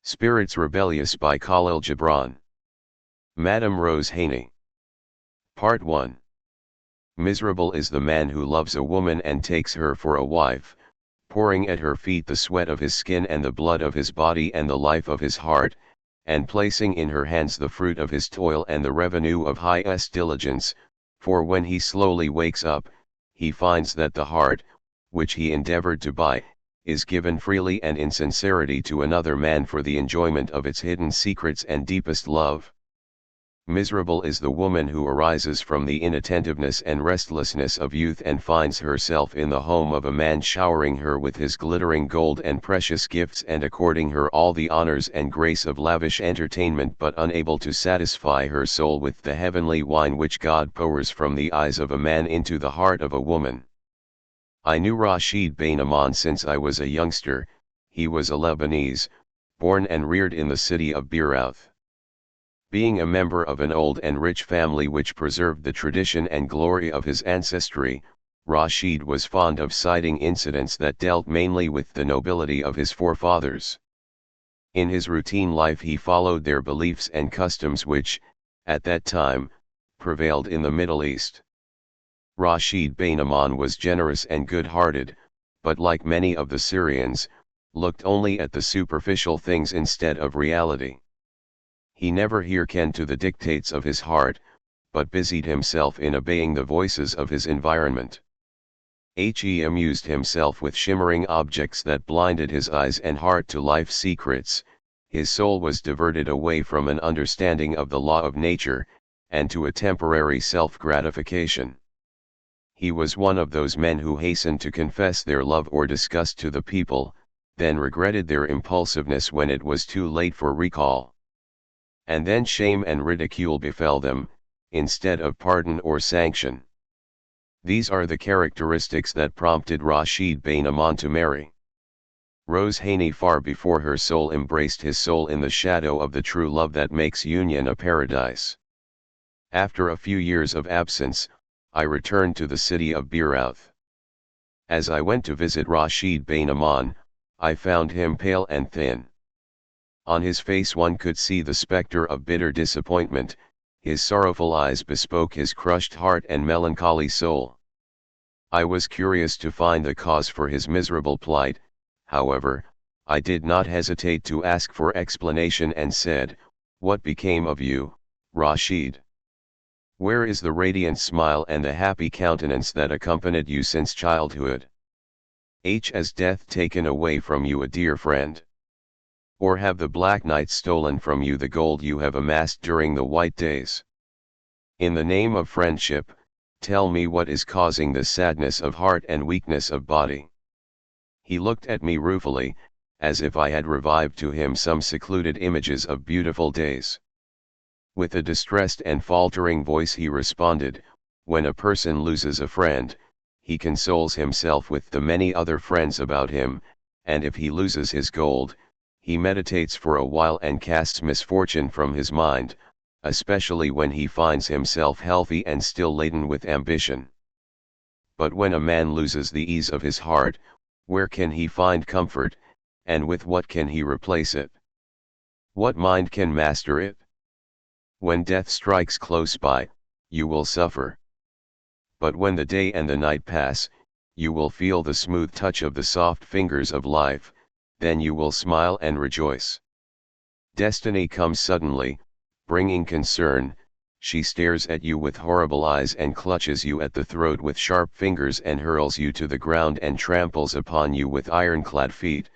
Spirits Rebellious by Kahlil Gibran. Madame Rose Hanie. Part 1. Miserable is the man who loves a woman and takes her for a wife, pouring at her feet the sweat of his skin and the blood of his body and the life of his heart, and placing in her hands the fruit of his toil and the revenue of highest diligence, for when he slowly wakes up, he finds that the heart, which he endeavored to buy, is given freely and in sincerity to another man for the enjoyment of its hidden secrets and deepest love. Miserable is the woman who arises from the inattentiveness and restlessness of youth and finds herself in the home of a man showering her with his glittering gold and precious gifts and according her all the honors and grace of lavish entertainment, but unable to satisfy her soul with the heavenly wine which God pours from the eyes of a man into the heart of a woman. I knew Rashid Bain Aman since I was a youngster. He was a Lebanese, born and reared in the city of Beirut. Being a member of an old and rich family which preserved the tradition and glory of his ancestry, Rashid was fond of citing incidents that dealt mainly with the nobility of his forefathers. In his routine life he followed their beliefs and customs which, at that time, prevailed in the Middle East. Rashid Bain Aman was generous and good-hearted, but like many of the Syrians, looked only at the superficial things instead of reality. He never hearkened to the dictates of his heart, but busied himself in obeying the voices of his environment. He amused himself with shimmering objects that blinded his eyes and heart to life's secrets. His soul was diverted away from an understanding of the law of nature, and to a temporary self-gratification. He was one of those men who hastened to confess their love or disgust to the people, then regretted their impulsiveness when it was too late for recall. And then shame and ridicule befell them, instead of pardon or sanction. These are the characteristics that prompted Rashid Bain Aman to marry Rose Hanie far before her soul embraced his soul in the shadow of the true love that makes union a paradise. After a few years of absence, I returned to the city of Beirut. As I went to visit Rashid Bain Aman, I found him pale and thin. On his face one could see the specter of bitter disappointment. His sorrowful eyes bespoke his crushed heart and melancholy soul. I was curious to find the cause for his miserable plight. However, I did not hesitate to ask for explanation and said, "What became of you, Rashid? Where is the radiant smile and the happy countenance that accompanied you since childhood? Has death taken away from you a dear friend? Or have the black nights stolen from you the gold you have amassed during the white days? In the name of friendship, tell me what is causing this sadness of heart and weakness of body." He looked at me ruefully, as if I had revived to him some secluded images of beautiful days. With a distressed and faltering voice he responded, "When a person loses a friend, he consoles himself with the many other friends about him, and if he loses his gold, he meditates for a while and casts misfortune from his mind, especially when he finds himself healthy and still laden with ambition. But when a man loses the ease of his heart, where can he find comfort, and with what can he replace it? What mind can master it? When death strikes close by, you will suffer. But when the day and the night pass, you will feel the smooth touch of the soft fingers of life, then you will smile and rejoice. Destiny comes suddenly, bringing concern. She stares at you with horrible eyes and clutches you at the throat with sharp fingers and hurls you to the ground and tramples upon you with ironclad feet.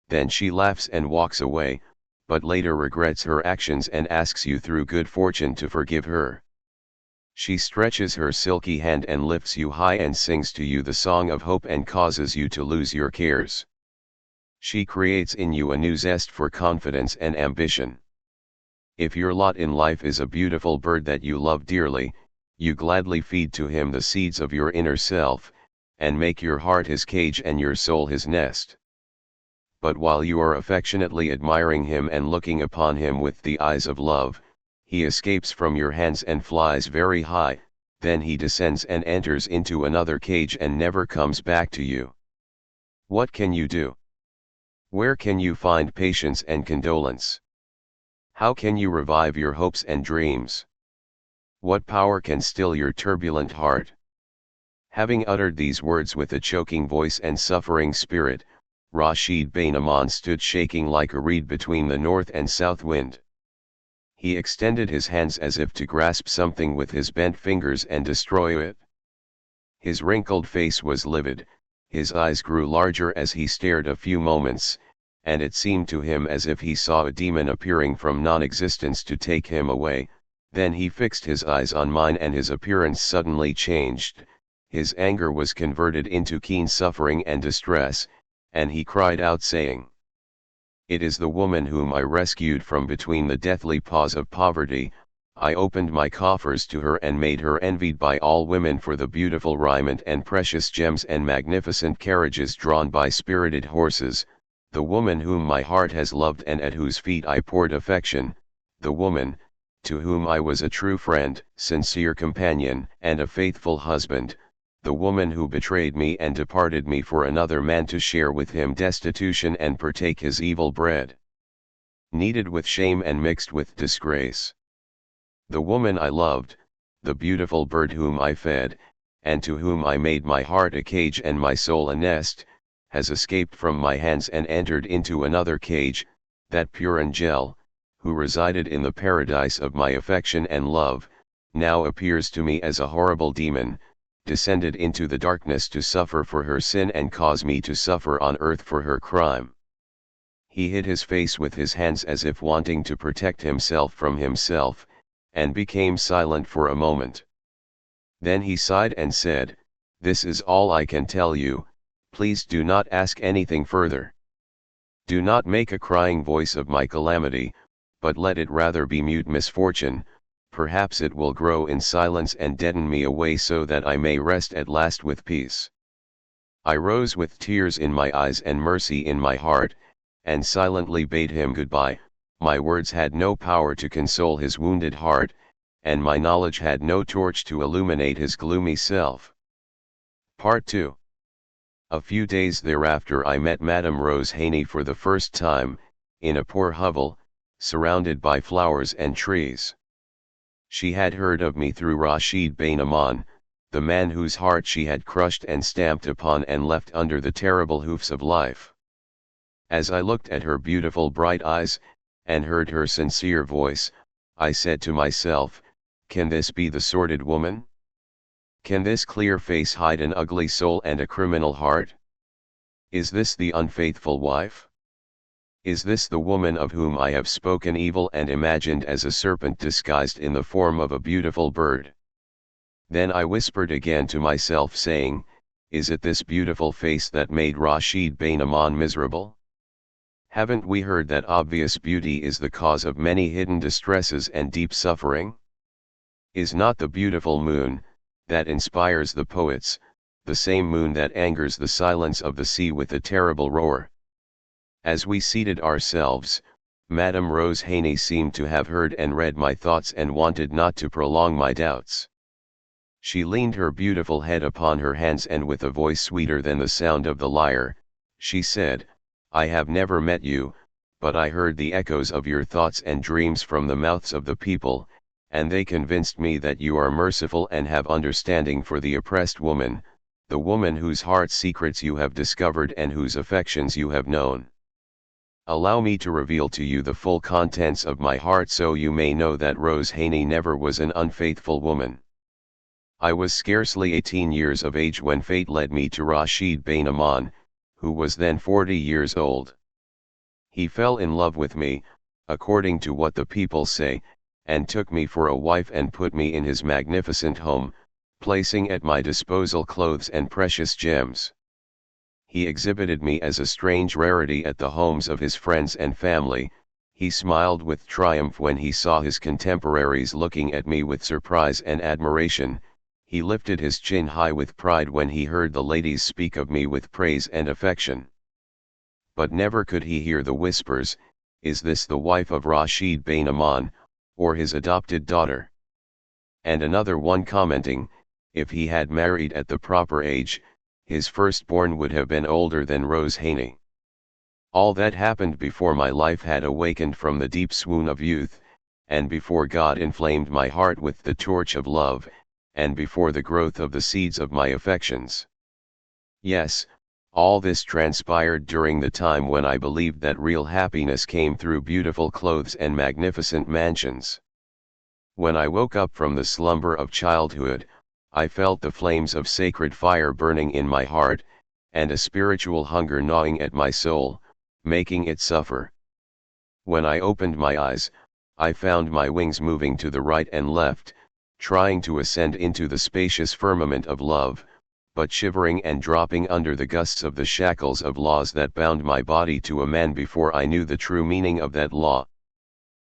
Then she laughs and walks away, but later regrets her actions and asks you through good fortune to forgive her. She stretches her silky hand and lifts you high and sings to you the song of hope and causes you to lose your cares. She creates in you a new zest for confidence and ambition. If your lot in life is a beautiful bird that you love dearly, you gladly feed to him the seeds of your inner self, and make your heart his cage and your soul his nest. But while you are affectionately admiring him and looking upon him with the eyes of love, he escapes from your hands and flies very high, then he descends and enters into another cage and never comes back to you. What can you do? Where can you find patience and condolence? How can you revive your hopes and dreams? What power can still your turbulent heart? Having uttered these words with a choking voice and suffering spirit, Rashid Bey Naman stood shaking like a reed between the north and south wind. He extended his hands as if to grasp something with his bent fingers and destroy it. His wrinkled face was livid, his eyes grew larger as he stared a few moments, and it seemed to him as if he saw a demon appearing from non-existence to take him away. Then he fixed his eyes on mine and his appearance suddenly changed, his anger was converted into keen suffering and distress, and he cried out saying, "It is the woman whom I rescued from between the deathly paws of poverty. I opened my coffers to her and made her envied by all women for the beautiful raiment and precious gems and magnificent carriages drawn by spirited horses, the woman whom my heart has loved and at whose feet I poured affection, the woman, to whom I was a true friend, sincere companion, and a faithful husband, the woman who betrayed me and departed me for another man to share with him destitution and partake his evil bread. Kneaded with shame and mixed with disgrace. The woman I loved, the beautiful bird whom I fed, and to whom I made my heart a cage and my soul a nest, has escaped from my hands and entered into another cage, that pure angel, who resided in the paradise of my affection and love, now appears to me as a horrible demon, descended into the darkness to suffer for her sin and cause me to suffer on earth for her crime." He hid his face with his hands as if wanting to protect himself from himself, and became silent for a moment. Then he sighed and said, "This is all I can tell you, please do not ask anything further. Do not make a crying voice of my calamity, but let it rather be mute misfortune. Perhaps it will grow in silence and deaden me away so that I may rest at last with peace." I rose with tears in my eyes and mercy in my heart, and silently bade him goodbye. My words had no power to console his wounded heart, and my knowledge had no torch to illuminate his gloomy self. Part 2. A few days thereafter I met Madame Rose Hanie for the first time, in a poor hovel, surrounded by flowers and trees. She had heard of me through Rashid Bey Naman, the man whose heart she had crushed and stamped upon and left under the terrible hoofs of life. As I looked at her beautiful bright eyes, and heard her sincere voice, I said to myself, can this be the sordid woman? Can this clear face hide an ugly soul and a criminal heart? Is this the unfaithful wife? Is this the woman of whom I have spoken evil and imagined as a serpent disguised in the form of a beautiful bird? Then I whispered again to myself saying, is it this beautiful face that made Rashid Bey Naman miserable? Haven't we heard that obvious beauty is the cause of many hidden distresses and deep suffering? Is not the beautiful moon, that inspires the poets, the same moon that angers the silence of the sea with a terrible roar? As we seated ourselves, Madame Rose Hanie seemed to have heard and read my thoughts and wanted not to prolong my doubts. She leaned her beautiful head upon her hands and with a voice sweeter than the sound of the lyre, she said, I have never met you, but I heard the echoes of your thoughts and dreams from the mouths of the people, and they convinced me that you are merciful and have understanding for the oppressed woman, the woman whose heart secrets you have discovered and whose affections you have known. Allow me to reveal to you the full contents of my heart so you may know that Rose Hanie never was an unfaithful woman. I was scarcely 18 years of age when fate led me to Rashid Bey Naman, who was then 40 years old. He fell in love with me, according to what the people say, and took me for a wife and put me in his magnificent home, placing at my disposal clothes and precious gems. He exhibited me as a strange rarity at the homes of his friends and family. He smiled with triumph when he saw his contemporaries looking at me with surprise and admiration. He lifted his chin high with pride when he heard the ladies speak of me with praise and affection. But never could he hear the whispers, is this the wife of Rashid Bey Naman, or his adopted daughter? And another one commenting, if he had married at the proper age, his firstborn would have been older than Rose Hanie. All that happened before my life had awakened from the deep swoon of youth, and before God inflamed my heart with the torch of love, and before the growth of the seeds of my affections. Yes, all this transpired during the time when I believed that real happiness came through beautiful clothes and magnificent mansions. When I woke up from the slumber of childhood, I felt the flames of sacred fire burning in my heart, and a spiritual hunger gnawing at my soul, making it suffer. When I opened my eyes, I found my wings moving to the right and left, trying to ascend into the spacious firmament of love, but shivering and dropping under the gusts of the shackles of laws that bound my body to a man before I knew the true meaning of that law.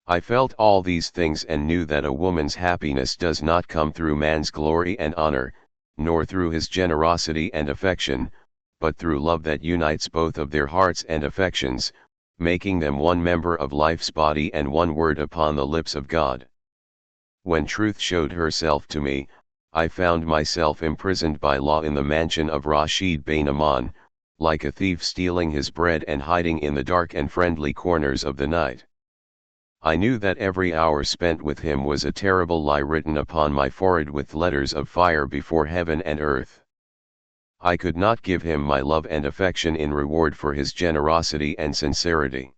I felt all these things and knew that a woman's happiness does not come through man's glory and honor, nor through his generosity and affection, but through love that unites both of their hearts and affections, making them one member of life's body and one word upon the lips of God. When truth showed herself to me, I found myself imprisoned by law in the mansion of Rashid Bain Aman, like a thief stealing his bread and hiding in the dark and friendly corners of the night. I knew that every hour spent with him was a terrible lie written upon my forehead with letters of fire before heaven and earth. I could not give him my love and affection in reward for his generosity and sincerity.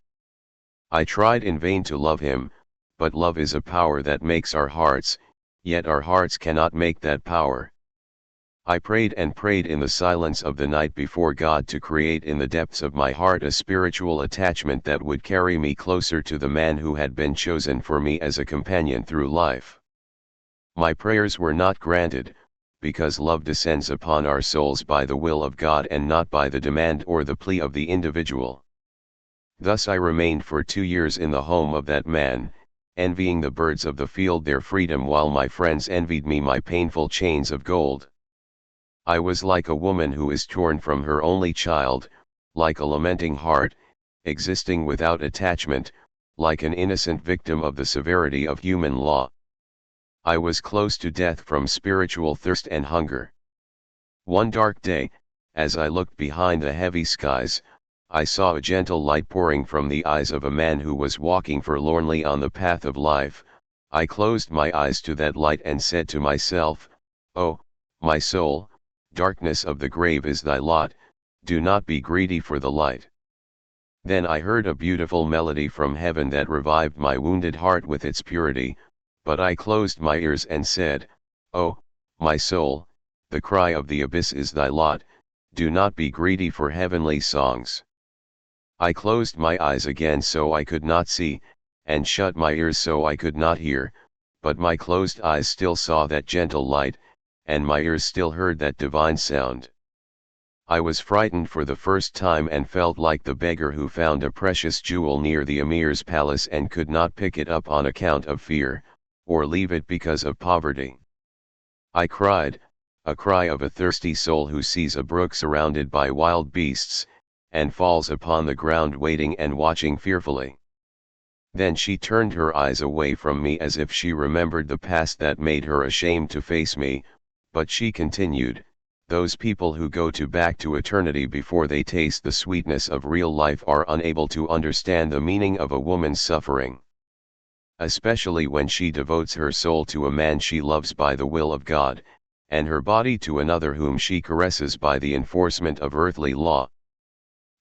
I tried in vain to love him, but love is a power that makes our hearts, yet our hearts cannot make that power. I prayed and prayed in the silence of the night before God to create in the depths of my heart a spiritual attachment that would carry me closer to the man who had been chosen for me as a companion through life. My prayers were not granted, because love descends upon our souls by the will of God and not by the demand or the plea of the individual. Thus I remained for 2 years in the home of that man, envying the birds of the field their freedom while my friends envied me my painful chains of gold. I was like a woman who is torn from her only child, like a lamenting heart, existing without attachment, like an innocent victim of the severity of human law. I was close to death from spiritual thirst and hunger. One dark day, as I looked behind the heavy skies, I saw a gentle light pouring from the eyes of a man who was walking forlornly on the path of life. I closed my eyes to that light and said to myself, "Oh, my soul, darkness of the grave is thy lot, do not be greedy for the light." Then I heard a beautiful melody from heaven that revived my wounded heart with its purity, but I closed my ears and said, "Oh, my soul, the cry of the abyss is thy lot, do not be greedy for heavenly songs." I closed my eyes again so I could not see, and shut my ears so I could not hear, but my closed eyes still saw that gentle light, and my ears still heard that divine sound. I was frightened for the first time and felt like the beggar who found a precious jewel near the emir's palace and could not pick it up on account of fear, or leave it because of poverty. I cried, a cry of a thirsty soul who sees a brook surrounded by wild beasts, and falls upon the ground waiting and watching fearfully. Then she turned her eyes away from me as if she remembered the past that made her ashamed to face me, but she continued, "Those people who go back to eternity before they taste the sweetness of real life are unable to understand the meaning of a woman's suffering. Especially when she devotes her soul to a man she loves by the will of God, and her body to another whom she caresses by the enforcement of earthly law.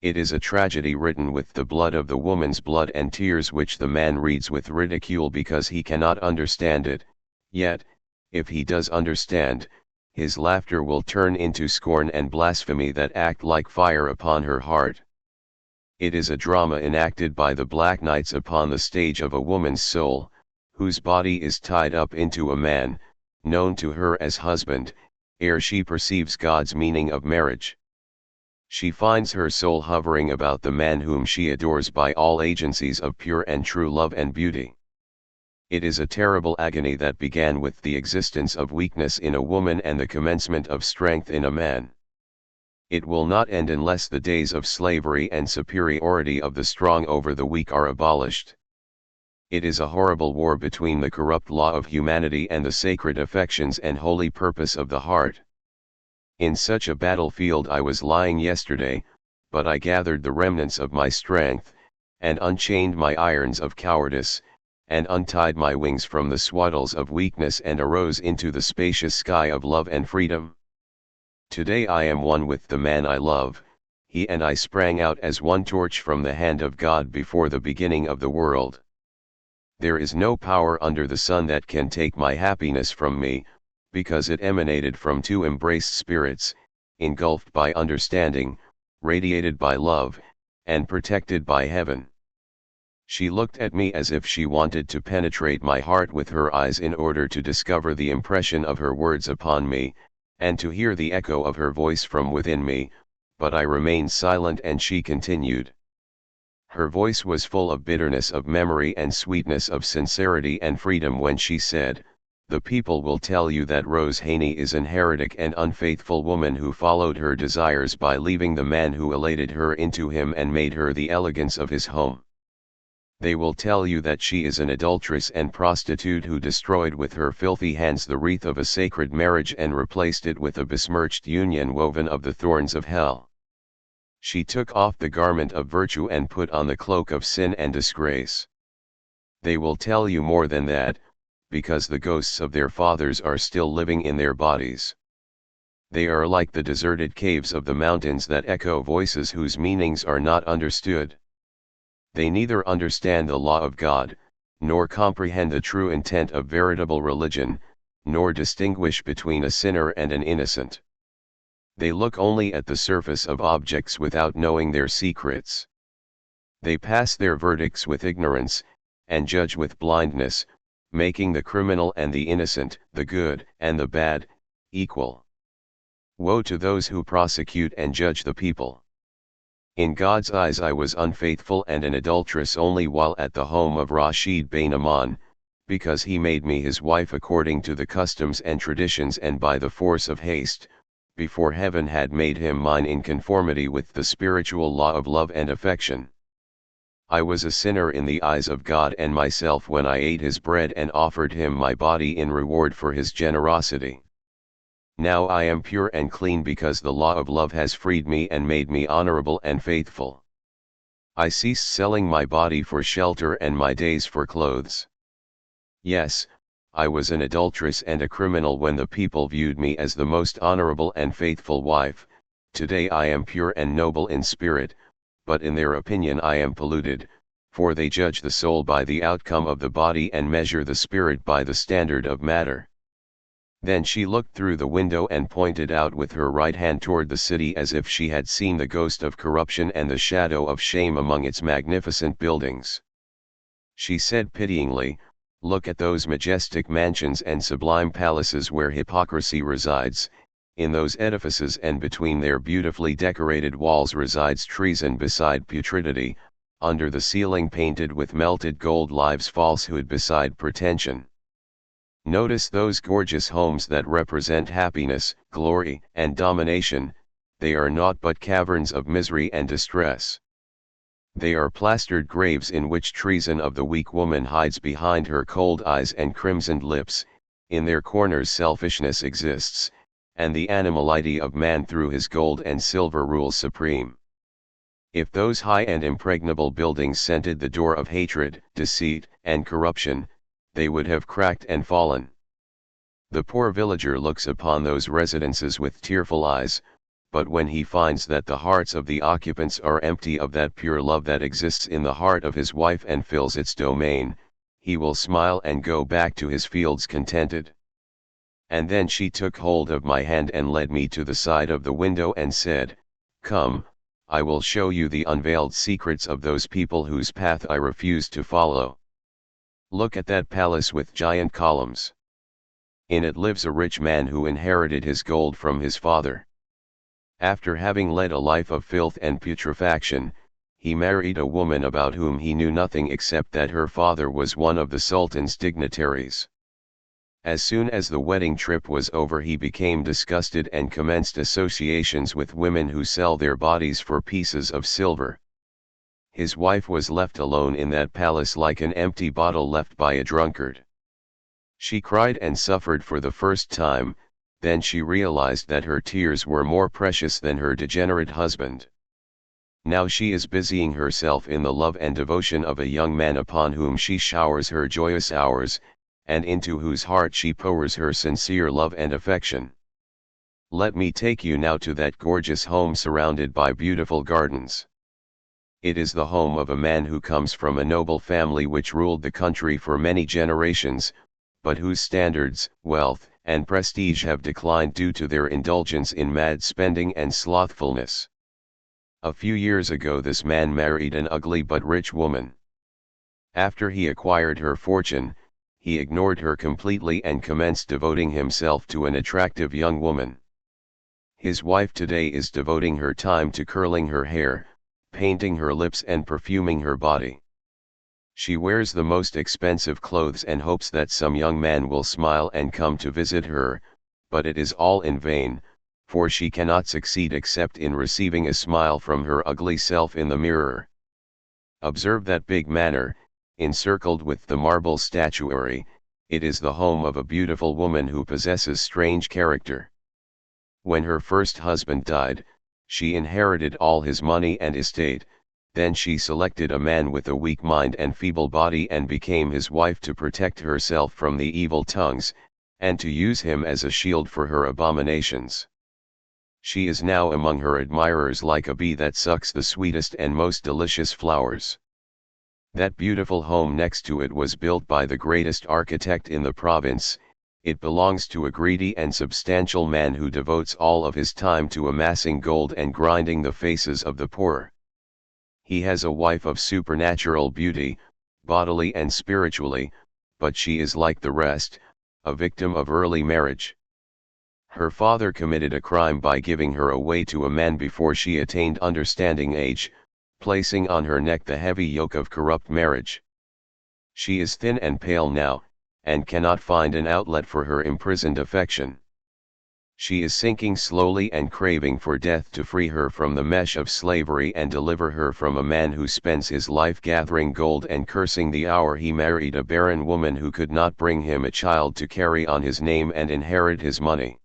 It is a tragedy written with the blood of the woman's blood and tears which the man reads with ridicule because he cannot understand it, yet, if he does understand, his laughter will turn into scorn and blasphemy that act like fire upon her heart. It is a drama enacted by the black knights upon the stage of a woman's soul, whose body is tied up into a man, known to her as husband, ere she perceives God's meaning of marriage. She finds her soul hovering about the man whom she adores by all agencies of pure and true love and beauty. It is a terrible agony that began with the existence of weakness in a woman and the commencement of strength in a man. It will not end unless the days of slavery and superiority of the strong over the weak are abolished. It is a horrible war between the corrupt law of humanity and the sacred affections and holy purpose of the heart. In such a battlefield I was lying yesterday, but I gathered the remnants of my strength, and unchained my irons of cowardice, and untied my wings from the swaddles of weakness, and arose into the spacious sky of love and freedom. Today I am one with the man I love, he and I sprang out as one torch from the hand of God before the beginning of the world. There is no power under the sun that can take my happiness from me, because it emanated from two embraced spirits, engulfed by understanding, radiated by love, and protected by heaven. She looked at me as if she wanted to penetrate my heart with her eyes in order to discover the impression of her words upon me, and to hear the echo of her voice from within me, but I remained silent and she continued. Her voice was full of bitterness of memory and sweetness of sincerity and freedom when she said, "The people will tell you that Rose Hanie is an heretic and unfaithful woman who followed her desires by leaving the man who elated her into him and made her the elegance of his home. They will tell you that she is an adulteress and prostitute who destroyed with her filthy hands the wreath of a sacred marriage and replaced it with a besmirched union woven of the thorns of hell. She took off the garment of virtue and put on the cloak of sin and disgrace. They will tell you more than that, because the ghosts of their fathers are still living in their bodies. They are like the deserted caves of the mountains that echo voices whose meanings are not understood. They neither understand the law of God, nor comprehend the true intent of veritable religion, nor distinguish between a sinner and an innocent. They look only at the surface of objects without knowing their secrets. They pass their verdicts with ignorance, and judge with blindness, making the criminal and the innocent, the good and the bad, equal. Woe to those who prosecute and judge the people. In God's eyes I was unfaithful and an adulteress only while at the home of Rashid Bain Aman, because he made me his wife according to the customs and traditions and by the force of haste, before heaven had made him mine in conformity with the spiritual law of love and affection. I was a sinner in the eyes of God and myself when I ate his bread and offered him my body in reward for his generosity. Now I am pure and clean because the law of love has freed me and made me honorable and faithful. I ceased selling my body for shelter and my days for clothes. Yes, I was an adulteress and a criminal when the people viewed me as the most honorable and faithful wife. Today I am pure and noble in spirit, but in their opinion I am polluted, for they judge the soul by the outcome of the body and measure the spirit by the standard of matter. Then she looked through the window and pointed out with her right hand toward the city as if she had seen the ghost of corruption and the shadow of shame among its magnificent buildings. She said pityingly, "Look at those majestic mansions and sublime palaces where hypocrisy resides. In those edifices and between their beautifully decorated walls resides treason beside putridity, under the ceiling painted with melted gold lives falsehood beside pretension. Notice those gorgeous homes that represent happiness, glory, and domination, they are naught but caverns of misery and distress. They are plastered graves in which treason of the weak woman hides behind her cold eyes and crimsoned lips, in their corners selfishness exists, and the animality of man through his gold and silver rules supreme. If those high and impregnable buildings scented the door of hatred, deceit, and corruption, they would have cracked and fallen. The poor villager looks upon those residences with tearful eyes, but when he finds that the hearts of the occupants are empty of that pure love that exists in the heart of his wife and fills its domain, he will smile and go back to his fields contented." And then she took hold of my hand and led me to the side of the window and said, "Come, I will show you the unveiled secrets of those people whose path I refuse to follow. Look at that palace with giant columns. In it lives a rich man who inherited his gold from his father. After having led a life of filth and putrefaction, he married a woman about whom he knew nothing except that her father was one of the Sultan's dignitaries. As soon as the wedding trip was over he became disgusted and commenced associations with women who sell their bodies for pieces of silver. His wife was left alone in that palace like an empty bottle left by a drunkard. She cried and suffered for the first time, then she realized that her tears were more precious than her degenerate husband. Now she is busying herself in the love and devotion of a young man upon whom she showers her joyous hours, and into whose heart she pours her sincere love and affection. Let me take you now to that gorgeous home surrounded by beautiful gardens. It is the home of a man who comes from a noble family which ruled the country for many generations, but whose standards, wealth, and prestige have declined due to their indulgence in mad spending and slothfulness. A few years ago this man married an ugly but rich woman. After he acquired her fortune, he ignored her completely and commenced devoting himself to an attractive young woman. His wife today is devoting her time to curling her hair, painting her lips and perfuming her body. She wears the most expensive clothes and hopes that some young man will smile and come to visit her, but it is all in vain, for she cannot succeed except in receiving a smile from her ugly self in the mirror. Observe that big manor, encircled with the marble statuary. It is the home of a beautiful woman who possesses strange character. When her first husband died, she inherited all his money and estate. Then she selected a man with a weak mind and feeble body and became his wife to protect herself from the evil tongues, and to use him as a shield for her abominations. She is now among her admirers like a bee that sucks the sweetest and most delicious flowers. That beautiful home next to it was built by the greatest architect in the province. It belongs to a greedy and substantial man who devotes all of his time to amassing gold and grinding the faces of the poor. He has a wife of supernatural beauty, bodily and spiritually, but she is like the rest, a victim of early marriage. Her father committed a crime by giving her away to a man before she attained understanding age, placing on her neck the heavy yoke of corrupt marriage. She is thin and pale now, and cannot find an outlet for her imprisoned affection. She is sinking slowly and craving for death to free her from the mesh of slavery and deliver her from a man who spends his life gathering gold and cursing the hour he married a barren woman who could not bring him a child to carry on his name and inherit his money.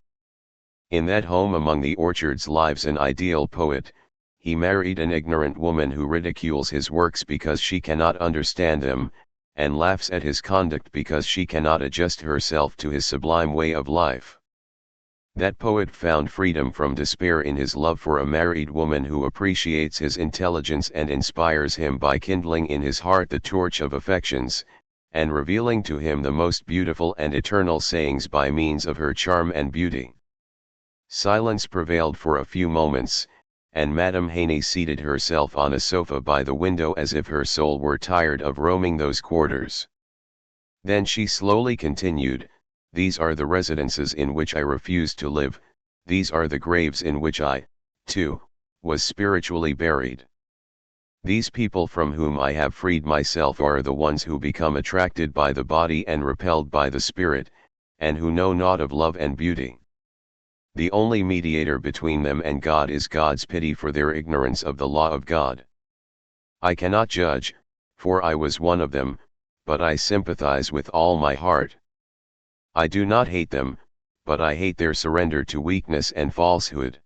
In that home among the orchards lives an ideal poet. He married an ignorant woman who ridicules his works because she cannot understand them, and laughs at his conduct because she cannot adjust herself to his sublime way of life. That poet found freedom from despair in his love for a married woman who appreciates his intelligence and inspires him by kindling in his heart the torch of affections, and revealing to him the most beautiful and eternal sayings by means of her charm and beauty. Silence prevailed for a few moments, and Madame Hanie seated herself on a sofa by the window as if her soul were tired of roaming those quarters. Then she slowly continued, "These are the residences in which I refuse to live, these are the graves in which I, too, was spiritually buried. These people from whom I have freed myself are the ones who become attracted by the body and repelled by the spirit, and who know naught of love and beauty. The only mediator between them and God is God's pity for their ignorance of the law of God. I cannot judge, for I was one of them, but I sympathize with all my heart. I do not hate them, but I hate their surrender to weakness and falsehood.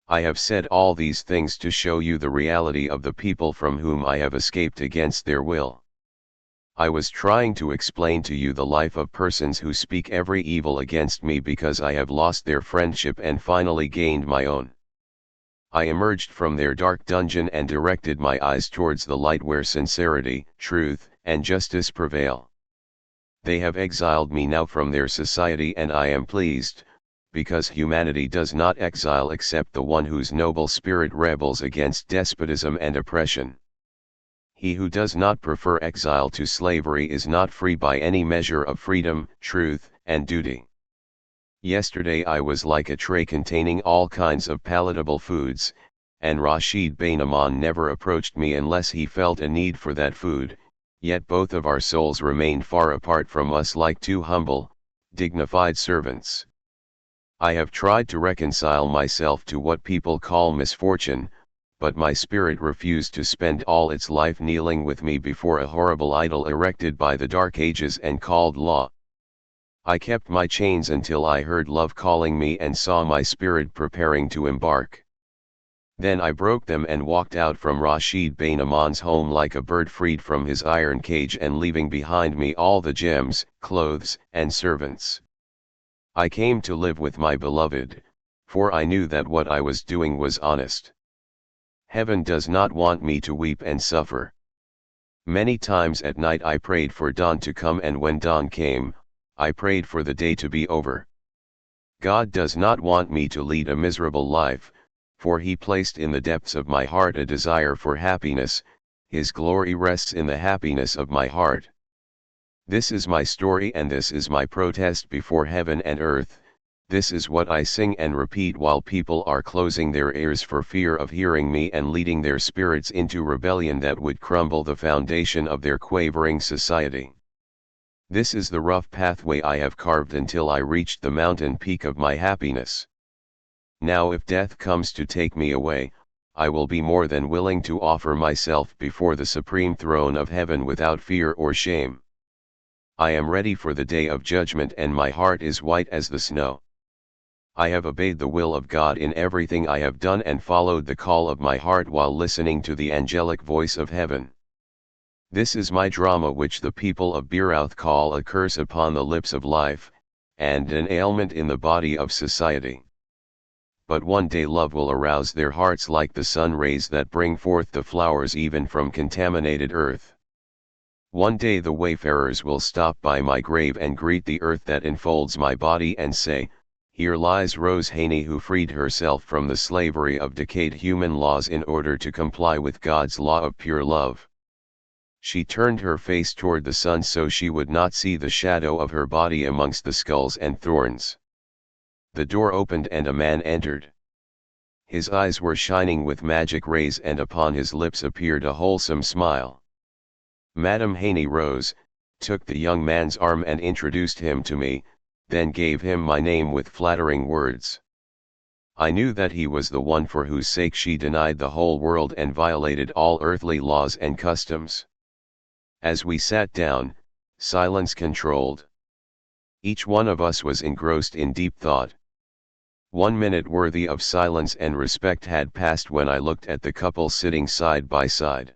I have said all these things to show you the reality of the people from whom I have escaped against their will. I was trying to explain to you the life of persons who speak every evil against me because I have lost their friendship and finally gained my own. I emerged from their dark dungeon and directed my eyes towards the light where sincerity, truth, and justice prevail. They have exiled me now from their society and I am pleased, because humanity does not exile except the one whose noble spirit rebels against despotism and oppression. He who does not prefer exile to slavery is not free by any measure of freedom, truth, and duty. Yesterday I was like a tray containing all kinds of palatable foods, and Rashid Bey Naman never approached me unless he felt a need for that food, yet both of our souls remained far apart from us like two humble, dignified servants. I have tried to reconcile myself to what people call misfortune, but my spirit refused to spend all its life kneeling with me before a horrible idol erected by the Dark Ages and called law. I kept my chains until I heard love calling me and saw my spirit preparing to embark. Then I broke them and walked out from Rashid Bain Aman's home like a bird freed from his iron cage and leaving behind me all the gems, clothes, and servants. I came to live with my beloved, for I knew that what I was doing was honest. Heaven does not want me to weep and suffer. Many times at night I prayed for dawn to come, and when dawn came, I prayed for the day to be over. God does not want me to lead a miserable life, for He placed in the depths of my heart a desire for happiness. His glory rests in the happiness of my heart. This is my story and this is my protest before heaven and earth. This is what I sing and repeat while people are closing their ears for fear of hearing me and leading their spirits into rebellion that would crumble the foundation of their quavering society. This is the rough pathway I have carved until I reached the mountain peak of my happiness. Now if death comes to take me away, I will be more than willing to offer myself before the supreme throne of heaven without fear or shame. I am ready for the day of judgment and my heart is white as the snow. I have obeyed the will of God in everything I have done and followed the call of my heart while listening to the angelic voice of heaven. This is my drama, which the people of Birouth call a curse upon the lips of life, and an ailment in the body of society. But one day love will arouse their hearts like the sun rays that bring forth the flowers even from contaminated earth. One day the wayfarers will stop by my grave and greet the earth that enfolds my body and say, "Here lies Rose Hanie, who freed herself from the slavery of decayed human laws in order to comply with God's law of pure love. She turned her face toward the sun so she would not see the shadow of her body amongst the skulls and thorns." The door opened and a man entered. His eyes were shining with magic rays and upon his lips appeared a wholesome smile. Madame Hanie rose, took the young man's arm and introduced him to me, then gave him my name with flattering words. I knew that he was the one for whose sake she denied the whole world and violated all earthly laws and customs. As we sat down, silence controlled. Each one of us was engrossed in deep thought. 1 minute worthy of silence and respect had passed when I looked at the couple sitting side by side.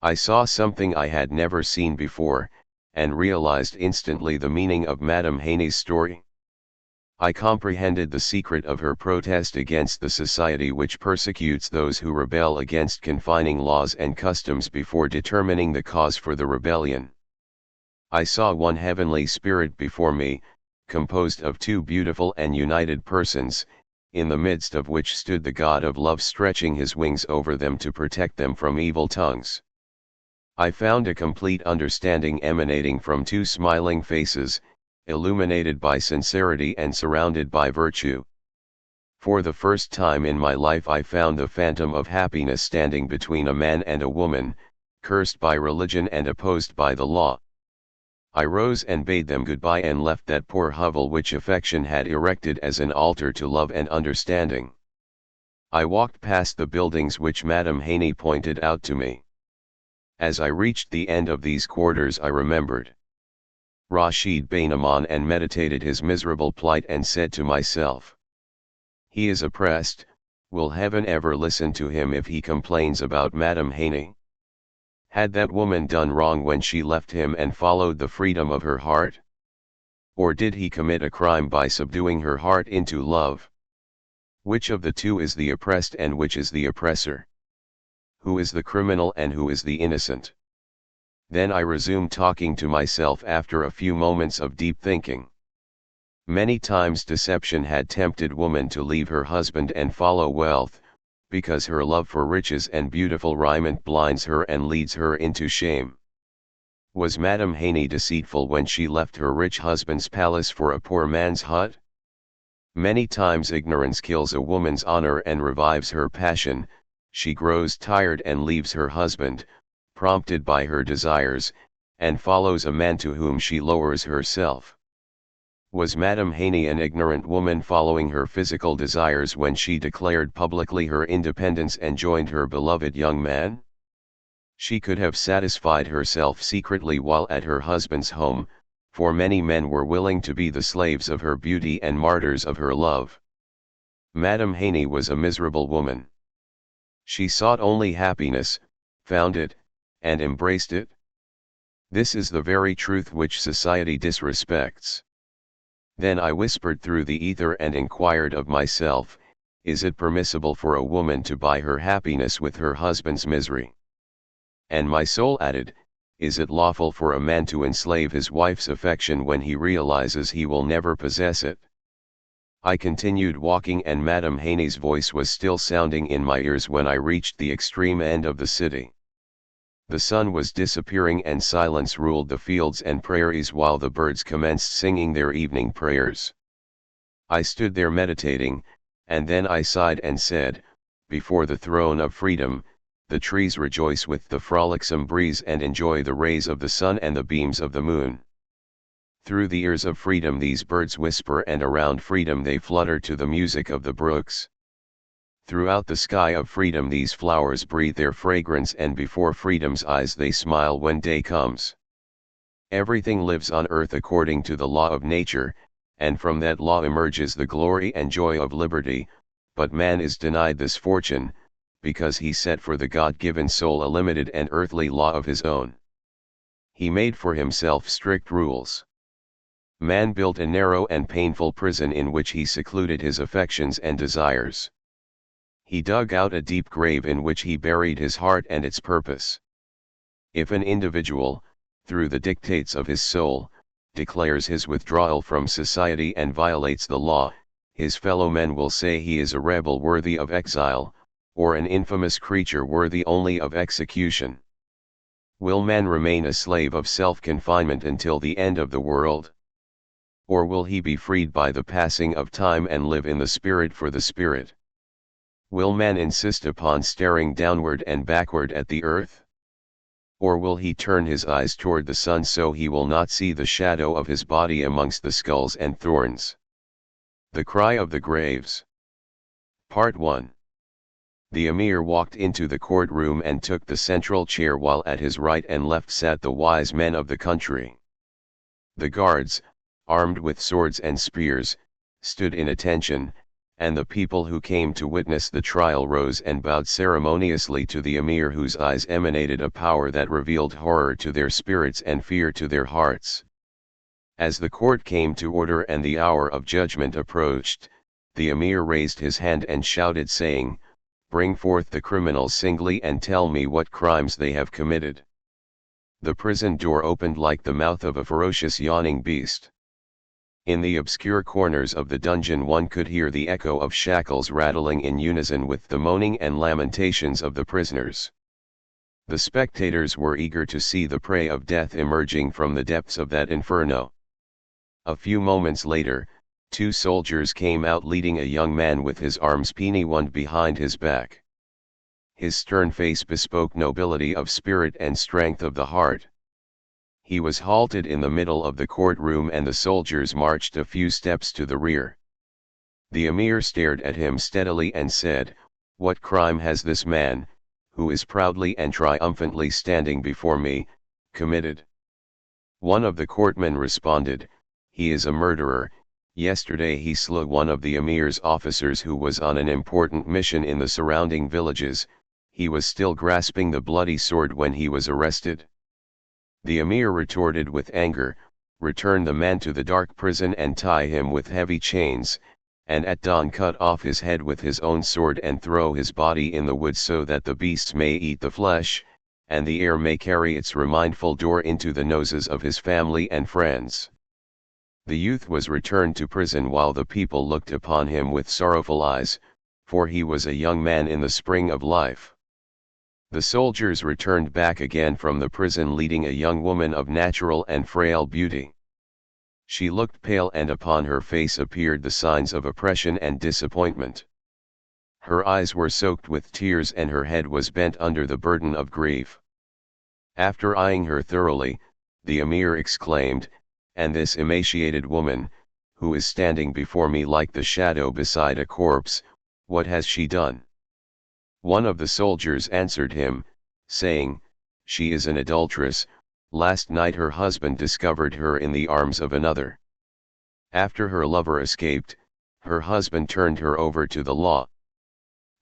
I saw something I had never seen before, and realized instantly the meaning of Madame Hanie's story. I comprehended the secret of her protest against the society which persecutes those who rebel against confining laws and customs before determining the cause for the rebellion. I saw one heavenly spirit before me, composed of two beautiful and united persons, in the midst of which stood the God of love stretching his wings over them to protect them from evil tongues. I found a complete understanding emanating from two smiling faces, illuminated by sincerity and surrounded by virtue. For the first time in my life I found the phantom of happiness standing between a man and a woman, cursed by religion and opposed by the law. I rose and bade them goodbye and left that poor hovel which affection had erected as an altar to love and understanding. I walked past the buildings which Madame Hanie pointed out to me. As I reached the end of these quarters I remembered Rashid Bain Aman and meditated his miserable plight and said to myself, "He is oppressed, will heaven ever listen to him if he complains about Madame Hanie? Had that woman done wrong when she left him and followed the freedom of her heart? Or did he commit a crime by subduing her heart into love? Which of the two is the oppressed and which is the oppressor? Who is the criminal and who is the innocent?" Then I resumed talking to myself after a few moments of deep thinking. Many times deception had tempted woman to leave her husband and follow wealth, because her love for riches and beautiful raiment blinds her and leads her into shame. Was Madame Hanie deceitful when she left her rich husband's palace for a poor man's hut? Many times ignorance kills a woman's honor and revives her passion. She grows tired and leaves her husband, prompted by her desires, and follows a man to whom she lowers herself. Was Madame Hanie an ignorant woman following her physical desires when she declared publicly her independence and joined her beloved young man? She could have satisfied herself secretly while at her husband's home, for many men were willing to be the slaves of her beauty and martyrs of her love. Madame Hanie was a miserable woman. She sought only happiness, found it, and embraced it. This is the very truth which society disrespects. Then I whispered through the ether and inquired of myself, is it permissible for a woman to buy her happiness with her husband's misery? And my soul added, is it lawful for a man to enslave his wife's affection when he realizes he will never possess it? I continued walking and Madame Hanie's voice was still sounding in my ears when I reached the extreme end of the city. The sun was disappearing and silence ruled the fields and prairies while the birds commenced singing their evening prayers. I stood there meditating, and then I sighed and said, before the throne of freedom, the trees rejoice with the frolicsome breeze and enjoy the rays of the sun and the beams of the moon. Through the ears of freedom these birds whisper and around freedom they flutter to the music of the brooks. Throughout the sky of freedom these flowers breathe their fragrance and before freedom's eyes they smile when day comes. Everything lives on earth according to the law of nature, and from that law emerges the glory and joy of liberty, but man is denied this fortune, because he set for the God-given soul a limited and earthly law of his own. He made for himself strict rules. Man built a narrow and painful prison in which he secluded his affections and desires. He dug out a deep grave in which he buried his heart and its purpose. If an individual, through the dictates of his soul, declares his withdrawal from society and violates the law, his fellow men will say he is a rebel worthy of exile, or an infamous creature worthy only of execution. Will man remain a slave of self-confinement until the end of the world? Or will he be freed by the passing of time and live in the spirit for the spirit? Will man insist upon staring downward and backward at the earth? Or will he turn his eyes toward the sun so he will not see the shadow of his body amongst the skulls and thorns? The Cry of the Graves. Part 1. The Emir walked into the courtroom and took the central chair while at his right and left sat the wise men of the country. The guards, armed with swords and spears, stood in attention, and the people who came to witness the trial rose and bowed ceremoniously to the Emir whose eyes emanated a power that revealed horror to their spirits and fear to their hearts. As the court came to order and the hour of judgment approached, the Emir raised his hand and shouted saying, "Bring forth the criminals singly and tell me what crimes they have committed." The prison door opened like the mouth of a ferocious yawning beast. In the obscure corners of the dungeon one could hear the echo of shackles rattling in unison with the moaning and lamentations of the prisoners. The spectators were eager to see the prey of death emerging from the depths of that inferno. A few moments later, two soldiers came out leading a young man with his arms pinioned behind his back. His stern face bespoke nobility of spirit and strength of the heart. He was halted in the middle of the courtroom and the soldiers marched a few steps to the rear. The Emir stared at him steadily and said, "What crime has this man, who is proudly and triumphantly standing before me, committed?" One of the courtmen responded, "He is a murderer. Yesterday he slew one of the Emir's officers who was on an important mission in the surrounding villages. He was still grasping the bloody sword when he was arrested." The Emir retorted with anger, "Return the man to the dark prison and tie him with heavy chains, and at dawn cut off his head with his own sword and throw his body in the wood so that the beasts may eat the flesh, and the air may carry its remindful door into the noses of his family and friends." The youth was returned to prison while the people looked upon him with sorrowful eyes, for he was a young man in the spring of life. The soldiers returned back again from the prison leading a young woman of natural and frail beauty. She looked pale and upon her face appeared the signs of oppression and disappointment. Her eyes were soaked with tears and her head was bent under the burden of grief. After eyeing her thoroughly, the Emir exclaimed, "And this emaciated woman, who is standing before me like the shadow beside a corpse, what has she done?" One of the soldiers answered him, saying, "She is an adulteress. Last night her husband discovered her in the arms of another. After her lover escaped, her husband turned her over to the law.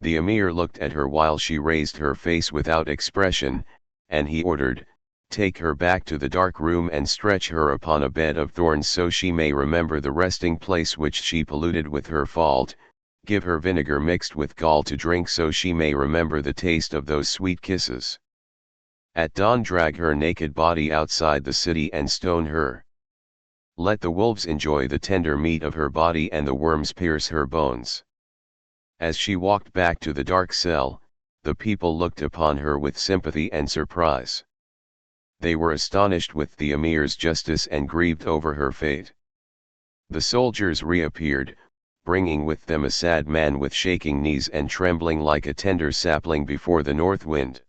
The emir looked at her while she raised her face without expression, and he ordered, "Take her back to the dark room and stretch her upon a bed of thorns so she may remember the resting place which she polluted with her fault. Give her vinegar mixed with gall to drink so she may remember the taste of those sweet kisses. At dawn drag her naked body outside the city and stone her. Let the wolves enjoy the tender meat of her body and the worms pierce her bones." As she walked back to the dark cell, the people looked upon her with sympathy and surprise. They were astonished with the emir's justice and grieved over her fate. The soldiers reappeared, bringing with them a sad man with shaking knees and trembling like a tender sapling before the north wind.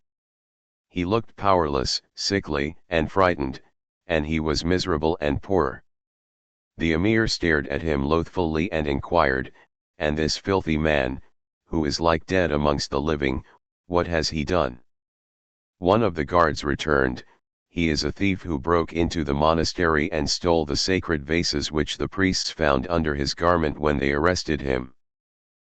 He looked powerless, sickly, and frightened, and he was miserable and poor. The emir stared at him loathfully and inquired, "And this filthy man, who is like dead amongst the living, what has he done?" One of the guards returned, "He is a thief who broke into the monastery and stole the sacred vases which the priests found under his garment when they arrested him."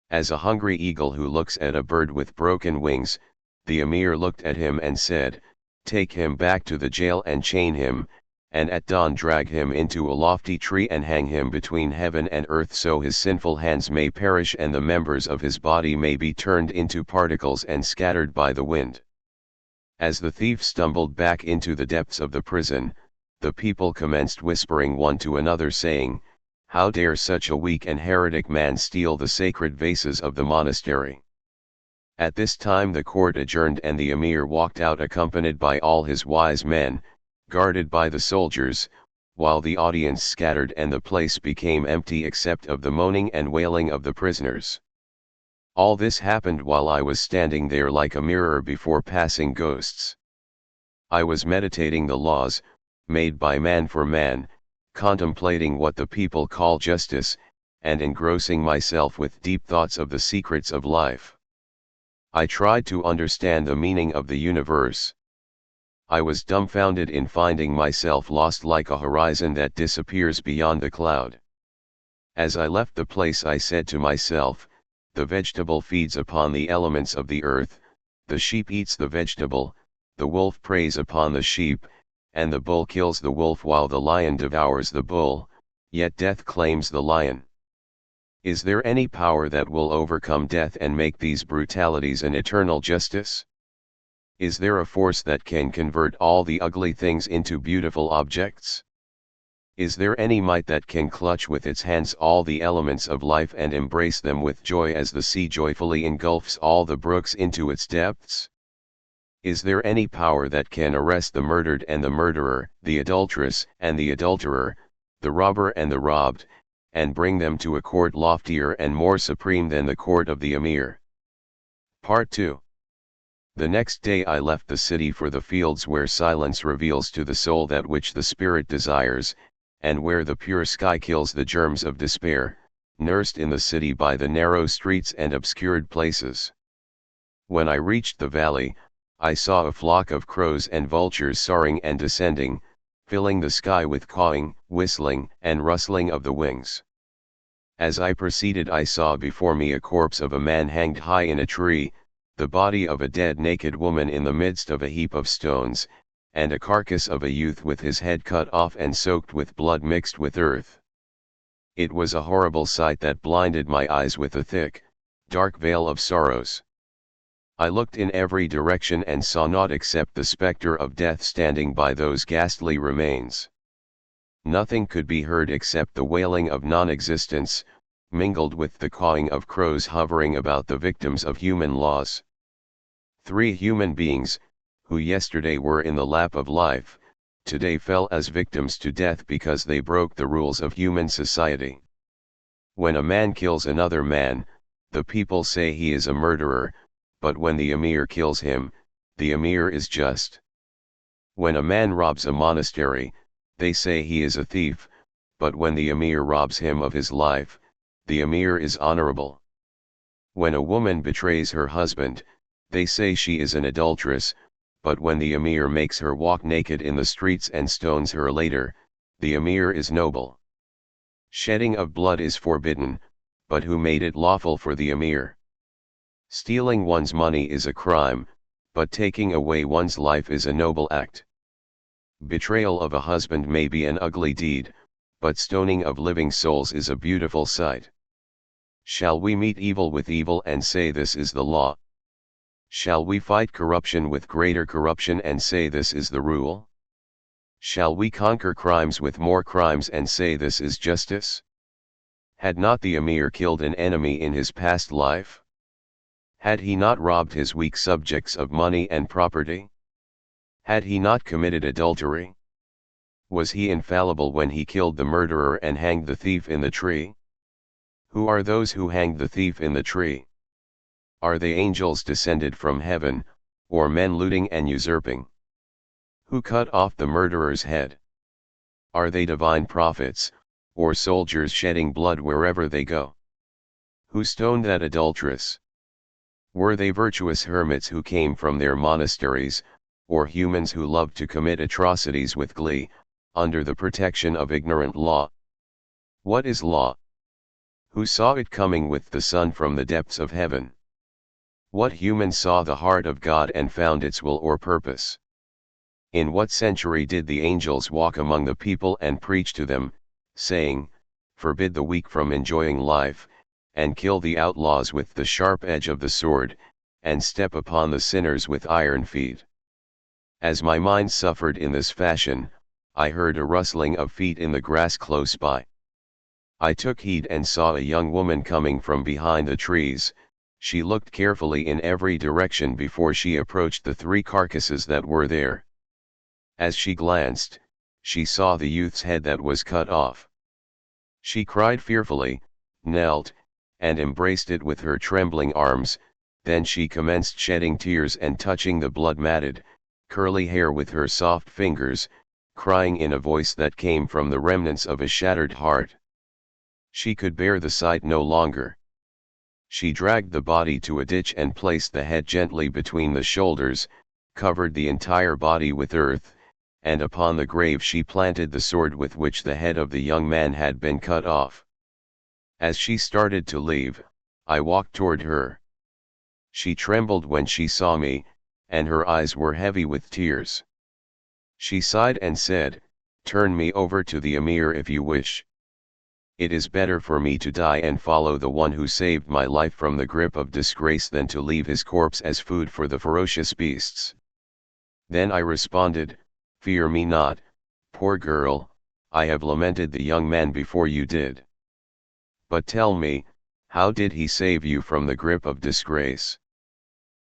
As a hungry eagle who looks at a bird with broken wings, the emir looked at him and said, "Take him back to the jail and chain him, and at dawn drag him into a lofty tree and hang him between heaven and earth so his sinful hands may perish and the members of his body may be turned into particles and scattered by the wind." As the thief stumbled back into the depths of the prison, the people commenced whispering one to another saying, "How dare such a weak and heretic man steal the sacred vases of the monastery?" At this time the court adjourned and the emir walked out accompanied by all his wise men, guarded by the soldiers, while the audience scattered and the place became empty except of the moaning and wailing of the prisoners. All this happened while I was standing there like a mirror before passing ghosts. I was meditating the laws, made by man for man, contemplating what the people call justice, and engrossing myself with deep thoughts of the secrets of life. I tried to understand the meaning of the universe. I was dumbfounded in finding myself lost like a horizon that disappears beyond the cloud. As I left the place I said to myself, the vegetable feeds upon the elements of the earth, the sheep eats the vegetable, the wolf preys upon the sheep, and the bull kills the wolf while the lion devours the bull, yet death claims the lion. Is there any power that will overcome death and make these brutalities an eternal justice? Is there a force that can convert all the ugly things into beautiful objects? Is there any might that can clutch with its hands all the elements of life and embrace them with joy as the sea joyfully engulfs all the brooks into its depths? Is there any power that can arrest the murdered and the murderer, the adulteress and the adulterer, the robber and the robbed, and bring them to a court loftier and more supreme than the court of the emir? Part 2. The next day I left the city for the fields where silence reveals to the soul that which the spirit desires, and where the pure sky kills the germs of despair, nursed in the city by the narrow streets and obscured places. When I reached the valley, I saw a flock of crows and vultures soaring and descending, filling the sky with cawing, whistling, and rustling of the wings. As I proceeded I saw before me a corpse of a man hanged high in a tree, the body of a dead naked woman in the midst of a heap of stones, and a carcass of a youth with his head cut off and soaked with blood mixed with earth. It was a horrible sight that blinded my eyes with a thick, dark veil of sorrows. I looked in every direction and saw naught except the spectre of death standing by those ghastly remains. Nothing could be heard except the wailing of non-existence, mingled with the cawing of crows hovering about the victims of human laws. 3 human beings, who yesterday were in the lap of life, today fell as victims to death because they broke the rules of human society. When a man kills another man, the people say he is a murderer, but when the emir kills him, the emir is just. When a man robs a monastery, they say he is a thief, but when the emir robs him of his life, the emir is honorable. When a woman betrays her husband, they say she is an adulteress, but when the emir makes her walk naked in the streets and stones her later, the emir is noble. Shedding of blood is forbidden, but who made it lawful for the emir? Stealing one's money is a crime, but taking away one's life is a noble act. Betrayal of a husband may be an ugly deed, but stoning of living souls is a beautiful sight. Shall we meet evil with evil and say this is the law? Shall we fight corruption with greater corruption and say this is the rule? Shall we conquer crimes with more crimes and say this is justice? Had not the emir killed an enemy in his past life? Had he not robbed his weak subjects of money and property? Had he not committed adultery? Was he infallible when he killed the murderer and hanged the thief in the tree? Who are those who hanged the thief in the tree? Are they angels descended from heaven, or men looting and usurping? Who cut off the murderer's head? Are they divine prophets, or soldiers shedding blood wherever they go? Who stoned that adulteress? Were they virtuous hermits who came from their monasteries, or humans who loved to commit atrocities with glee, under the protection of ignorant law? What is law? Who saw it coming with the sun from the depths of heaven? What human saw the heart of God and found its will or purpose? In what century did the angels walk among the people and preach to them, saying, "Forbid the weak from enjoying life, and kill the outlaws with the sharp edge of the sword, and step upon the sinners with iron feet"? As my mind suffered in this fashion, I heard a rustling of feet in the grass close by. I took heed and saw a young woman coming from behind the trees. She looked carefully in every direction before she approached the 3 carcasses that were there. As she glanced, she saw the youth's head that was cut off. She cried fearfully, knelt, and embraced it with her trembling arms. Then she commenced shedding tears and touching the blood-matted, curly hair with her soft fingers, crying in a voice that came from the remnants of a shattered heart. She could bear the sight no longer. She dragged the body to a ditch and placed the head gently between the shoulders, covered the entire body with earth, and upon the grave she planted the sword with which the head of the young man had been cut off. As she started to leave, I walked toward her. She trembled when she saw me, and her eyes were heavy with tears. She sighed and said, "Turn me over to the emir if you wish. It is better for me to die and follow the one who saved my life from the grip of disgrace than to leave his corpse as food for the ferocious beasts." Then I responded, "Fear me not, poor girl, I have lamented the young man before you did. But tell me, how did he save you from the grip of disgrace?"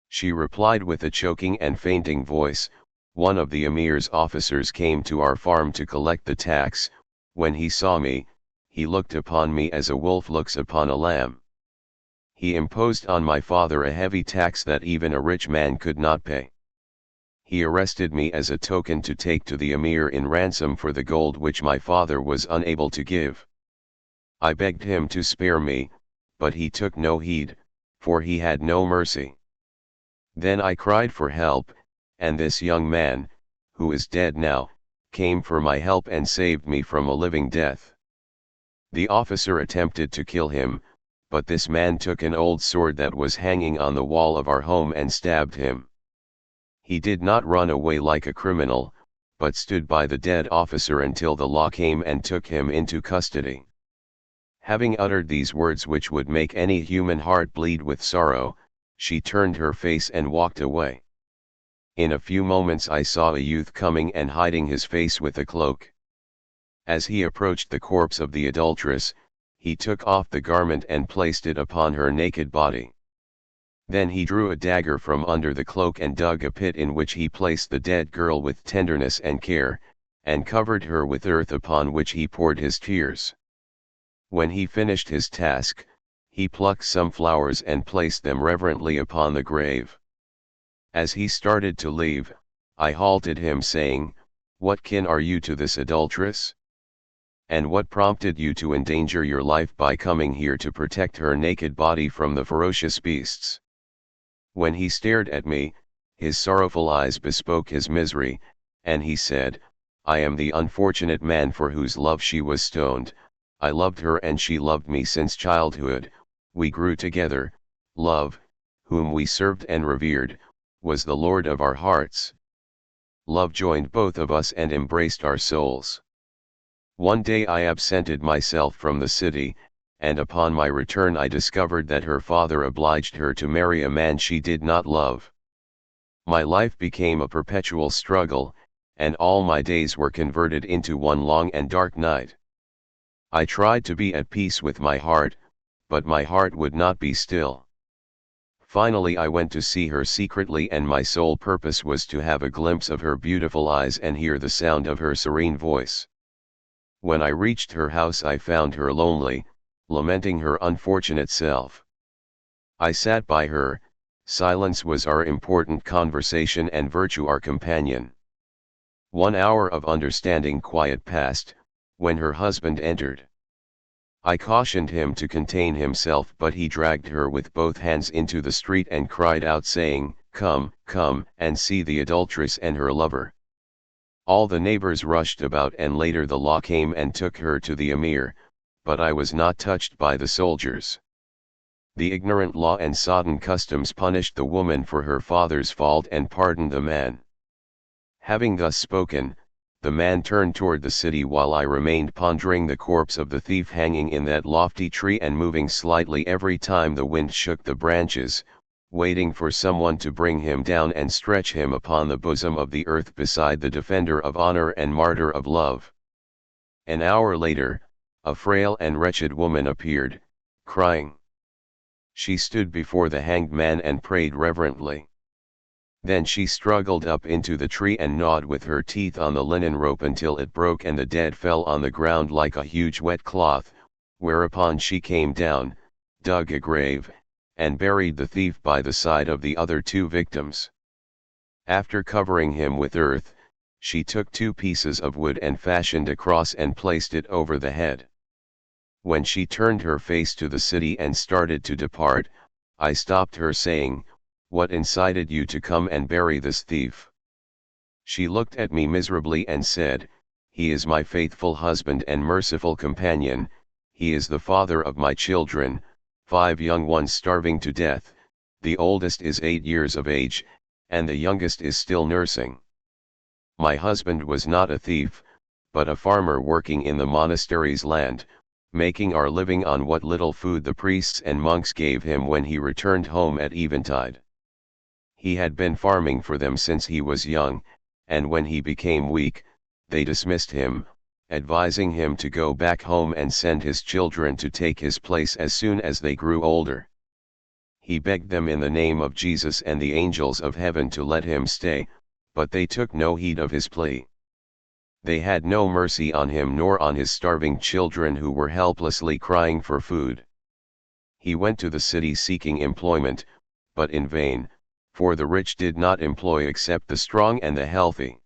She replied with a choking and fainting voice, "One of the emir's officers came to our farm to collect the tax. When he saw me, he looked upon me as a wolf looks upon a lamb. He imposed on my father a heavy tax that even a rich man could not pay. He arrested me as a token to take to the emir in ransom for the gold which my father was unable to give. I begged him to spare me, but he took no heed, for he had no mercy. Then I cried for help, and this young man, who is dead now, came for my help and saved me from a living death. The officer attempted to kill him, but this man took an old sword that was hanging on the wall of our home and stabbed him. He did not run away like a criminal, but stood by the dead officer until the law came and took him into custody." Having uttered these words which would make any human heart bleed with sorrow, she turned her face and walked away. In a few moments I saw a youth coming and hiding his face with a cloak. As he approached the corpse of the adulteress, he took off the garment and placed it upon her naked body. Then he drew a dagger from under the cloak and dug a pit in which he placed the dead girl with tenderness and care, and covered her with earth upon which he poured his tears. When he finished his task, he plucked some flowers and placed them reverently upon the grave. As he started to leave, I halted him saying, "What kin are you to this adulteress? And what prompted you to endanger your life by coming here to protect her naked body from the ferocious beasts?" When he stared at me, his sorrowful eyes bespoke his misery, and he said, "I am the unfortunate man for whose love she was stoned. I loved her and she loved me since childhood. We grew together, love, whom we served and revered, was the Lord of our hearts. Love joined both of us and embraced our souls. One day I absented myself from the city, and upon my return I discovered that her father obliged her to marry a man she did not love. My life became a perpetual struggle, and all my days were converted into one long and dark night. I tried to be at peace with my heart, but my heart would not be still. Finally I went to see her secretly, and my sole purpose was to have a glimpse of her beautiful eyes and hear the sound of her serene voice. When I reached her house I found her lonely, lamenting her unfortunate self. I sat by her. Silence was our important conversation and virtue our companion. 1 hour of understanding quiet passed, when her husband entered. I cautioned him to contain himself, but he dragged her with both hands into the street and cried out, saying, "Come, come, and see the adulteress and her lover." All the neighbors rushed about, and later the law came and took her to the emir, but I was not touched by the soldiers. The ignorant law and sodden customs punished the woman for her father's fault and pardoned the man. Having thus spoken, the man turned toward the city while I remained pondering the corpse of the thief hanging in that lofty tree and moving slightly every time the wind shook the branches, waiting for someone to bring him down and stretch him upon the bosom of the earth beside the defender of honor and martyr of love. An hour later, a frail and wretched woman appeared, crying. She stood before the hanged man and prayed reverently. Then she struggled up into the tree and gnawed with her teeth on the linen rope until it broke and the dead fell on the ground like a huge wet cloth, whereupon she came down, dug a grave, and buried the thief by the side of the other 2 victims. After covering him with earth, she took 2 pieces of wood and fashioned a cross and placed it over the head. When she turned her face to the city and started to depart, I stopped her, saying, "What incited you to come and bury this thief?" She looked at me miserably and said, "He is my faithful husband and merciful companion, he is the father of my children, 5 young ones starving to death, the oldest is 8 years of age, and the youngest is still nursing. My husband was not a thief, but a farmer working in the monastery's land, making our living on what little food the priests and monks gave him when he returned home at eventide. He had been farming for them since he was young, and when he became weak, they dismissed him, advising him to go back home and send his children to take his place as soon as they grew older. He begged them in the name of Jesus and the angels of heaven to let him stay, but they took no heed of his plea. They had no mercy on him nor on his starving children who were helplessly crying for food. He went to the city seeking employment, but in vain, for the rich did not employ except the strong and the healthy.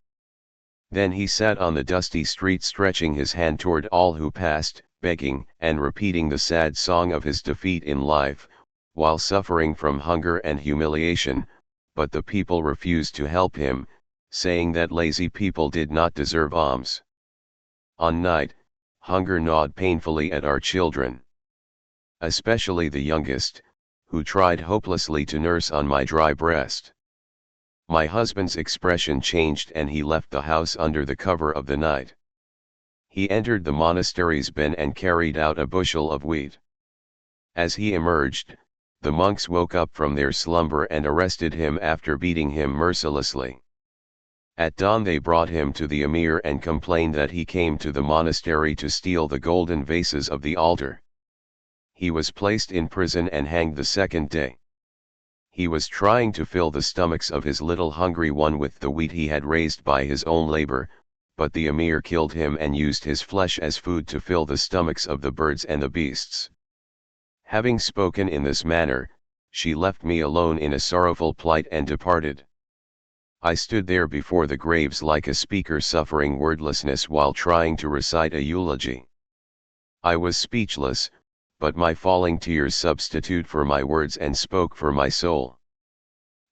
Then he sat on the dusty street stretching his hand toward all who passed, begging and repeating the sad song of his defeat in life, while suffering from hunger and humiliation, but the people refused to help him, saying that lazy people did not deserve alms. On night, hunger gnawed painfully at our children. Especially the youngest, who tried hopelessly to nurse on my dry breast. My husband's expression changed and he left the house under the cover of the night. He entered the monastery's bin and carried out a bushel of wheat. As he emerged, the monks woke up from their slumber and arrested him after beating him mercilessly. At dawn they brought him to the emir and complained that he came to the monastery to steal the golden vases of the altar. He was placed in prison and hanged the 2nd day. He was trying to fill the stomachs of his little hungry one with the wheat he had raised by his own labor, but the emir killed him and used his flesh as food to fill the stomachs of the birds and the beasts. Having spoken in this manner, she left me alone in a sorrowful plight and departed. I stood there before the graves like a speaker suffering wordlessness while trying to recite a eulogy. I was speechless, but my falling tears substitute for my words and spoke for my soul.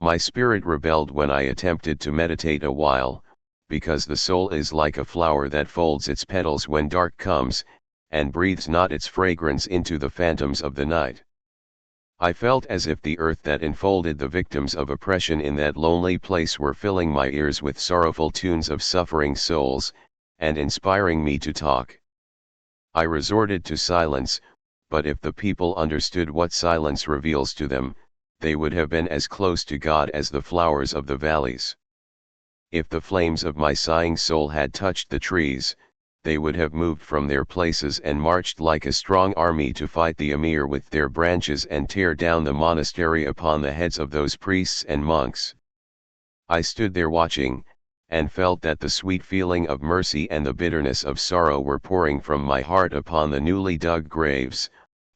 My spirit rebelled when I attempted to meditate a while, because the soul is like a flower that folds its petals when dark comes, and breathes not its fragrance into the phantoms of the night. I felt as if the earth that enfolded the victims of oppression in that lonely place were filling my ears with sorrowful tunes of suffering souls, and inspiring me to talk. I resorted to silence, but if the people understood what silence reveals to them, they would have been as close to God as the flowers of the valleys. If the flames of my sighing soul had touched the trees, they would have moved from their places and marched like a strong army to fight the emir with their branches and tear down the monastery upon the heads of those priests and monks. I stood there watching, and felt that the sweet feeling of mercy and the bitterness of sorrow were pouring from my heart upon the newly dug graves,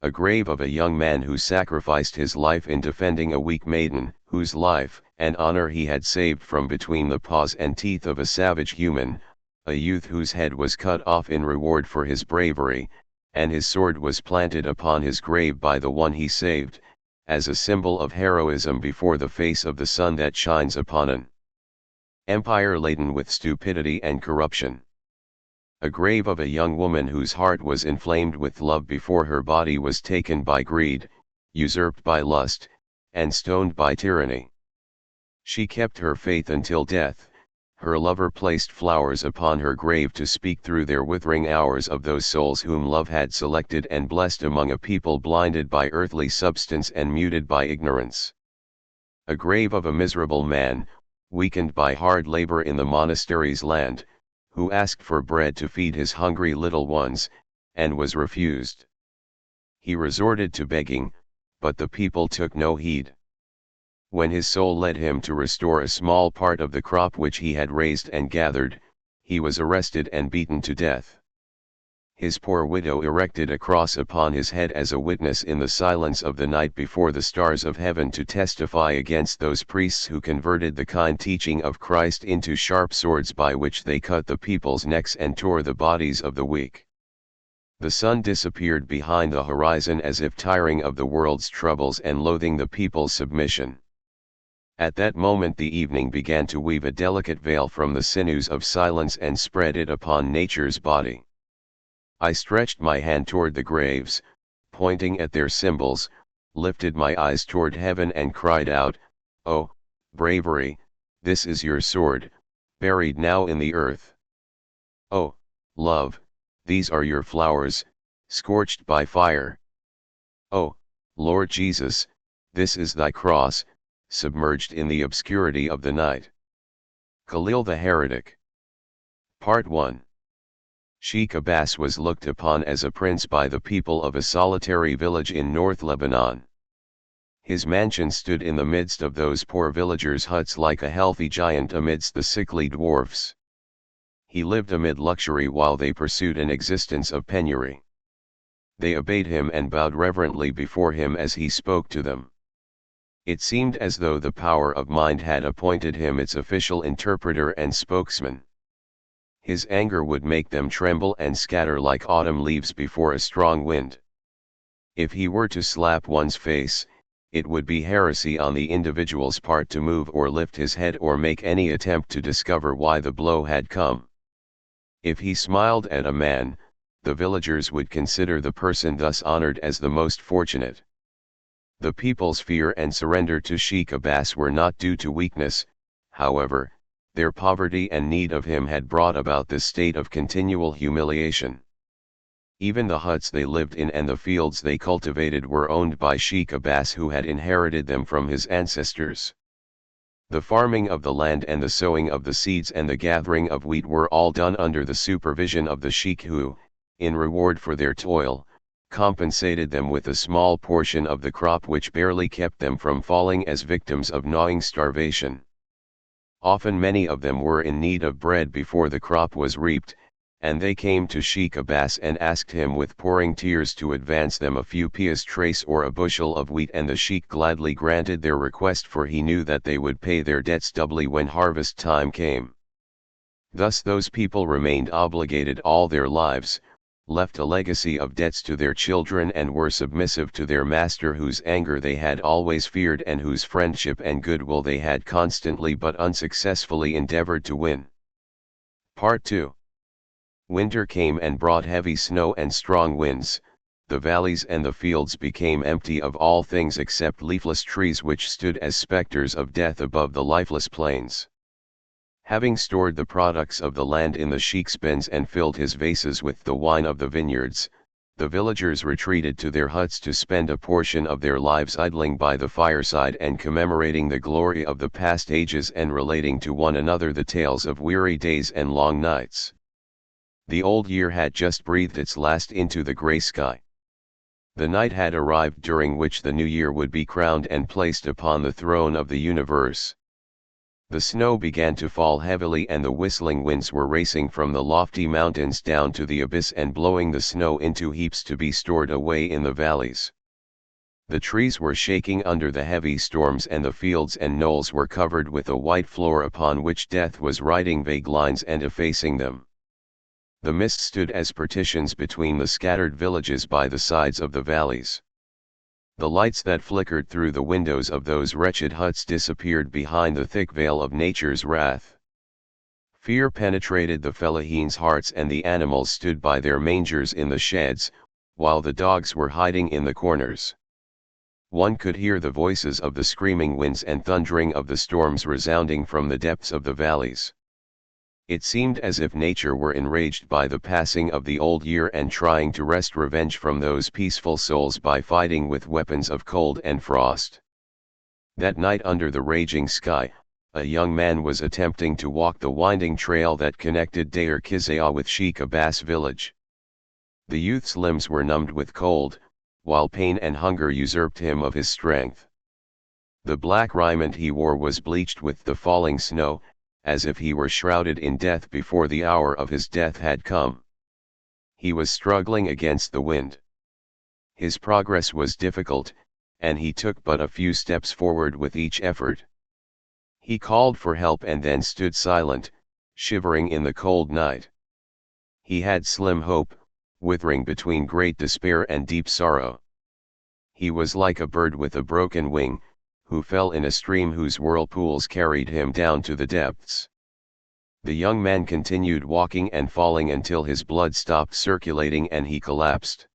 a grave of a young man who sacrificed his life in defending a weak maiden, whose life and honor he had saved from between the paws and teeth of a savage human, a youth whose head was cut off in reward for his bravery, and his sword was planted upon his grave by the one he saved, as a symbol of heroism before the face of the sun that shines upon an empire laden with stupidity and corruption. A grave of a young woman whose heart was inflamed with love before her body was taken by greed, usurped by lust, and stoned by tyranny. She kept her faith until death. Her lover placed flowers upon her grave to speak through their withering hours of those souls whom love had selected and blessed among a people blinded by earthly substance and muted by ignorance. A grave of a miserable man, weakened by hard labor in the monastery's land, who asked for bread to feed his hungry little ones, and was refused. He resorted to begging, but the people took no heed. When his soul led him to restore a small part of the crop which he had raised and gathered, he was arrested and beaten to death. His poor widow erected a cross upon his head as a witness in the silence of the night before the stars of heaven to testify against those priests who converted the kind teaching of Christ into sharp swords by which they cut the people's necks and tore the bodies of the weak. The sun disappeared behind the horizon as if tiring of the world's troubles and loathing the people's submission. At that moment the evening began to weave a delicate veil from the sinews of silence and spread it upon nature's body. I stretched my hand toward the graves, pointing at their symbols, lifted my eyes toward heaven and cried out, "Oh, bravery, this is your sword, buried now in the earth. Oh, love, these are your flowers, scorched by fire. Oh, Lord Jesus, this is thy cross, submerged in the obscurity of the night." Kahlil the Heretic. Part 1. Sheikh Abbas was looked upon as a prince by the people of a solitary village in North Lebanon. His mansion stood in the midst of those poor villagers' huts like a healthy giant amidst the sickly dwarfs. He lived amid luxury while they pursued an existence of penury. They obeyed him and bowed reverently before him as he spoke to them. It seemed as though the power of mind had appointed him its official interpreter and spokesman. His anger would make them tremble and scatter like autumn leaves before a strong wind. If he were to slap one's face, it would be heresy on the individual's part to move or lift his head or make any attempt to discover why the blow had come. If he smiled at a man, the villagers would consider the person thus honored as the most fortunate. The people's fear and surrender to Sheikh Abbas were not due to weakness, however, their poverty and need of him had brought about this state of continual humiliation. Even the huts they lived in and the fields they cultivated were owned by Sheikh Abbas, who had inherited them from his ancestors. The farming of the land and the sowing of the seeds and the gathering of wheat were all done under the supervision of the sheikh who, in reward for their toil, compensated them with a small portion of the crop which barely kept them from falling as victims of gnawing starvation. Often many of them were in need of bread before the crop was reaped, and they came to Sheikh Abbas and asked him with pouring tears to advance them a few pias trace or a bushel of wheat, and the sheikh gladly granted their request, for he knew that they would pay their debts doubly when harvest time came. Thus those people remained obligated all their lives, left a legacy of debts to their children, and were submissive to their master, whose anger they had always feared and whose friendship and goodwill they had constantly but unsuccessfully endeavored to win. Part 2. Winter came and brought heavy snow and strong winds. the valleys and the fields became empty of all things except leafless trees which stood as specters of death above the lifeless plains. Having stored the products of the land in the sheik's bins and filled his vases with the wine of the vineyards, the villagers retreated to their huts to spend a portion of their lives idling by the fireside and commemorating the glory of the past ages and relating to one another the tales of weary days and long nights. The old year had just breathed its last into the grey sky. The night had arrived during which the new year would be crowned and placed upon the throne of the universe. The snow began to fall heavily and the whistling winds were racing from the lofty mountains down to the abyss and blowing the snow into heaps to be stored away in the valleys. The trees were shaking under the heavy storms and the fields and knolls were covered with a white floor upon which death was writing vague lines and effacing them. The mist stood as partitions between the scattered villages by the sides of the valleys. The lights that flickered through the windows of those wretched huts disappeared behind the thick veil of nature's wrath. Fear penetrated the fellahin's hearts and the animals stood by their mangers in the sheds, while the dogs were hiding in the corners. One could hear the voices of the screaming winds and thundering of the storms resounding from the depths of the valleys. It seemed as if nature were enraged by the passing of the old year and trying to wrest revenge from those peaceful souls by fighting with weapons of cold and frost. That night under the raging sky, a young man was attempting to walk the winding trail that connected Deir Kizaya with Sheikh Abbas village. The youth's limbs were numbed with cold, while pain and hunger usurped him of his strength. The black raiment he wore was bleached with the falling snow, as if he were shrouded in death before the hour of his death had come. He was struggling against the wind. His progress was difficult, and he took but a few steps forward with each effort. He called for help and then stood silent, shivering in the cold night. He had slim hope, withering between great despair and deep sorrow. He was like a bird with a broken wing, who fell in a stream whose whirlpools carried him down to the depths. The young man continued walking and falling until his blood stopped circulating and he collapsed.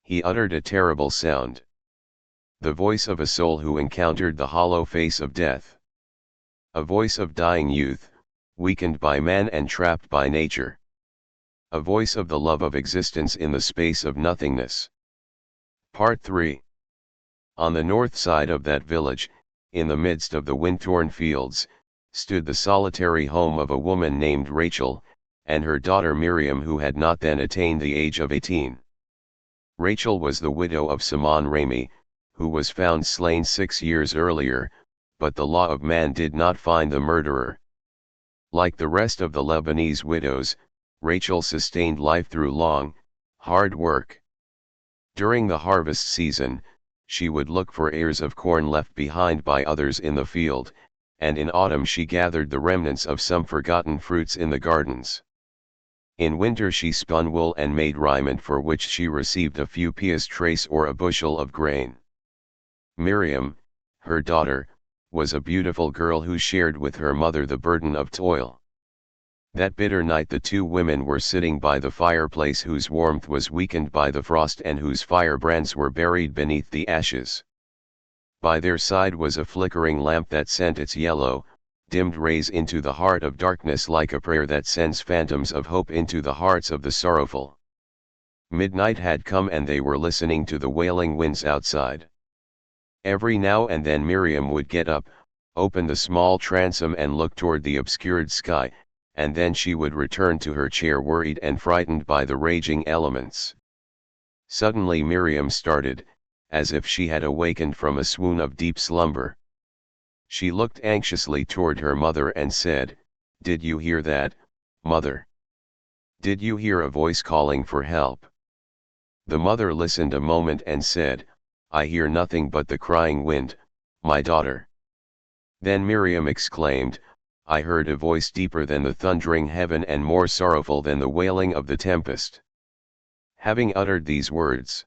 He uttered a terrible sound. The voice of a soul who encountered the hollow face of death. A voice of dying youth, weakened by man and trapped by nature. A voice of the love of existence in the space of nothingness. Part 3. On the north side of that village, in the midst of the wind-torn fields, stood the solitary home of a woman named Rachel, and her daughter Miriam who had not then attained the age of 18. Rachel was the widow of Saman Rami, who was found slain 6 years earlier, but the law of man did not find the murderer. Like the rest of the Lebanese widows, Rachel sustained life through long, hard work. During the harvest season, she would look for ears of corn left behind by others in the field, and in autumn she gathered the remnants of some forgotten fruits in the gardens. In winter she spun wool and made raiment for which she received a few pias trace or a bushel of grain. Miriam, her daughter, was a beautiful girl who shared with her mother the burden of toil. That bitter night the two women were sitting by the fireplace whose warmth was weakened by the frost and whose firebrands were buried beneath the ashes. By their side was a flickering lamp that sent its yellow, dimmed rays into the heart of darkness like a prayer that sends phantoms of hope into the hearts of the sorrowful. Midnight had come and they were listening to the wailing winds outside. Every now and then Miriam would get up, open the small transom and look toward the obscured sky, and then she would return to her chair worried and frightened by the raging elements. Suddenly Miriam started, as if she had awakened from a swoon of deep slumber. She looked anxiously toward her mother and said, "Did you hear that, mother? Did you hear a voice calling for help?" The mother listened a moment and said, "I hear nothing but the crying wind, my daughter." Then Miriam exclaimed, "I heard a voice deeper than the thundering heaven and more sorrowful than the wailing of the tempest." Having uttered these words,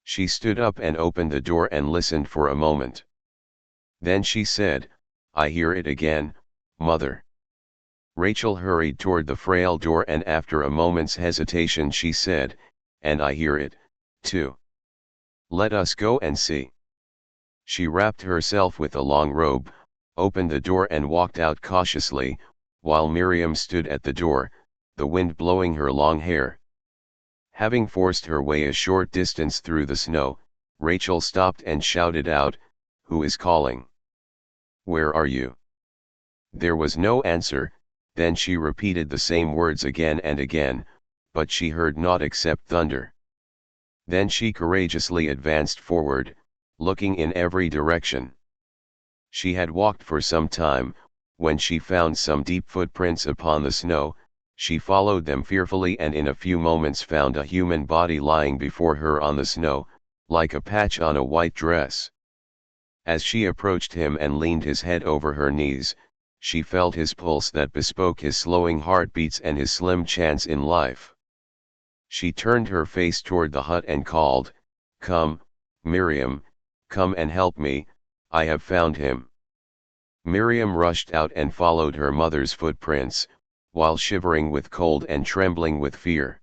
she stood up and opened the door and listened for a moment. Then she said, "I hear it again, mother." Rachel hurried toward the frail door and after a moment's hesitation she said, "And I hear it, 2. Let us go and see. She wrapped herself with a long robe, opened the door and walked out cautiously, while Miriam stood at the door, the wind blowing her long hair. Having forced her way a short distance through the snow, Rachel stopped and shouted out, "Who is calling? Where are you?" There was no answer. Then she repeated the same words again and again, but she heard naught except thunder. Then she courageously advanced forward, looking in every direction. She had walked for some time. When she found some deep footprints upon the snow, she followed them fearfully and in a few moments found a human body lying before her on the snow, like a patch on a white dress. As she approached him and leaned his head over her knees, she felt his pulse that bespoke his slowing heartbeats and his slim chance in life. She turned her face toward the hut and called, "Come, Miriam, come and help me, I have found him." Miriam rushed out and followed her mother's footprints, while shivering with cold and trembling with fear.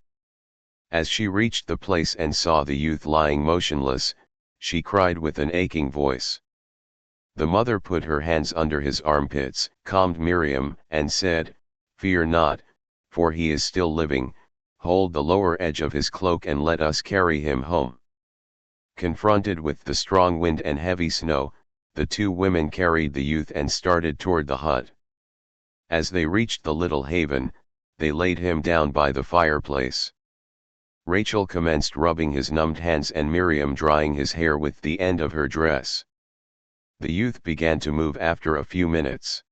As she reached the place and saw the youth lying motionless, she cried with an aching voice. The mother put her hands under his armpits, calmed Miriam, and said, "Fear not, for he is still living. Hold the lower edge of his cloak and let us carry him home." Confronted with the strong wind and heavy snow, the two women carried the youth and started toward the hut. As they reached the little haven, they laid him down by the fireplace. Rachel commenced rubbing his numbed hands and Miriam drying his hair with the end of her dress. The youth began to move after a few minutes.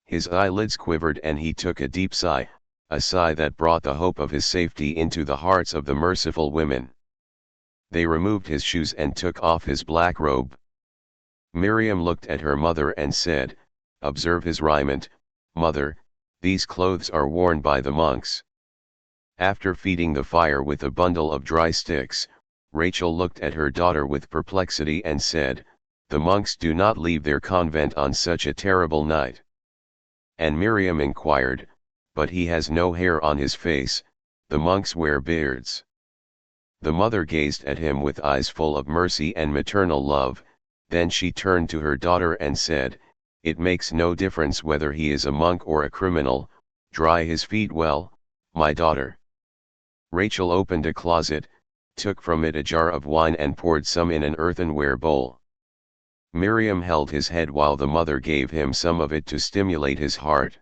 His eyelids quivered and he took a deep sigh, a sigh that brought the hope of his safety into the hearts of the merciful women. They removed his shoes and took off his black robe. Miriam looked at her mother and said, "Observe his raiment, mother, these clothes are worn by the monks." After feeding the fire with a bundle of dry sticks, Rachel looked at her daughter with perplexity and said, "The monks do not leave their convent on such a terrible night." And Miriam inquired, "But he has no hair on his face, the monks wear beards." The mother gazed at him with eyes full of mercy and maternal love, then she turned to her daughter and said, "It makes no difference whether he is a monk or a criminal, dry his feet well, my daughter." Rachel opened a closet, took from it a jar of wine and poured some in an earthenware bowl. Miriam held his head while the mother gave him some of it to stimulate his heart.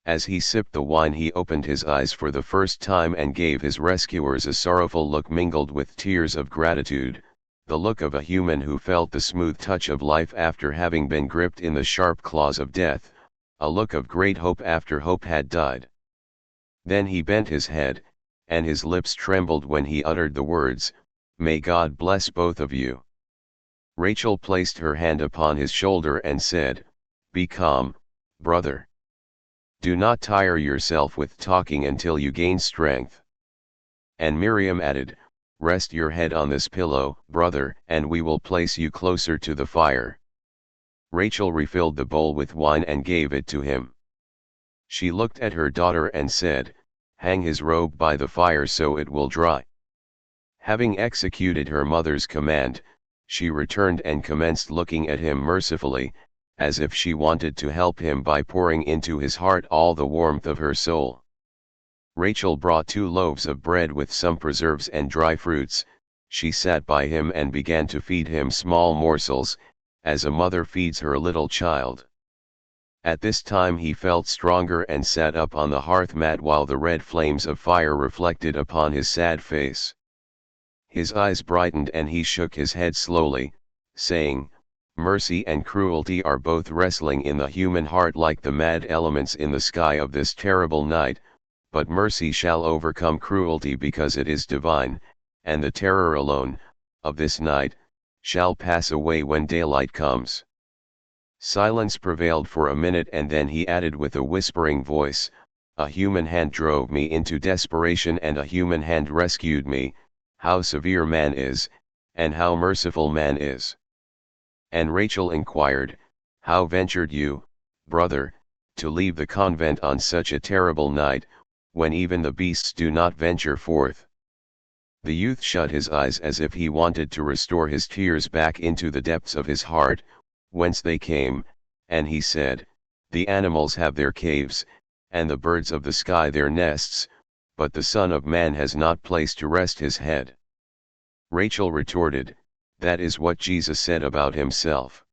As he sipped the wine he opened his eyes for the first time and gave his rescuers a sorrowful look mingled with tears of gratitude, the look of a human who felt the smooth touch of life after having been gripped in the sharp claws of death, a look of great hope after hope had died. Then he bent his head, and his lips trembled when he uttered the words, "May God bless both of you." Rachel placed her hand upon his shoulder and said, "Be calm, brother. Do not tire yourself with talking until you gain strength." And Miriam added, "Rest your head on this pillow, brother, and we will place you closer to the fire." Rachel refilled the bowl with wine and gave it to him. She looked at her daughter and said, "Hang his robe by the fire so it will dry." Having executed her mother's command, she returned and commenced looking at him mercifully, as if she wanted to help him by pouring into his heart all the warmth of her soul. Rachel brought 2 loaves of bread with some preserves and dry fruits. She sat by him and began to feed him small morsels, as a mother feeds her little child. At this time he felt stronger and sat up on the hearth mat while the red flames of fire reflected upon his sad face. His eyes brightened and he shook his head slowly, saying, "Mercy and cruelty are both wrestling in the human heart like the mad elements in the sky of this terrible night, but mercy shall overcome cruelty because it is divine, and the terror alone, of this night, shall pass away when daylight comes." Silence prevailed for a minute and then he added with a whispering voice, "A human hand drove me into desperation and a human hand rescued me. How severe man is, and how merciful man is." And Rachel inquired, "How ventured you, brother, to leave the convent on such a terrible night, when even the beasts do not venture forth?" The youth shut his eyes as if he wanted to restore his tears back into the depths of his heart, whence they came, and he said, "The animals have their caves, and the birds of the sky their nests, but the Son of Man has not place to rest his head." Rachel retorted, "That is what Jesus said about himself."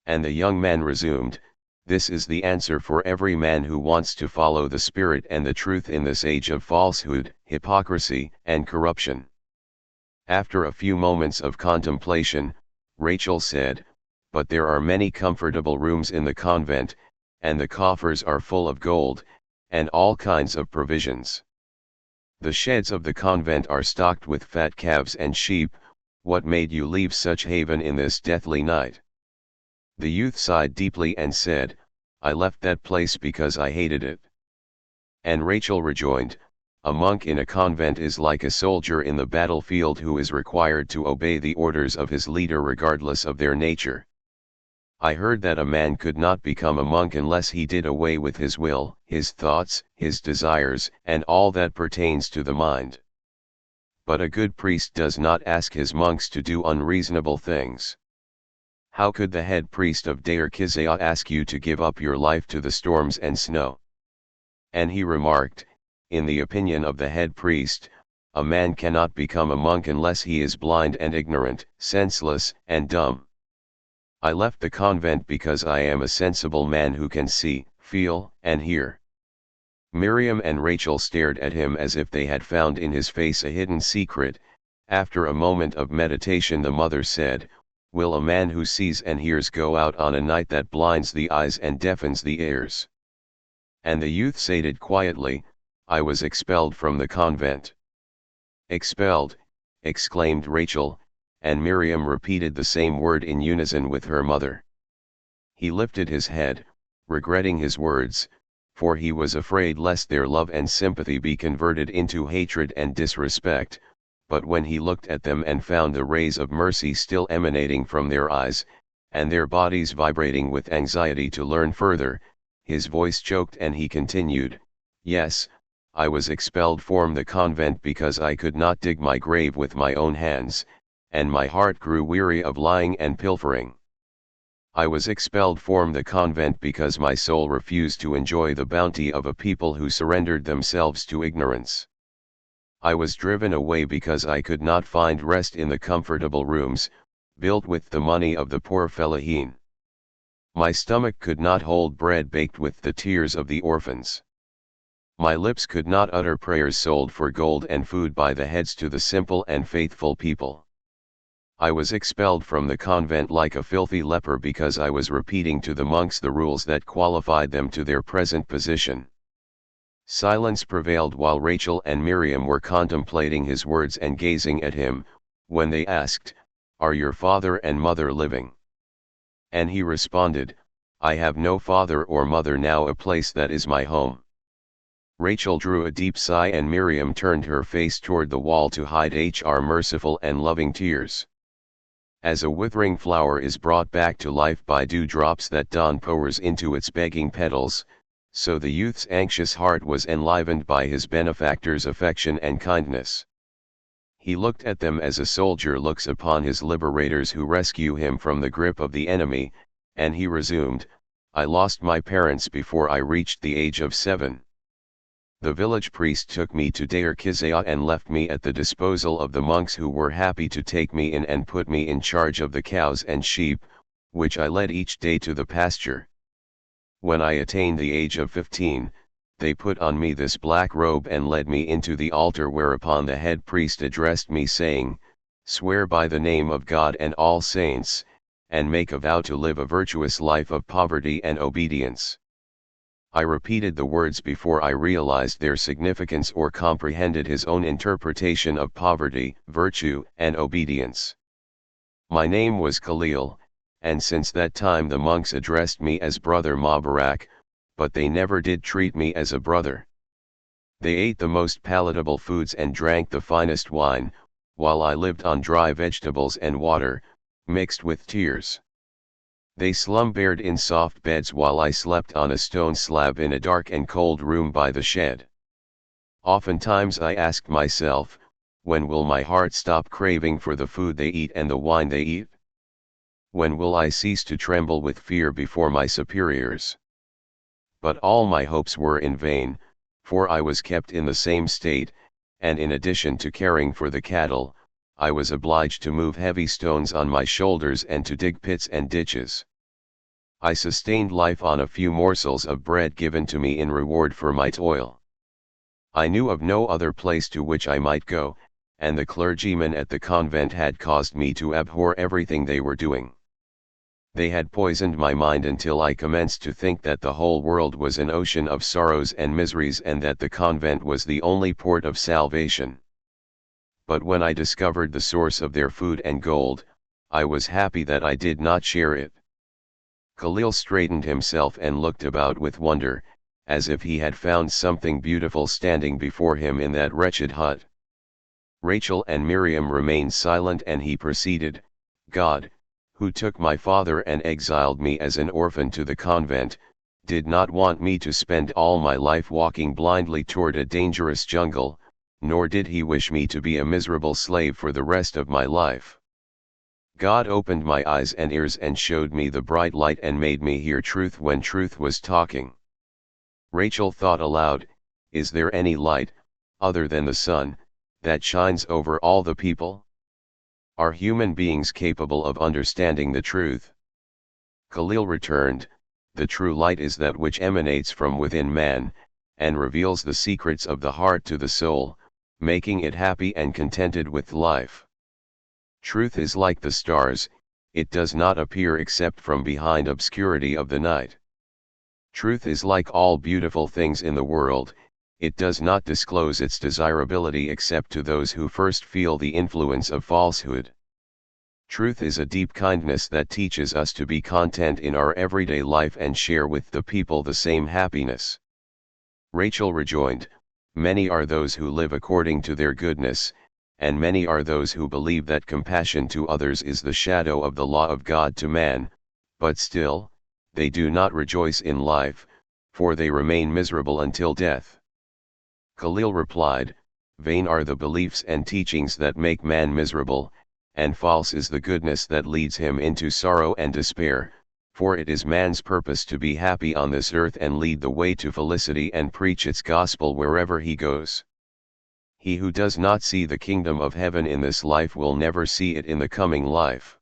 And the young man resumed, "This is the answer for every man who wants to follow the Spirit and the truth in this age of falsehood, hypocrisy, and corruption." After a few moments of contemplation, Rachel said, "But there are many comfortable rooms in the convent, and the coffers are full of gold, and all kinds of provisions. The sheds of the convent are stocked with fat calves and sheep. What made you leave such haven in this deathly night?" The youth sighed deeply and said, "I left that place because I hated it." And Rachel rejoined, "A monk in a convent is like a soldier in the battlefield who is required to obey the orders of his leader regardless of their nature. I heard that a man could not become a monk unless he did away with his will, his thoughts, his desires, and all that pertains to the mind. But a good priest does not ask his monks to do unreasonable things. How could the head priest of Deir Kizaya ask you to give up your life to the storms and snow?" And he remarked, "In the opinion of the head priest, a man cannot become a monk unless he is blind and ignorant, senseless and dumb. I left the convent because I am a sensible man who can see, feel, and hear." Miriam and Rachel stared at him as if they had found in his face a hidden secret. After a moment of meditation, the mother said, "Will a man who sees and hears go out on a night that blinds the eyes and deafens the ears?" And the youth said quietly, "I was expelled from the convent." "Expelled," exclaimed Rachel, and Miriam repeated the same word in unison with her mother. He lifted his head, regretting his words, for he was afraid lest their love and sympathy be converted into hatred and disrespect, but when he looked at them and found the rays of mercy still emanating from their eyes, and their bodies vibrating with anxiety to learn further, his voice choked and he continued, "Yes, I was expelled from the convent because I could not dig my grave with my own hands, and my heart grew weary of lying and pilfering. I was expelled from the convent because my soul refused to enjoy the bounty of a people who surrendered themselves to ignorance. I was driven away because I could not find rest in the comfortable rooms, built with the money of the poor fellahin. My stomach could not hold bread baked with the tears of the orphans. My lips could not utter prayers sold for gold and food by the heads to the simple and faithful people. I was expelled from the convent like a filthy leper because I was repeating to the monks the rules that qualified them to their present position." Silence prevailed while Rachel and Miriam were contemplating his words and gazing at him, when they asked, "Are your father and mother living?" And he responded, "I have no father or mother now, a place that is my home." Rachel drew a deep sigh and Miriam turned her face toward the wall to hide her merciful and loving tears. As a withering flower is brought back to life by dewdrops that dawn pours into its begging petals, so the youth's anxious heart was enlivened by his benefactor's affection and kindness. He looked at them as a soldier looks upon his liberators who rescue him from the grip of the enemy, and he resumed, "I lost my parents before I reached the age of 7. The village priest took me to Deir Kizaya and left me at the disposal of the monks who were happy to take me in and put me in charge of the cows and sheep, which I led each day to the pasture. When I attained the age of 15, they put on me this black robe and led me into the altar, whereupon the head priest addressed me saying, 'Swear by the name of God and all saints, and make a vow to live a virtuous life of poverty and obedience.' I repeated the words before I realized their significance or comprehended his own interpretation of poverty, virtue, and obedience. My name was Kahlil, and since that time the monks addressed me as Brother Mubarak, but they never did treat me as a brother. They ate the most palatable foods and drank the finest wine, while I lived on dry vegetables and water, mixed with tears. They slumbered in soft beds while I slept on a stone slab in a dark and cold room by the shed. Oftentimes I asked myself, When will my heart stop craving for the food they eat and the wine they eat? When will I cease to tremble with fear before my superiors? But all my hopes were in vain, for I was kept in the same state, and in addition to caring for the cattle, I was obliged to move heavy stones on my shoulders and to dig pits and ditches. I sustained life on a few morsels of bread given to me in reward for my toil. I knew of no other place to which I might go, and the clergymen at the convent had caused me to abhor everything they were doing. They had poisoned my mind until I commenced to think that the whole world was an ocean of sorrows and miseries and that the convent was the only port of salvation. But when I discovered the source of their food and gold, I was happy that I did not share it. Kahlil straightened himself and looked about with wonder, as if he had found something beautiful standing before him in that wretched hut. Rachel and Miriam remained silent, and he proceeded, God, who took my father and exiled me as an orphan to the convent, did not want me to spend all my life walking blindly toward a dangerous jungle, nor did he wish me to be a miserable slave for the rest of my life. God opened my eyes and ears and showed me the bright light and made me hear truth when truth was talking. Rachel thought aloud, is there any light, other than the sun, that shines over all the people? Are human beings capable of understanding the truth? Kahlil returned, the true light is that which emanates from within man, and reveals the secrets of the heart to the soul, making it happy and contented with life. Truth is like the stars, it does not appear except from behind obscurity of the night. Truth is like all beautiful things in the world, it does not disclose its desirability except to those who first feel the influence of falsehood. Truth is a deep kindness that teaches us to be content in our everyday life and share with the people the same happiness. Rachel rejoined, many are those who live according to their goodness, and many are those who believe that compassion to others is the shadow of the law of God to man, but still, they do not rejoice in life, for they remain miserable until death. Kahlil replied, vain are the beliefs and teachings that make man miserable, and false is the goodness that leads him into sorrow and despair, for it is man's purpose to be happy on this earth and lead the way to felicity and preach its gospel wherever he goes. He who does not see the kingdom of heaven in this life will never see it in the coming life.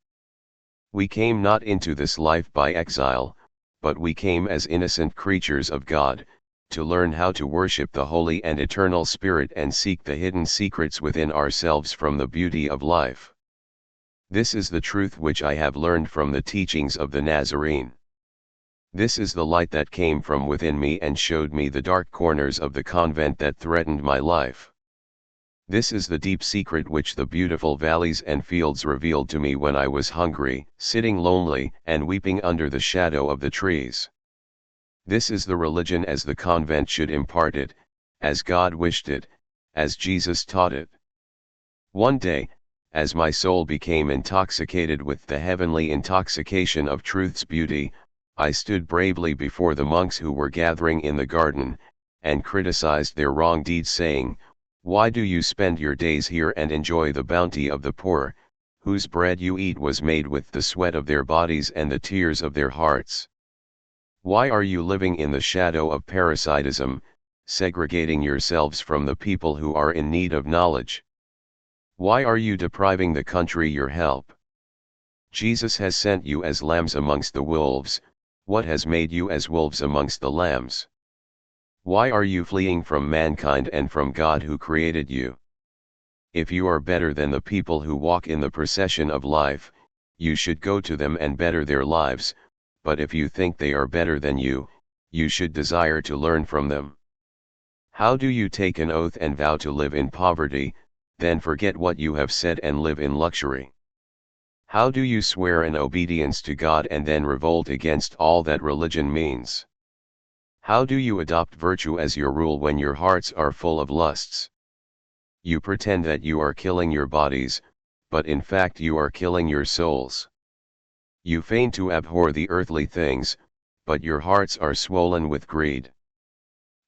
We came not into this life by exile, but we came as innocent creatures of God, to learn how to worship the Holy and Eternal Spirit and seek the hidden secrets within ourselves from the beauty of life. This is the truth which I have learned from the teachings of the Nazarene. This is the light that came from within me and showed me the dark corners of the convent that threatened my life. This is the deep secret which the beautiful valleys and fields revealed to me when I was hungry, sitting lonely and weeping under the shadow of the trees. This is the religion as the convent should impart it, as God wished it, as Jesus taught it. One day, as my soul became intoxicated with the heavenly intoxication of truth's beauty, I stood bravely before the monks who were gathering in the garden, and criticized their wrong deeds, saying, why do you spend your days here and enjoy the bounty of the poor, whose bread you eat was made with the sweat of their bodies and the tears of their hearts? Why are you living in the shadow of parasitism, segregating yourselves from the people who are in need of knowledge? Why are you depriving the country your help? Jesus has sent you as lambs amongst the wolves, what has made you as wolves amongst the lambs? Why are you fleeing from mankind and from God who created you? If you are better than the people who walk in the procession of life, you should go to them and better their lives, but if you think they are better than you should desire to learn from them. How do you take an oath and vow to live in poverty, then forget what you have said and live in luxury? How do you swear an obedience to God and then revolt against all that religion means? How do you adopt virtue as your rule when your hearts are full of lusts? You pretend that you are killing your bodies, but in fact you are killing your souls. You feign to abhor the earthly things, but your hearts are swollen with greed.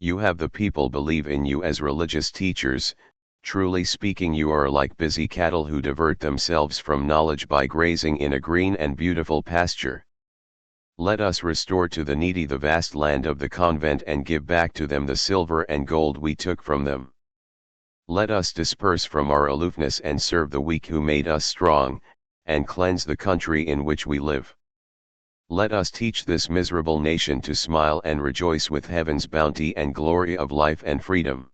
You have the people believe in you as religious teachers, Truly speaking, you are like busy cattle who divert themselves from knowledge by grazing in a green and beautiful pasture. Let us restore to the needy the vast land of the convent and give back to them the silver and gold we took from them. Let us disperse from our aloofness and serve the weak who made us strong, and cleanse the country in which we live. Let us teach this miserable nation to smile and rejoice with heaven's bounty and glory of life and freedom.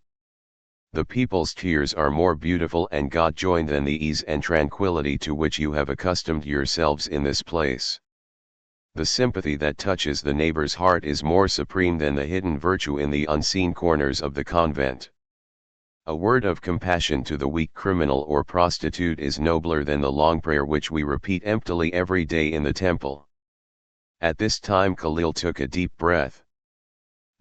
The people's tears are more beautiful and God-joined than the ease and tranquility to which you have accustomed yourselves in this place. The sympathy that touches the neighbor's heart is more supreme than the hidden virtue in the unseen corners of the convent. A word of compassion to the weak criminal or prostitute is nobler than the long prayer which we repeat emptily every day in the temple. At this time Kahlil took a deep breath.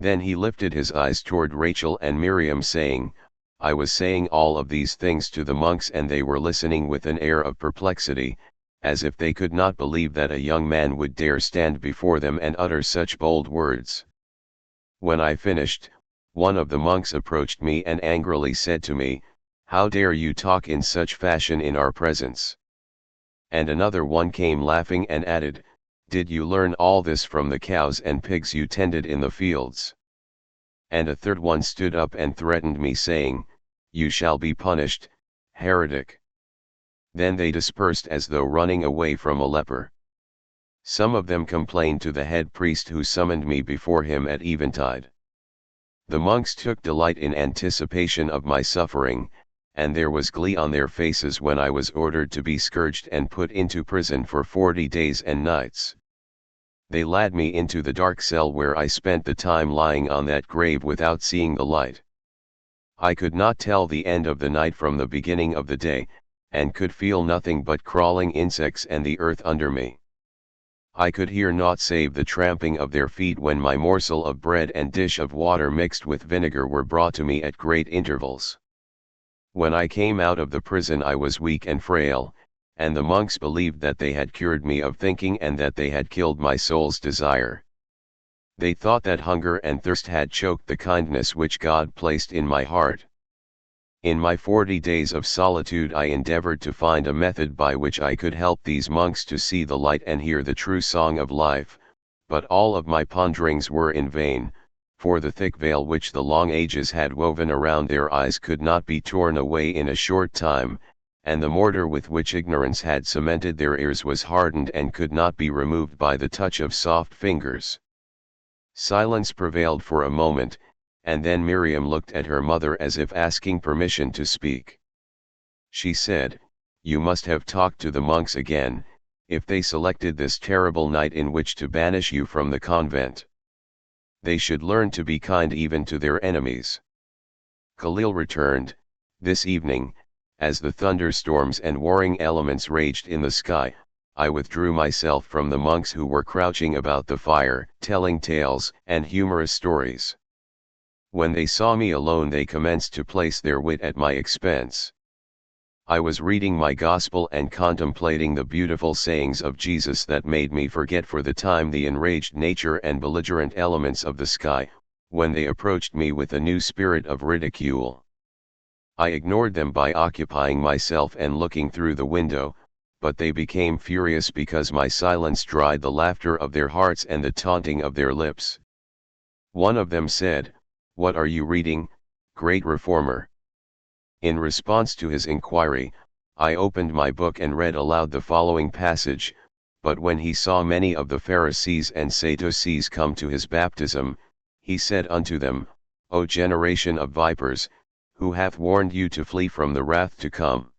Then he lifted his eyes toward Rachel and Miriam, saying, "I was saying all of these things to the monks, and they were listening with an air of perplexity, as if they could not believe that a young man would dare stand before them and utter such bold words. When I finished, one of the monks approached me and angrily said to me, 'How dare you talk in such fashion in our presence?' And another one came laughing and added, 'Did you learn all this from the cows and pigs you tended in the fields?' And a third one stood up and threatened me, saying, 'You shall be punished, heretic.' Then they dispersed as though running away from a leper. Some of them complained to the head priest, who summoned me before him at eventide. The monks took delight in anticipation of my suffering, and there was glee on their faces when I was ordered to be scourged and put into prison for 40 days and nights. They led me into the dark cell where I spent the time lying on that grave without seeing the light. I could not tell the end of the night from the beginning of the day, and could feel nothing but crawling insects and the earth under me. I could hear naught save the tramping of their feet when my morsel of bread and dish of water mixed with vinegar were brought to me at great intervals. When I came out of the prison I was weak and frail, and the monks believed that they had cured me of thinking and that they had killed my soul's desire. They thought that hunger and thirst had choked the kindness which God placed in my heart. In my 40 days of solitude I endeavored to find a method by which I could help these monks to see the light and hear the true song of life, but all of my ponderings were in vain, for the thick veil which the long ages had woven around their eyes could not be torn away in a short time, and the mortar with which ignorance had cemented their ears was hardened and could not be removed by the touch of soft fingers. Silence prevailed for a moment, and then Miriam looked at her mother as if asking permission to speak. She said, "You must have talked to the monks again, if they selected this terrible night in which to banish you from the convent. They should learn to be kind even to their enemies." Kahlil returned, "This evening, as the thunderstorms and warring elements raged in the sky, I withdrew myself from the monks who were crouching about the fire, telling tales and humorous stories. When they saw me alone they commenced to place their wit at my expense. I was reading my gospel and contemplating the beautiful sayings of Jesus that made me forget for the time the enraged nature and belligerent elements of the sky, when they approached me with a new spirit of ridicule. I ignored them by occupying myself and looking through the window, but they became furious because my silence dried the laughter of their hearts and the taunting of their lips. One of them said, 'What are you reading, great reformer?' In response to his inquiry, I opened my book and read aloud the following passage, but when he saw many of the Pharisees and Sadducees come to his baptism, he said unto them, 'O generation of vipers, who hath warned you to flee from the wrath to come?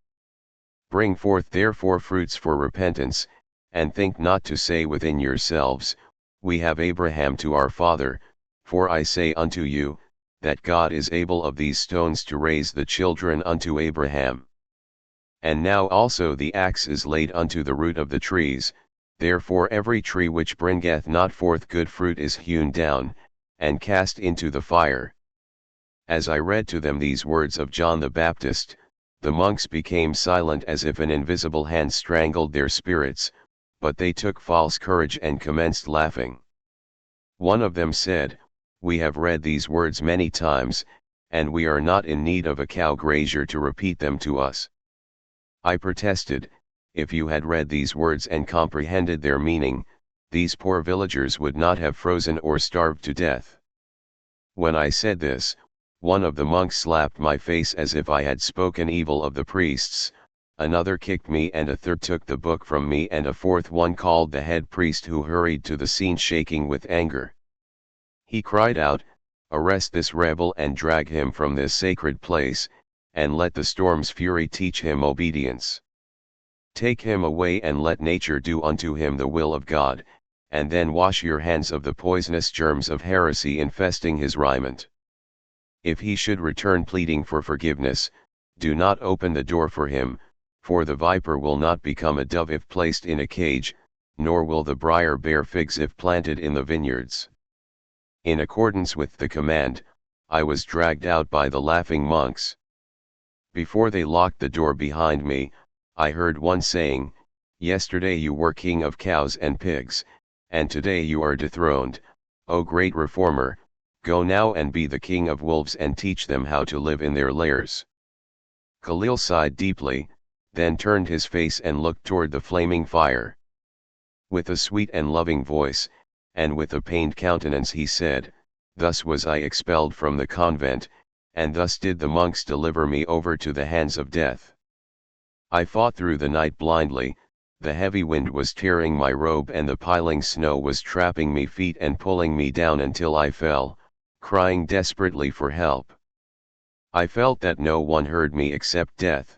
Bring forth therefore fruits for repentance, and think not to say within yourselves, We have Abraham to our father, for I say unto you, that God is able of these stones to raise the children unto Abraham. And now also the axe is laid unto the root of the trees, therefore every tree which bringeth not forth good fruit is hewn down, and cast into the fire.' As I read to them these words of John the Baptist, the monks became silent as if an invisible hand strangled their spirits, but they took false courage and commenced laughing. One of them said, 'We have read these words many times, and we are not in need of a cow grazier to repeat them to us. I protested, if you had read these words and comprehended their meaning, these poor villagers would not have frozen or starved to death. When I said this, one of the monks slapped my face as if I had spoken evil of the priests, another kicked me, and a third took the book from me, and a fourth one called the head priest, who hurried to the scene shaking with anger. He cried out, "Arrest this rebel and drag him from this sacred place, and let the storm's fury teach him obedience. Take him away and let nature do unto him the will of God, and then wash your hands of the poisonous germs of heresy infesting his raiment. If he should return pleading for forgiveness, do not open the door for him, for the viper will not become a dove if placed in a cage, nor will the briar bear figs if planted in the vineyards." In accordance with the command, I was dragged out by the laughing monks. Before they locked the door behind me, I heard one saying, "Yesterday you were king of cows and pigs, and today you are dethroned, O great reformer. Go now and be the king of wolves and teach them how to live in their lairs." Kahlil sighed deeply, then turned his face and looked toward the flaming fire. With a sweet and loving voice, and with a pained countenance, he said, "Thus was I expelled from the convent, and thus did the monks deliver me over to the hands of death. I fought through the night blindly, the heavy wind was tearing my robe and the piling snow was trapping me feet and pulling me down until I fell, crying desperately for help. I felt that no one heard me except death,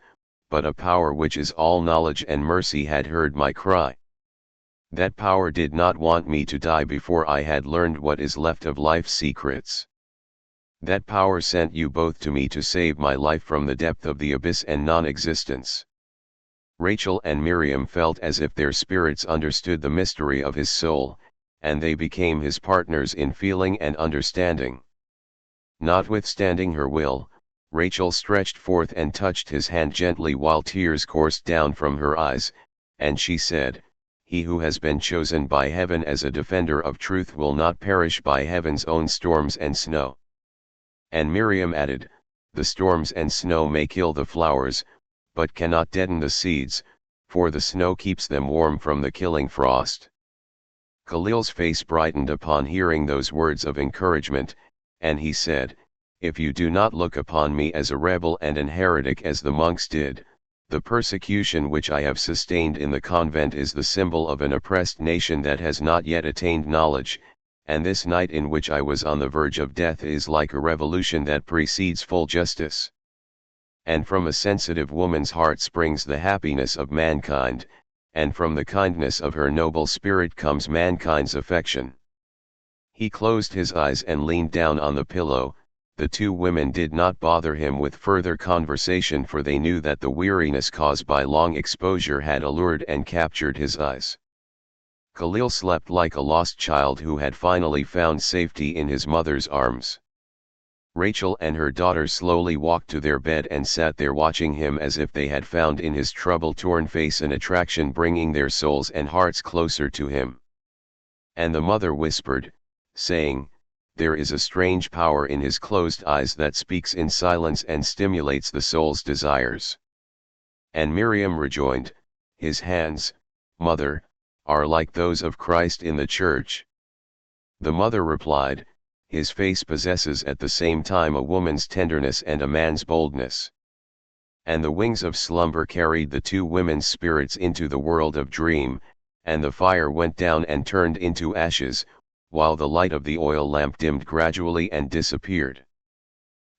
but a power which is all knowledge and mercy had heard my cry. That power did not want me to die before I had learned what is left of life's secrets. That power sent you both to me to save my life from the depth of the abyss and non-existence." Rachel and Miriam felt as if their spirits understood the mystery of his soul, and they became his partners in feeling and understanding. Notwithstanding her will, Rachel stretched forth and touched his hand gently while tears coursed down from her eyes, and she said, "He who has been chosen by heaven as a defender of truth will not perish by heaven's own storms and snow." And Miriam added, "The storms and snow may kill the flowers, but cannot deaden the seeds, for the snow keeps them warm from the killing frost." Kahlil's face brightened upon hearing those words of encouragement, and he said, "If you do not look upon me as a rebel and an heretic as the monks did, the persecution which I have sustained in the convent is the symbol of an oppressed nation that has not yet attained knowledge, and this night in which I was on the verge of death is like a revolution that precedes full justice. And from a sensitive woman's heart springs the happiness of mankind, and from the kindness of her noble spirit comes mankind's affection." He closed his eyes and leaned down on the pillow. The two women did not bother him with further conversation, for they knew that the weariness caused by long exposure had allured and captured his eyes. Kahlil slept like a lost child who had finally found safety in his mother's arms. Rachel and her daughter slowly walked to their bed and sat there watching him as if they had found in his trouble-torn face an attraction bringing their souls and hearts closer to him. And the mother whispered, saying, "There is a strange power in his closed eyes that speaks in silence and stimulates the soul's desires." And Miriam rejoined, "His hands, mother, are like those of Christ in the church." The mother replied, "His face possesses at the same time a woman's tenderness and a man's boldness." And the wings of slumber carried the two women's spirits into the world of dream, and the fire went down and turned into ashes, while the light of the oil lamp dimmed gradually and disappeared.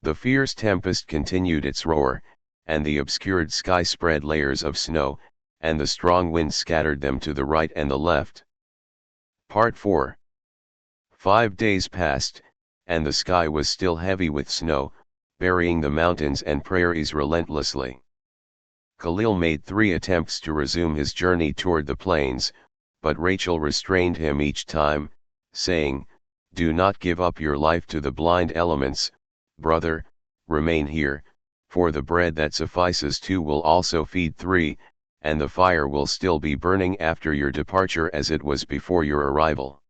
The fierce tempest continued its roar, and the obscured sky spread layers of snow, and the strong wind scattered them to the right and the left. Part 4. 5 days passed, and the sky was still heavy with snow, burying the mountains and prairies relentlessly. Kahlil made 3 attempts to resume his journey toward the plains, but Rachel restrained him each time, saying, "Do not give up your life to the blind elements, brother, remain here, for the bread that suffices 2 will also feed 3, and the fire will still be burning after your departure as it was before your arrival.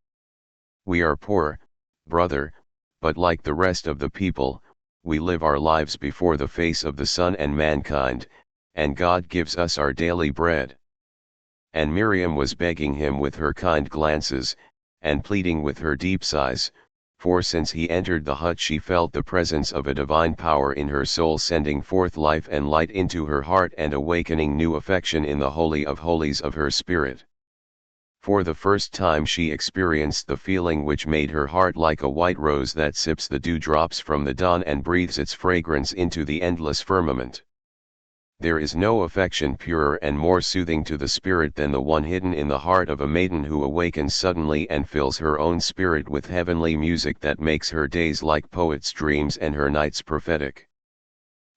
We are poor, brother, but like the rest of the people, we live our lives before the face of the sun and mankind, and God gives us our daily bread. And Miriam was begging him with her kind glances, and pleading with her deep sighs, for since he entered the hut she felt the presence of a divine power in her soul, sending forth life and light into her heart and awakening new affection in the Holy of Holies of her spirit. For the first time she experienced the feeling which made her heart like a white rose that sips the dewdrops from the dawn and breathes its fragrance into the endless firmament. There is no affection purer and more soothing to the spirit than the one hidden in the heart of a maiden who awakens suddenly and fills her own spirit with heavenly music that makes her days like poets' dreams and her nights prophetic.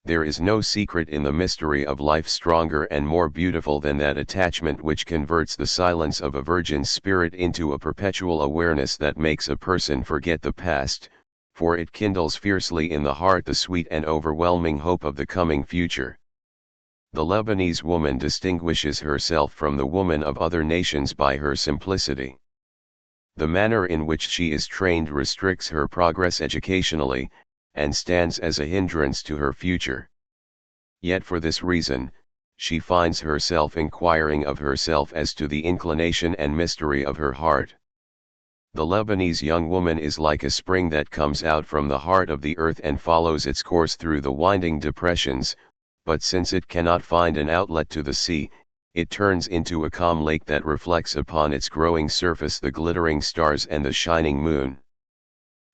There is no secret in the mystery of life stronger and more beautiful than that attachment which converts the silence of a virgin spirit into a perpetual awareness that makes a person forget the past, for it kindles fiercely in the heart the sweet and overwhelming hope of the coming future. The Lebanese woman distinguishes herself from the woman of other nations by her simplicity. The manner in which she is trained restricts her progress educationally, and stands as a hindrance to her future. Yet for this reason, she finds herself inquiring of herself as to the inclination and mystery of her heart. The Lebanese young woman is like a spring that comes out from the heart of the earth and follows its course through the winding depressions, but since it cannot find an outlet to the sea, it turns into a calm lake that reflects upon its growing surface the glittering stars and the shining moon.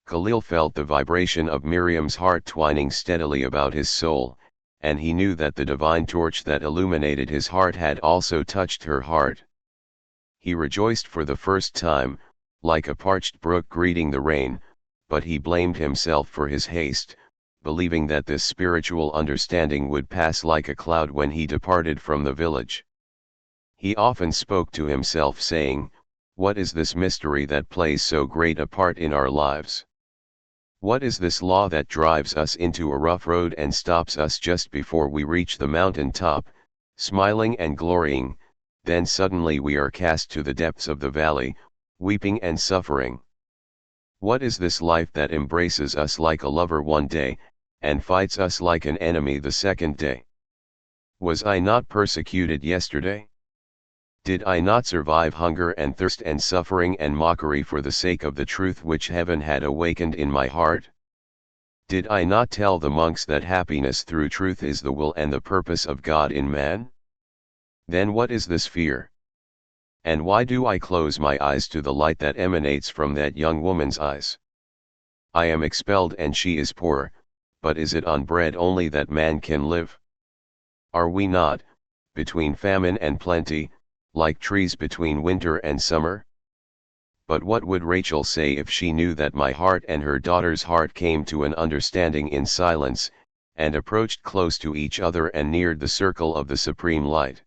Kahlil felt the vibration of Miriam's heart twining steadily about his soul, and he knew that the divine torch that illuminated his heart had also touched her heart. He rejoiced for the first time, like a parched brook greeting the rain, but he blamed himself for his haste, believing that this spiritual understanding would pass like a cloud when he departed from the village. He often spoke to himself saying, "What is this mystery that plays so great a part in our lives? What is this law that drives us into a rough road and stops us just before we reach the mountain top, smiling and glorying, then suddenly we are cast to the depths of the valley, weeping and suffering? What is this life that embraces us like a lover one day, and fights us like an enemy the second day? Was I not persecuted yesterday? Did I not survive hunger and thirst and suffering and mockery for the sake of the truth which heaven had awakened in my heart? Did I not tell the monks that happiness through truth is the will and the purpose of God in man? Then what is this fear? And why do I close my eyes to the light that emanates from that young woman's eyes? I am expelled and she is poor, but is it on bread only that man can live? Are we not, between famine and plenty, like trees between winter and summer? But what would Rachel say if she knew that my heart and her daughter's heart came to an understanding in silence, and approached close to each other and neared the circle of the supreme light?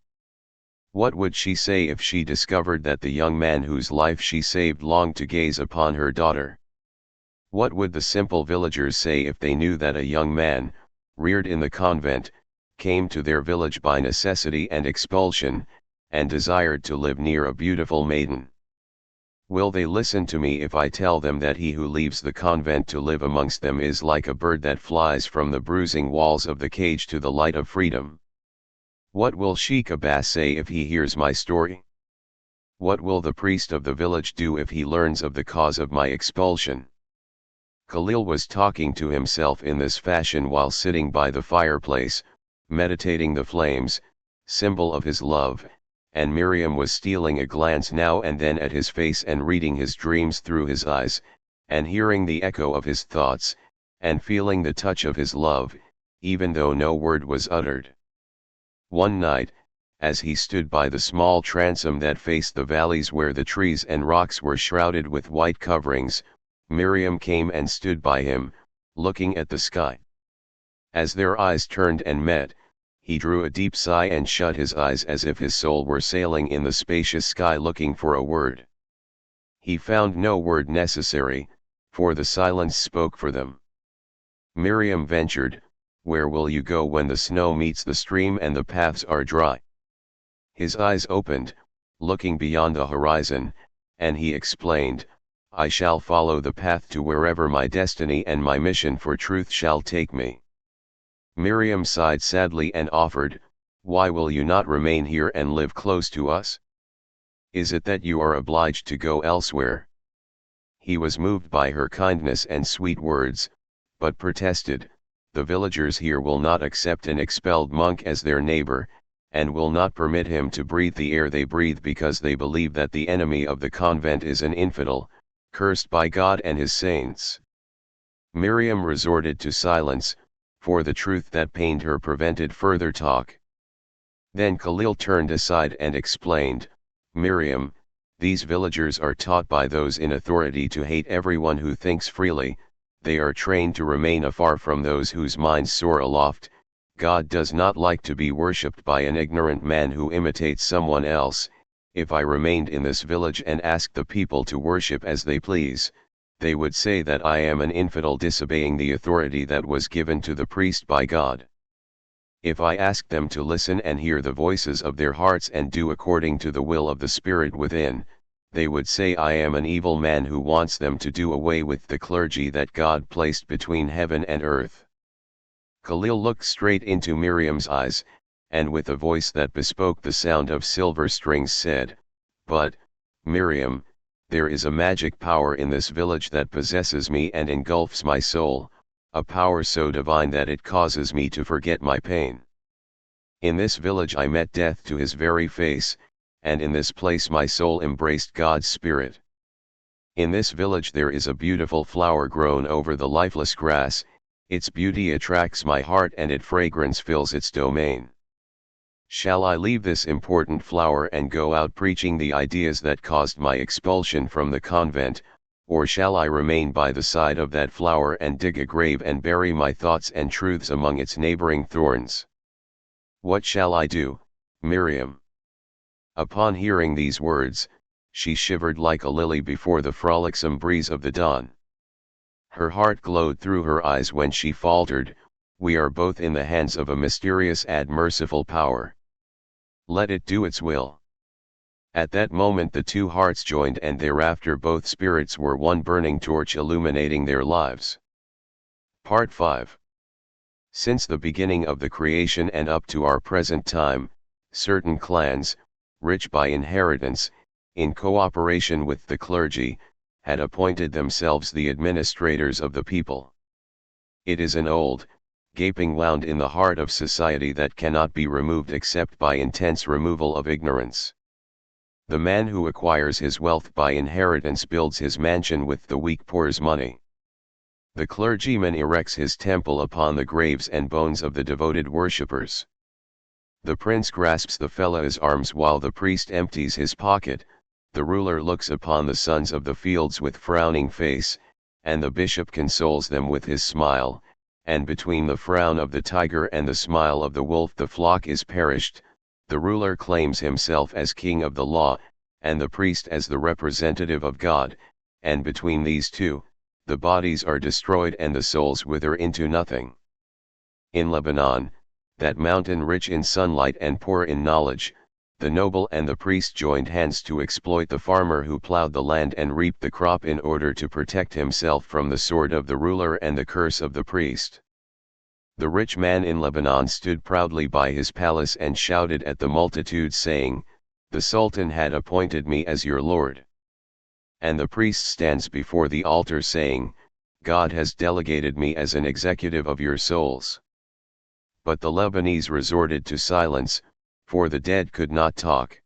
What would she say if she discovered that the young man whose life she saved longed to gaze upon her daughter? What would the simple villagers say if they knew that a young man, reared in the convent, came to their village by necessity and expulsion, and desired to live near a beautiful maiden? Will they listen to me if I tell them that he who leaves the convent to live amongst them is like a bird that flies from the bruising walls of the cage to the light of freedom? What will Sheikh Abbas say if he hears my story? What will the priest of the village do if he learns of the cause of my expulsion? Kahlil was talking to himself in this fashion while sitting by the fireplace, meditating the flames, symbol of his love, and Miriam was stealing a glance now and then at his face and reading his dreams through his eyes, and hearing the echo of his thoughts, and feeling the touch of his love, even though no word was uttered. One night, as he stood by the small transom that faced the valleys where the trees and rocks were shrouded with white coverings, Miriam came and stood by him, looking at the sky. As their eyes turned and met, he drew a deep sigh and shut his eyes as if his soul were sailing in the spacious sky looking for a word. He found no word necessary, for the silence spoke for them. Miriam ventured, "Where will you go when the snow meets the stream and the paths are dry?" His eyes opened, looking beyond the horizon, and he explained, I shall follow the path to wherever my destiny and my mission for truth shall take me." Miriam sighed sadly and offered, "Why will you not remain here and live close to us? Is it that you are obliged to go elsewhere?" He was moved by her kindness and sweet words, but protested, "The villagers here will not accept an expelled monk as their neighbor, and will not permit him to breathe the air they breathe because they believe that the enemy of the convent is an infidel, cursed by God and his saints." Miriam resorted to silence, for the truth that pained her prevented further talk. Then Kahlil turned aside and explained, "Miriam, these villagers are taught by those in authority to hate everyone who thinks freely, they are trained to remain afar from those whose minds soar aloft. God does not like to be worshipped by an ignorant man who imitates someone else. If I remained in this village and asked the people to worship as they please, they would say that I am an infidel disobeying the authority that was given to the priest by God. If I asked them to listen and hear the voices of their hearts and do according to the will of the Spirit within, they would say I am an evil man who wants them to do away with the clergy that God placed between heaven and earth." Kahlil looked straight into Miriam's eyes, and with a voice that bespoke the sound of silver strings said, "But, Miriam, there is a magic power in this village that possesses me and engulfs my soul, a power so divine that it causes me to forget my pain. In this village I met death to his very face, and in this place my soul embraced God's Spirit. In this village there is a beautiful flower grown over the lifeless grass, its beauty attracts my heart and its fragrance fills its domain. Shall I leave this important flower and go out preaching the ideas that caused my expulsion from the convent, or shall I remain by the side of that flower and dig a grave and bury my thoughts and truths among its neighboring thorns? What shall I do, Miriam?" Upon hearing these words, she shivered like a lily before the frolicsome breeze of the dawn. Her heart glowed through her eyes when she faltered, "We are both in the hands of a mysterious and merciful power. Let it do its will." At that moment the two hearts joined, and thereafter both spirits were one burning torch illuminating their lives. Part 5. Since the beginning of the creation and up to our present time, certain clans, rich by inheritance, in cooperation with the clergy, had appointed themselves the administrators of the people. It is an old, gaping wound in the heart of society that cannot be removed except by intense removal of ignorance. The man who acquires his wealth by inheritance builds his mansion with the weak poor's money. The clergyman erects his temple upon the graves and bones of the devoted worshippers. The prince grasps the fellah's arms while the priest empties his pocket, the ruler looks upon the sons of the fields with frowning face, and the bishop consoles them with his smile, and between the frown of the tiger and the smile of the wolf the flock is perished. The ruler claims himself as king of the law, and the priest as the representative of God, and between these two, the bodies are destroyed and the souls wither into nothing. In Lebanon, that mountain rich in sunlight and poor in knowledge, the noble and the priest joined hands to exploit the farmer who plowed the land and reaped the crop in order to protect himself from the sword of the ruler and the curse of the priest. The rich man in Lebanon stood proudly by his palace and shouted at the multitude saying, "The Sultan had appointed me as your lord." And the priest stands before the altar saying, "God has delegated me as an executive of your souls." But the Lebanese resorted to silence, for the dead could not talk.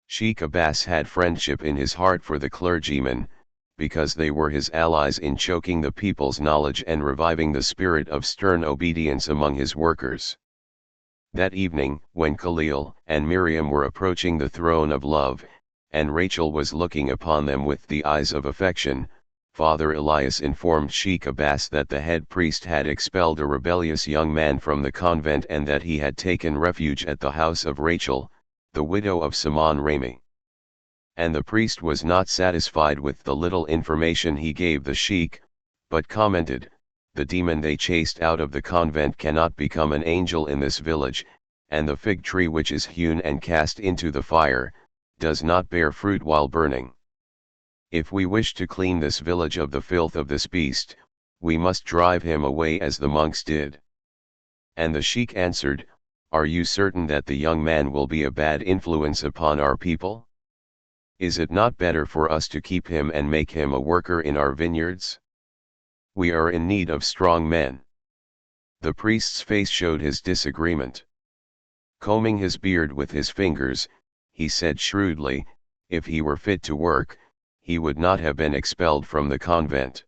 Sheikh Abbas had friendship in his heart for the clergymen, because they were his allies in choking the people's knowledge and reviving the spirit of stern obedience among his workers. That evening, when Kahlil and Miriam were approaching the throne of love, and Rachel was looking upon them with the eyes of affection, Father Elias informed Sheikh Abbas that the head priest had expelled a rebellious young man from the convent and that he had taken refuge at the house of Rachel, the widow of Saman Rami. And the priest was not satisfied with the little information he gave the sheikh, but commented, "The demon they chased out of the convent cannot become an angel in this village, and the fig tree which is hewn and cast into the fire, does not bear fruit while burning. If we wish to clean this village of the filth of this beast, we must drive him away as the monks did. And the sheikh answered, Are you certain that the young man will be a bad influence upon our people? Is it not better for us to keep him and make him a worker in our vineyards? We are in need of strong men. The priest's face showed his disagreement. Combing his beard with his fingers, he said shrewdly, if he were fit to work, he would not have been expelled from the convent.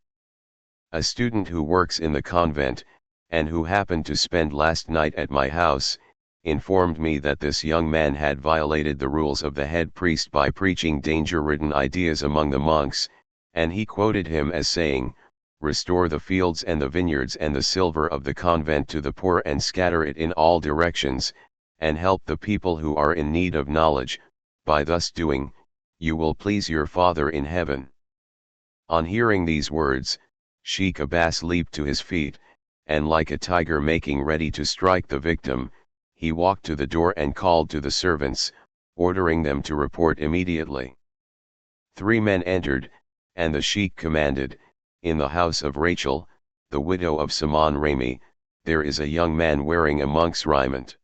A student who works in the convent, and who happened to spend last night at my house, informed me that this young man had violated the rules of the head priest by preaching danger-ridden ideas among the monks, and he quoted him as saying, Restore the fields and the vineyards and the silver of the convent to the poor and scatter it in all directions, and help the people who are in need of knowledge. By thus doing, you will please your Father in heaven. On hearing these words, Sheikh Abbas leaped to his feet, and like a tiger making ready to strike the victim, he walked to the door and called to the servants, ordering them to report immediately. 3 men entered, and the sheikh commanded, In the house of Rachel, the widow of Saman Rami, there is a young man wearing a monk's raiment.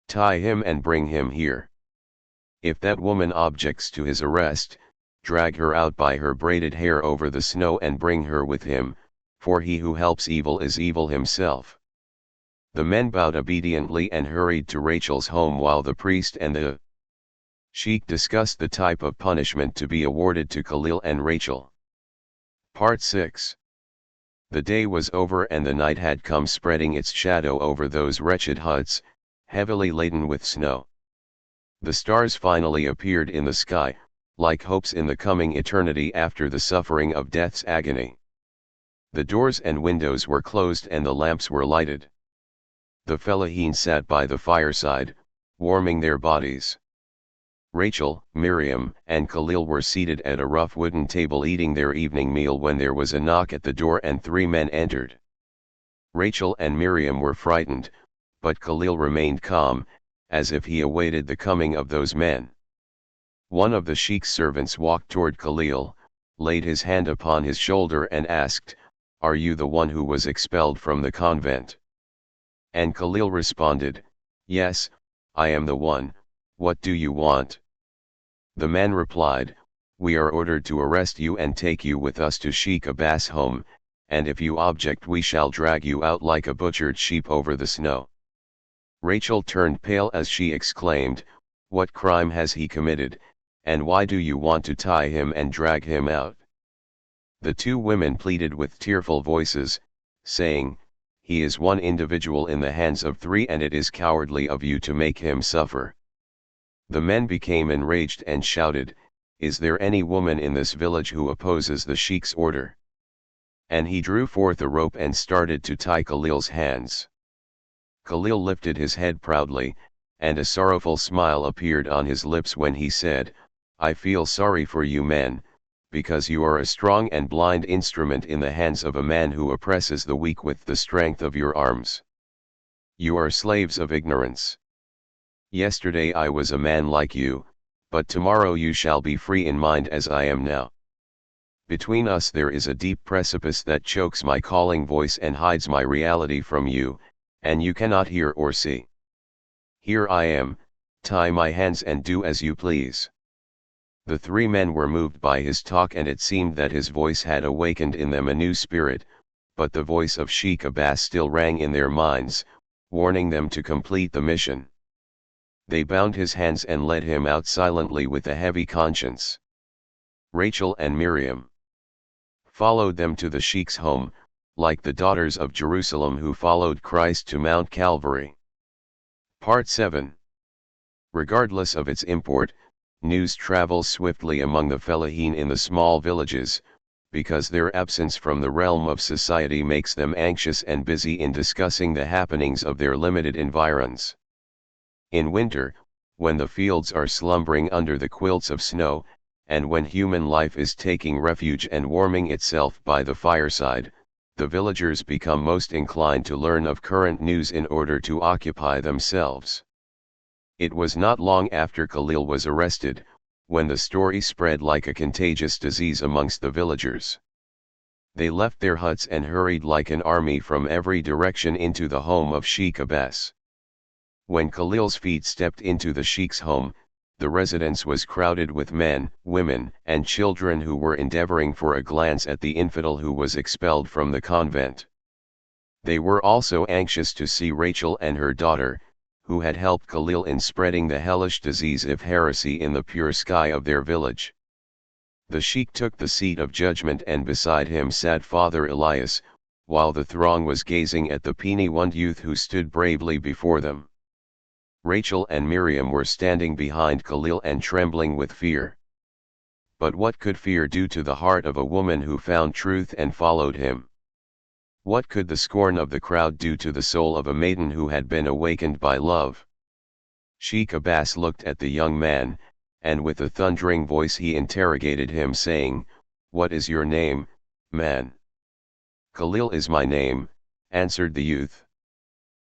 Tie him and bring him here. If that woman objects to his arrest, drag her out by her braided hair over the snow and bring her with him, for he who helps evil is evil himself. The men bowed obediently and hurried to Rachel's home while the priest and the sheikh discussed the type of punishment to be awarded to Kahlil and Rachel. Part 6. The day was over and the night had come, spreading its shadow over those wretched huts, heavily laden with snow. The stars finally appeared in the sky, like hopes in the coming eternity after the suffering of death's agony. The doors and windows were closed and the lamps were lighted. The fellahin sat by the fireside, warming their bodies. Rachel, Miriam, and Kahlil were seated at a rough wooden table eating their evening meal when there was a knock at the door and 3 men entered. Rachel and Miriam were frightened, but Kahlil remained calm, as if he awaited the coming of those men. One of the sheikh's servants walked toward Kahlil, laid his hand upon his shoulder and asked, Are you the one who was expelled from the convent? And Kahlil responded, Yes, I am the one. What do you want? The man replied, We are ordered to arrest you and take you with us to Sheikh Abbas' home, and if you object we shall drag you out like a butchered sheep over the snow. Rachel turned pale as she exclaimed, What crime has he committed, and why do you want to tie him and drag him out? The 2 women pleaded with tearful voices, saying, He is one individual in the hands of 3 and it is cowardly of you to make him suffer. The men became enraged and shouted, Is there any woman in this village who opposes the sheikh's order? And he drew forth a rope and started to tie Kahlil's hands. Kahlil lifted his head proudly, and a sorrowful smile appeared on his lips when he said, I feel sorry for you men, because you are a strong and blind instrument in the hands of a man who oppresses the weak with the strength of your arms. You are slaves of ignorance. Yesterday I was a man like you, but tomorrow you shall be free in mind as I am now. Between us there is a deep precipice that chokes my calling voice and hides my reality from you, and you cannot hear or see. Here I am, tie my hands and do as you please. The 3 men were moved by his talk and it seemed that his voice had awakened in them a new spirit, but the voice of Sheikh Abbas still rang in their minds, warning them to complete the mission. They bound his hands and led him out silently with a heavy conscience. Rachel and Miriam followed them to the sheikh's home, like the daughters of Jerusalem who followed Christ to Mount Calvary. Part 7. Regardless of its import, news travels swiftly among the fellahin in the small villages, because their absence from the realm of society makes them anxious and busy in discussing the happenings of their limited environs. In winter, when the fields are slumbering under the quilts of snow, and when human life is taking refuge and warming itself by the fireside, the villagers become most inclined to learn of current news in order to occupy themselves. It was not long after Kahlil was arrested, when the story spread like a contagious disease amongst the villagers. They left their huts and hurried like an army from every direction into the home of Sheikh Abbas. When Kahlil's feet stepped into the Sheikh's home, the residence was crowded with men, women, and children who were endeavoring for a glance at the infidel who was expelled from the convent. They were also anxious to see Rachel and her daughter, who had helped Kahlil in spreading the hellish disease of heresy in the pure sky of their village. The sheikh took the seat of judgment, and beside him sat Father Elias, while the throng was gazing at the penny-wand youth who stood bravely before them. Rachel and Miriam were standing behind Kahlil and trembling with fear. But what could fear do to the heart of a woman who found truth and followed him? What could the scorn of the crowd do to the soul of a maiden who had been awakened by love? Sheikh Abbas looked at the young man, and with a thundering voice he interrogated him, saying, "What is your name, man?" "Kahlil is my name," answered the youth.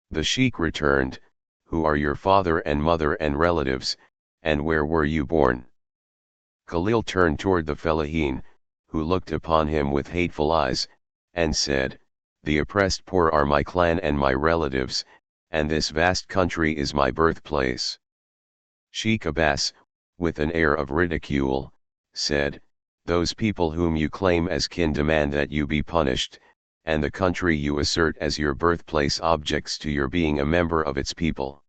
The sheikh returned, "Who are your father and mother and relatives, and where were you born?" Kahlil turned toward the fellahin, who looked upon him with hateful eyes, and said, "The oppressed poor are my clan and my relatives, and this vast country is my birthplace." Sheikh Abbas, with an air of ridicule, said, "Those people whom you claim as kin demand that you be punished, and the country you assert as your birthplace objects to your being a member of its people."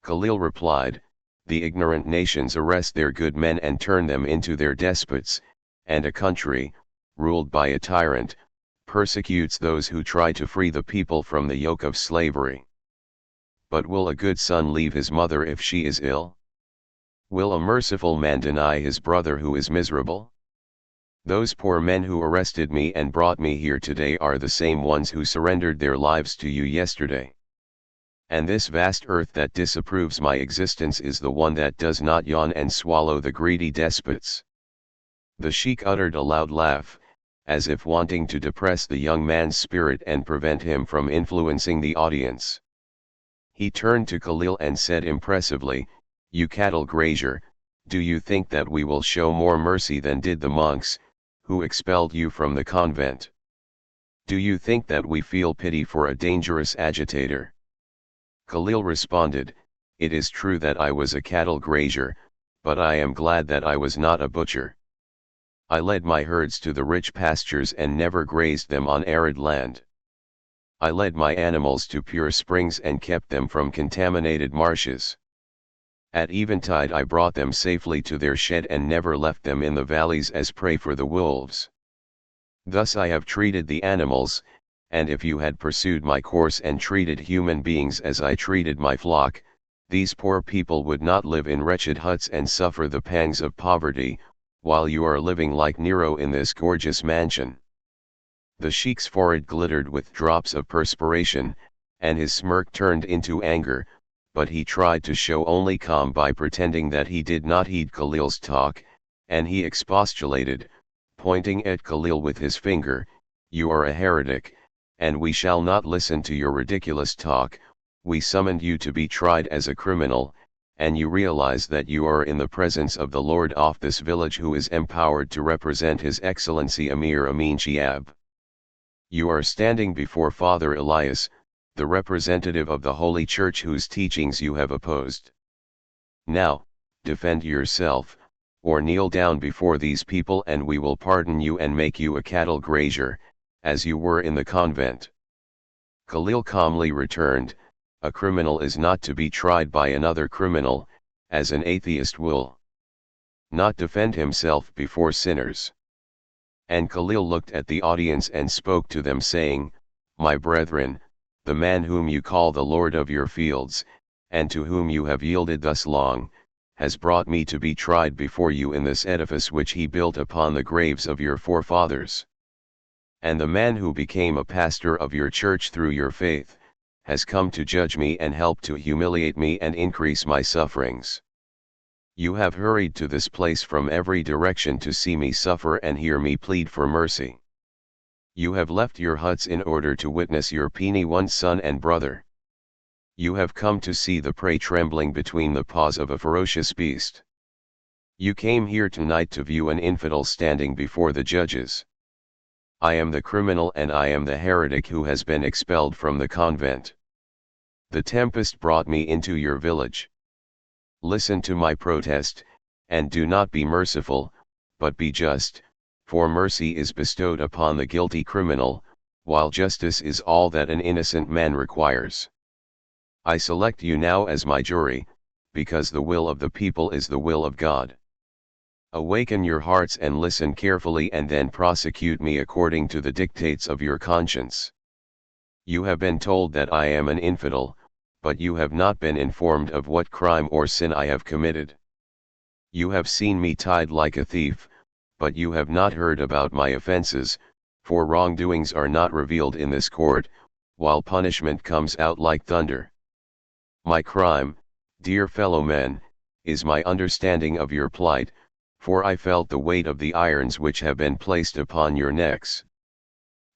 Kahlil replied, "The ignorant nations arrest their good men and turn them into their despots, and a country, ruled by a tyrant, persecutes those who try to free the people from the yoke of slavery. But will a good son leave his mother if she is ill? Will a merciful man deny his brother who is miserable? Those poor men who arrested me and brought me here today are the same ones who surrendered their lives to you yesterday. And this vast earth that disapproves my existence is the one that does not yawn and swallow the greedy despots." The sheikh uttered a loud laugh, as if wanting to depress the young man's spirit and prevent him from influencing the audience. He turned to Kahlil and said impressively, "You cattle grazier, do you think that we will show more mercy than did the monks, who expelled you from the convent? Do you think that we feel pity for a dangerous agitator?" Kahlil responded, "It is true that I was a cattle grazier, but I am glad that I was not a butcher. I led my herds to the rich pastures and never grazed them on arid land. I led my animals to pure springs and kept them from contaminated marshes. At eventide I brought them safely to their shed and never left them in the valleys as prey for the wolves. Thus I have treated the animals, and if you had pursued my course and treated human beings as I treated my flock, these poor people would not live in wretched huts and suffer the pangs of poverty, while you are living like Nero in this gorgeous mansion." The sheikh's forehead glittered with drops of perspiration, and his smirk turned into anger, but he tried to show only calm by pretending that he did not heed Kahlil's talk, and he expostulated, pointing at Kahlil with his finger, "You are a heretic, and we shall not listen to your ridiculous talk. We summoned you to be tried as a criminal, and you realize that you are in the presence of the Lord of this village, who is empowered to represent His Excellency Amir Amin Shiab. You are standing before Father Elias, the representative of the Holy Church whose teachings you have opposed. Now, defend yourself, or kneel down before these people and we will pardon you and make you a cattle grazier, as you were in the convent." Kahlil calmly returned, "A criminal is not to be tried by another criminal, as an atheist will not defend himself before sinners." And Kahlil looked at the audience and spoke to them, saying, "My brethren, the man whom you call the Lord of your fields, and to whom you have yielded thus long, has brought me to be tried before you in this edifice which he built upon the graves of your forefathers. And the man who became a pastor of your church through your faith, has come to judge me and help to humiliate me and increase my sufferings. You have hurried to this place from every direction to see me suffer and hear me plead for mercy. You have left your huts in order to witness your penny-one son and brother. You have come to see the prey trembling between the paws of a ferocious beast. You came here tonight to view an infidel standing before the judges. I am the criminal and I am the heretic who has been expelled from the convent. The tempest brought me into your village. Listen to my protest, and do not be merciful, but be just, for mercy is bestowed upon the guilty criminal, while justice is all that an innocent man requires. I select you now as my jury, because the will of the people is the will of God. Awaken your hearts and listen carefully and then prosecute me according to the dictates of your conscience. You have been told that I am an infidel, but you have not been informed of what crime or sin I have committed. You have seen me tied like a thief, but you have not heard about my offenses, for wrongdoings are not revealed in this court, while punishment comes out like thunder. My crime, dear fellow men, is my understanding of your plight, for I felt the weight of the irons which have been placed upon your necks.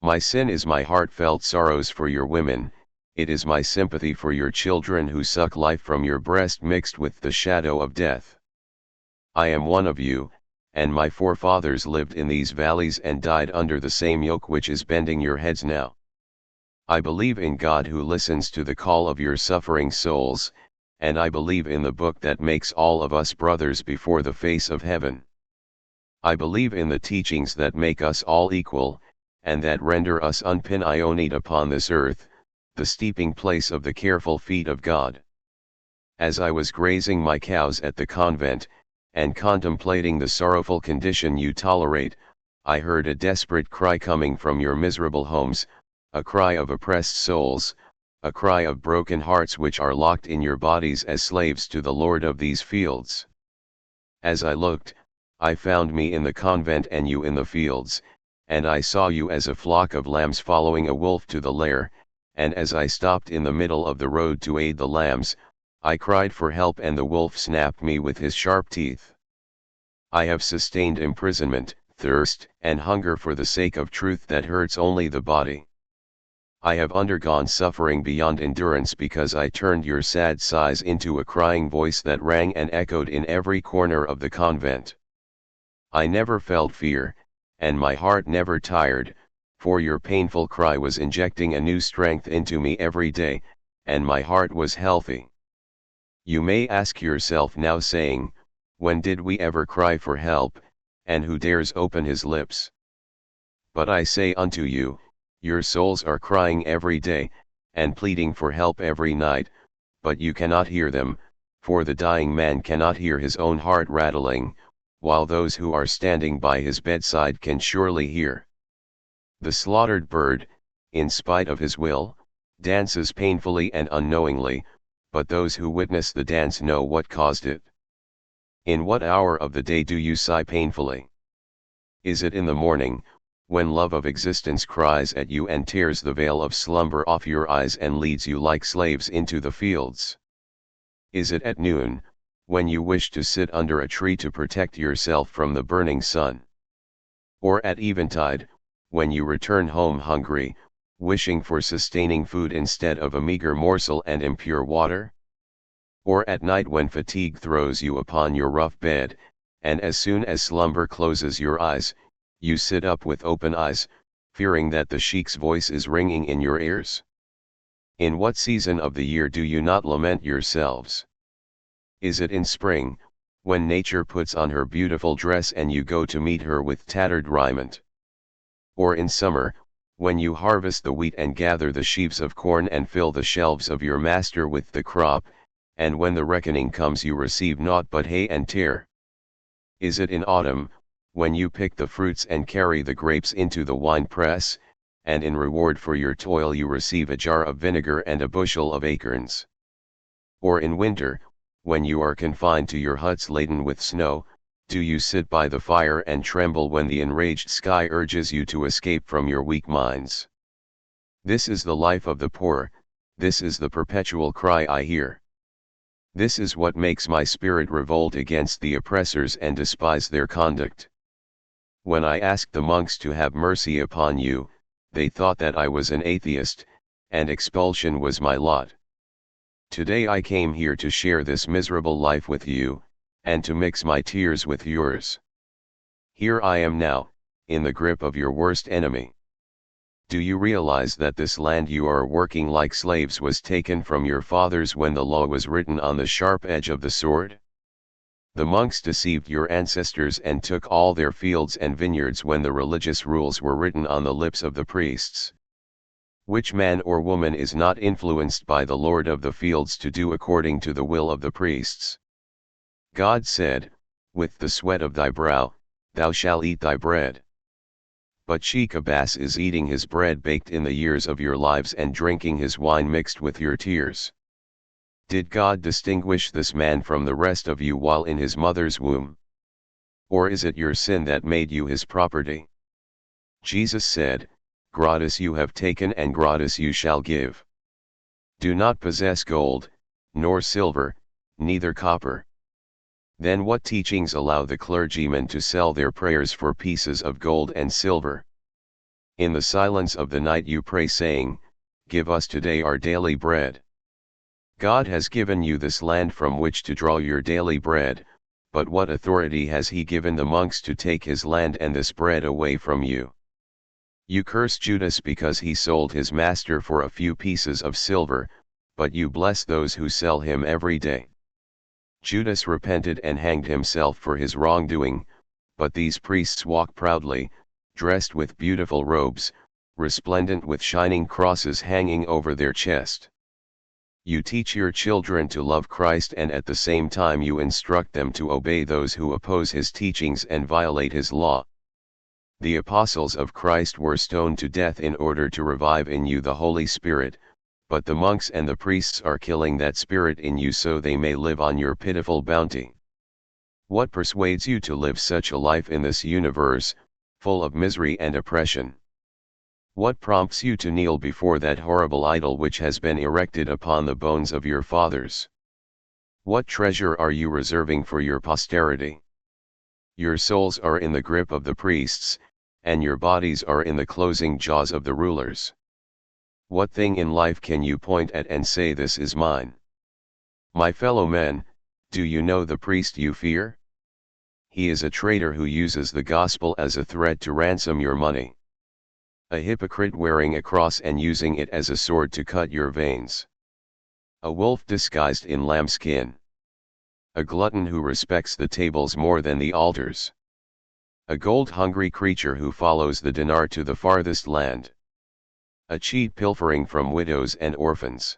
My sin is my heartfelt sorrows for your women, it is my sympathy for your children who suck life from your breast mixed with the shadow of death. I am one of you, and my forefathers lived in these valleys and died under the same yoke which is bending your heads now. I believe in God who listens to the call of your suffering souls, and I believe in the book that makes all of us brothers before the face of heaven. I believe in the teachings that make us all equal, and that render us unpinioned upon this earth, the steeping place of the careful feet of God. As I was grazing my cows at the convent, and contemplating the sorrowful condition you tolerate, I heard a desperate cry coming from your miserable homes, a cry of oppressed souls, a cry of broken hearts which are locked in your bodies as slaves to the Lord of these fields. As I looked, I found me in the convent and you in the fields, and I saw you as a flock of lambs following a wolf to the lair, and as I stopped in the middle of the road to aid the lambs, I cried for help and the wolf snapped me with his sharp teeth. I have sustained imprisonment, thirst, and hunger for the sake of truth that hurts only the body. I have undergone suffering beyond endurance because I turned your sad sighs into a crying voice that rang and echoed in every corner of the convent. I never felt fear, and my heart never tired, for your painful cry was injecting a new strength into me every day, and my heart was healthy. You may ask yourself now saying, when did we ever cry for help, and who dares open his lips? But I say unto you, your souls are crying every day, and pleading for help every night, but you cannot hear them, for the dying man cannot hear his own heart rattling, while those who are standing by his bedside can surely hear. The slaughtered bird, in spite of his will, dances painfully and unknowingly, but those who witness the dance know what caused it. In what hour of the day do you sigh painfully? Is it in the morning, when love of existence cries at you and tears the veil of slumber off your eyes and leads you like slaves into the fields? Is it at noon, when you wish to sit under a tree to protect yourself from the burning sun? Or at eventide, when you return home hungry, wishing for sustaining food instead of a meager morsel and impure water? Or at night when fatigue throws you upon your rough bed, and as soon as slumber closes your eyes, you sit up with open eyes, fearing that the sheik's voice is ringing in your ears? In what season of the year do you not lament yourselves? Is it in spring, when nature puts on her beautiful dress and you go to meet her with tattered raiment? Or in summer, when you harvest the wheat and gather the sheaves of corn and fill the shelves of your master with the crop, and when the reckoning comes you receive naught but hay and tear? Is it in autumn, when you pick the fruits and carry the grapes into the winepress, and in reward for your toil you receive a jar of vinegar and a bushel of acorns? Or in winter, when you are confined to your huts laden with snow, do you sit by the fire and tremble when the enraged sky urges you to escape from your weak minds? This is the life of the poor, this is the perpetual cry I hear. This is what makes my spirit revolt against the oppressors and despise their conduct. When I asked the monks to have mercy upon you, they thought that I was an atheist, and expulsion was my lot. Today I came here to share this miserable life with you, and to mix my tears with yours. Here I am now, in the grip of your worst enemy. Do you realize that this land you are working like slaves was taken from your fathers when the law was written on the sharp edge of the sword? The monks deceived your ancestors and took all their fields and vineyards when the religious rules were written on the lips of the priests. Which man or woman is not influenced by the Lord of the fields to do according to the will of the priests? God said, with the sweat of thy brow, thou shalt eat thy bread. But Shechabas is eating his bread baked in the years of your lives and drinking his wine mixed with your tears. Did God distinguish this man from the rest of you while in his mother's womb? Or is it your sin that made you his property? Jesus said, Gratis you have taken and gratis you shall give. Do not possess gold, nor silver, neither copper. Then what teachings allow the clergymen to sell their prayers for pieces of gold and silver? In the silence of the night you pray saying, Give us today our daily bread. God has given you this land from which to draw your daily bread, but what authority has he given the monks to take his land and this bread away from you? You curse Judas because he sold his master for a few pieces of silver, but you bless those who sell him every day. Judas repented and hanged himself for his wrongdoing, but these priests walk proudly, dressed with beautiful robes, resplendent with shining crosses hanging over their chest. You teach your children to love Christ and at the same time you instruct them to obey those who oppose his teachings and violate his law. The apostles of Christ were stoned to death in order to revive in you the Holy Spirit, but the monks and the priests are killing that spirit in you so they may live on your pitiful bounty. What persuades you to live such a life in this universe, full of misery and oppression? What prompts you to kneel before that horrible idol which has been erected upon the bones of your fathers? What treasure are you reserving for your posterity? Your souls are in the grip of the priests, and your bodies are in the closing jaws of the rulers. What thing in life can you point at and say this is mine? My fellow men, do you know the priest you fear? He is a traitor who uses the gospel as a threat to ransom your money. A hypocrite wearing a cross and using it as a sword to cut your veins. A wolf disguised in lambskin. A glutton who respects the tables more than the altars. A gold-hungry creature who follows the dinar to the farthest land. A cheat pilfering from widows and orphans.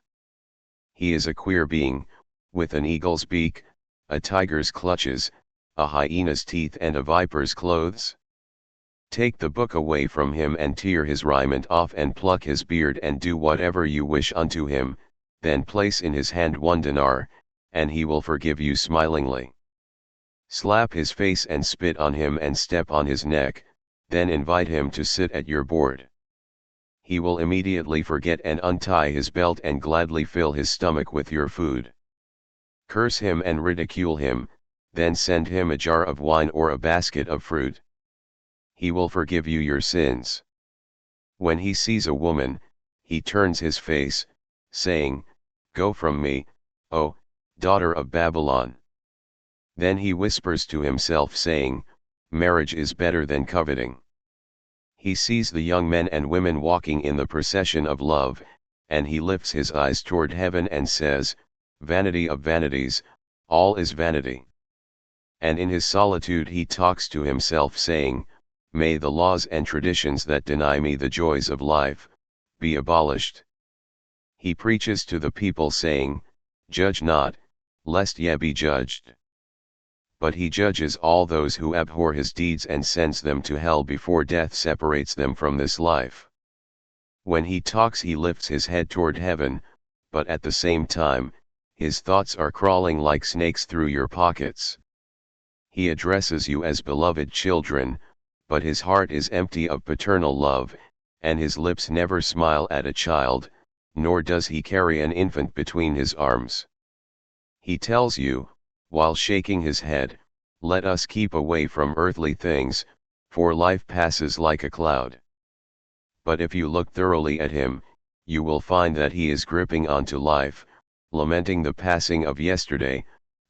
He is a queer being, with an eagle's beak, a tiger's clutches, a hyena's teeth and a viper's clothes. Take the book away from him and tear his raiment off and pluck his beard and do whatever you wish unto him, then place in his hand 1 dinar, and he will forgive you smilingly. Slap his face and spit on him and step on his neck, then invite him to sit at your board. He will immediately forget and untie his belt and gladly fill his stomach with your food. Curse him and ridicule him, then send him a jar of wine or a basket of fruit. He will forgive you your sins. When he sees a woman, he turns his face, saying, Go from me, O daughter of Babylon. Then he whispers to himself saying, Marriage is better than coveting. He sees the young men and women walking in the procession of love, and he lifts his eyes toward heaven and says, Vanity of vanities, all is vanity. And in his solitude he talks to himself saying, May the laws and traditions that deny me the joys of life, be abolished. He preaches to the people saying, Judge not, lest ye be judged. But he judges all those who abhor his deeds and sends them to hell before death separates them from this life. When he talks he lifts his head toward heaven, but at the same time, his thoughts are crawling like snakes through your pockets. He addresses you as beloved children, but his heart is empty of paternal love, and his lips never smile at a child, nor does he carry an infant between his arms. He tells you, while shaking his head, Let us keep away from earthly things, for life passes like a cloud. But if you look thoroughly at him, you will find that he is gripping onto life, lamenting the passing of yesterday,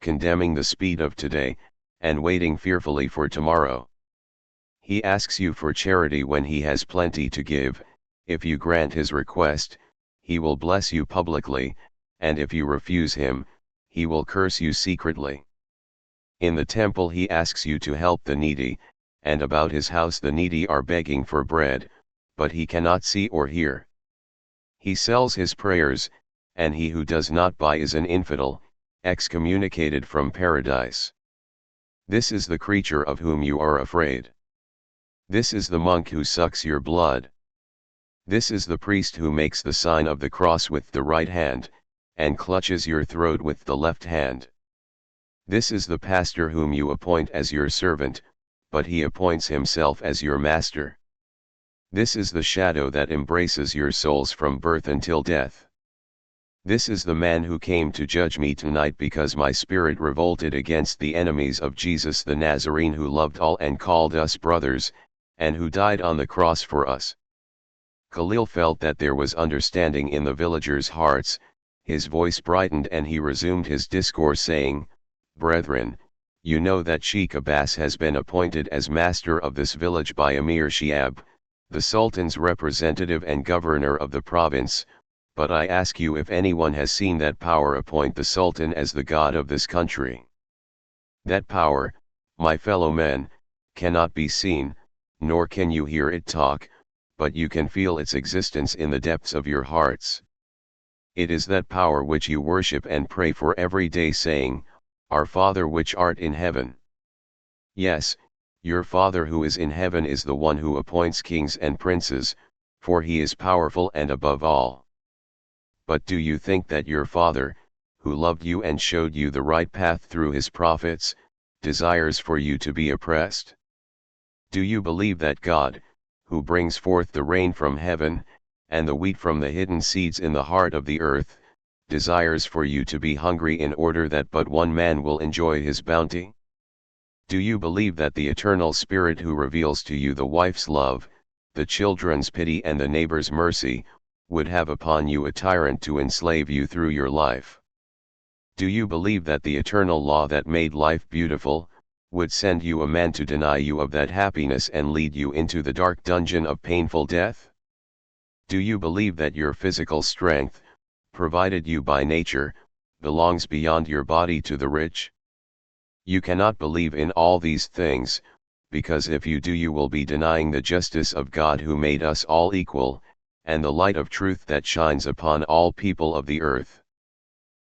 condemning the speed of today, and waiting fearfully for tomorrow. He asks you for charity when he has plenty to give. If you grant his request, he will bless you publicly, and if you refuse him, he will curse you secretly. In the temple he asks you to help the needy, and about his house the needy are begging for bread, but he cannot see or hear. He sells his prayers, and he who does not buy is an infidel, excommunicated from paradise. This is the creature of whom you are afraid. This is the monk who sucks your blood. This is the priest who makes the sign of the cross with the right hand, and clutches your throat with the left hand. This is the pastor whom you appoint as your servant, but he appoints himself as your master. This is the shadow that embraces your souls from birth until death. This is the man who came to judge me tonight because my spirit revolted against the enemies of Jesus the Nazarene, who loved all and called us brothers, and who died on the cross for us. Kahlil felt that there was understanding in the villagers' hearts. His voice brightened and he resumed his discourse saying, "Brethren, you know that Sheikh Abbas has been appointed as master of this village by Emir Shiab, the Sultan's representative and governor of the province, but I ask you if anyone has seen that power appoint the Sultan as the god of this country. That power, my fellow men, cannot be seen, nor can you hear it talk, but you can feel its existence in the depths of your hearts. It is that power which you worship and pray for every day, saying, 'Our Father which art in heaven.' Yes, your Father who is in heaven is the one who appoints kings and princes, for he is powerful and above all. But do you think that your Father, who loved you and showed you the right path through his prophets, desires for you to be oppressed? Do you believe that God, who brings forth the rain from heaven, and the wheat from the hidden seeds in the heart of the earth, desires for you to be hungry in order that but one man will enjoy his bounty? Do you believe that the Eternal Spirit, who reveals to you the wife's love, the children's pity and the neighbor's mercy, would have upon you a tyrant to enslave you through your life? Do you believe that the eternal law that made life beautiful, would send you a man to deny you of that happiness and lead you into the dark dungeon of painful death? Do you believe that your physical strength, provided you by nature, belongs beyond your body to the rich? You cannot believe in all these things, because if you do you will be denying the justice of God who made us all equal, and the light of truth that shines upon all people of the earth.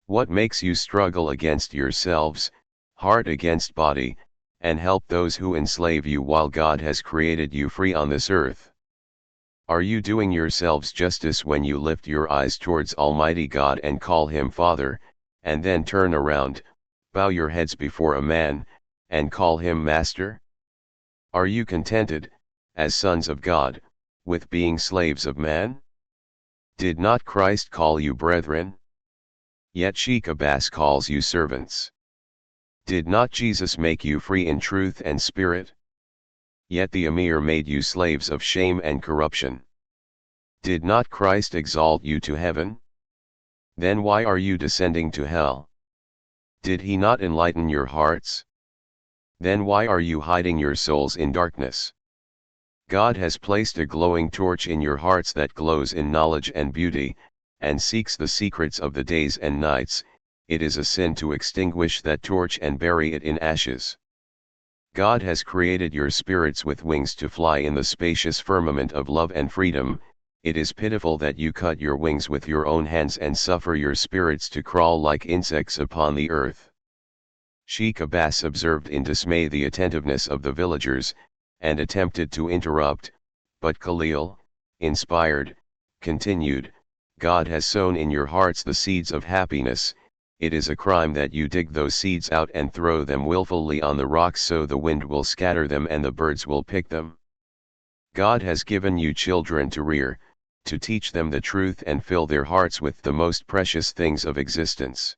What makes you struggle against yourselves, heart against body, and help those who enslave you while God has created you free on this earth? Are you doing yourselves justice when you lift your eyes towards Almighty God and call him Father, and then turn around, bow your heads before a man, and call him Master? Are you contented, as sons of God, with being slaves of man? Did not Christ call you brethren? Yet Sheikh Abbas calls you servants. Did not Jesus make you free in truth and spirit? Yet the Emir made you slaves of shame and corruption. Did not Christ exalt you to heaven? Then why are you descending to hell? Did he not enlighten your hearts? Then why are you hiding your souls in darkness? God has placed a glowing torch in your hearts that glows in knowledge and beauty, and seeks the secrets of the days and nights. It is a sin to extinguish that torch and bury it in ashes. God has created your spirits with wings to fly in the spacious firmament of love and freedom. It is pitiful that you cut your wings with your own hands and suffer your spirits to crawl like insects upon the earth. Sheikh Abbas observed in dismay the attentiveness of the villagers, and attempted to interrupt, but Kahlil, inspired, continued, God has sown in your hearts the seeds of happiness. It is a crime that you dig those seeds out and throw them willfully on the rocks so the wind will scatter them and the birds will pick them. God has given you children to rear, to teach them the truth and fill their hearts with the most precious things of existence.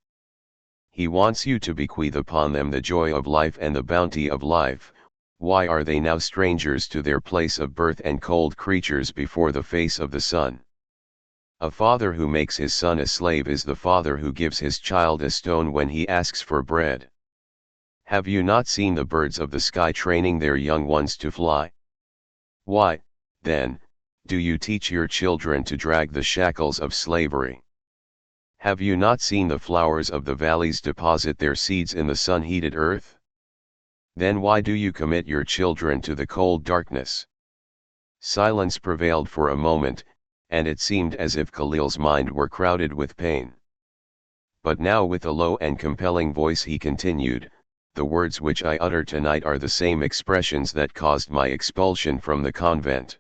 He wants you to bequeath upon them the joy of life and the bounty of life. Why are they now strangers to their place of birth and cold creatures before the face of the sun? A father who makes his son a slave is the father who gives his child a stone when he asks for bread. Have you not seen the birds of the sky training their young ones to fly? Why, then, do you teach your children to drag the shackles of slavery? Have you not seen the flowers of the valleys deposit their seeds in the sun-heated earth? Then why do you commit your children to the cold darkness? Silence prevailed for a moment, and it seemed as if Kahlil's mind were crowded with pain. But now with a low and compelling voice he continued, "The words which I utter tonight are the same expressions that caused my expulsion from the convent.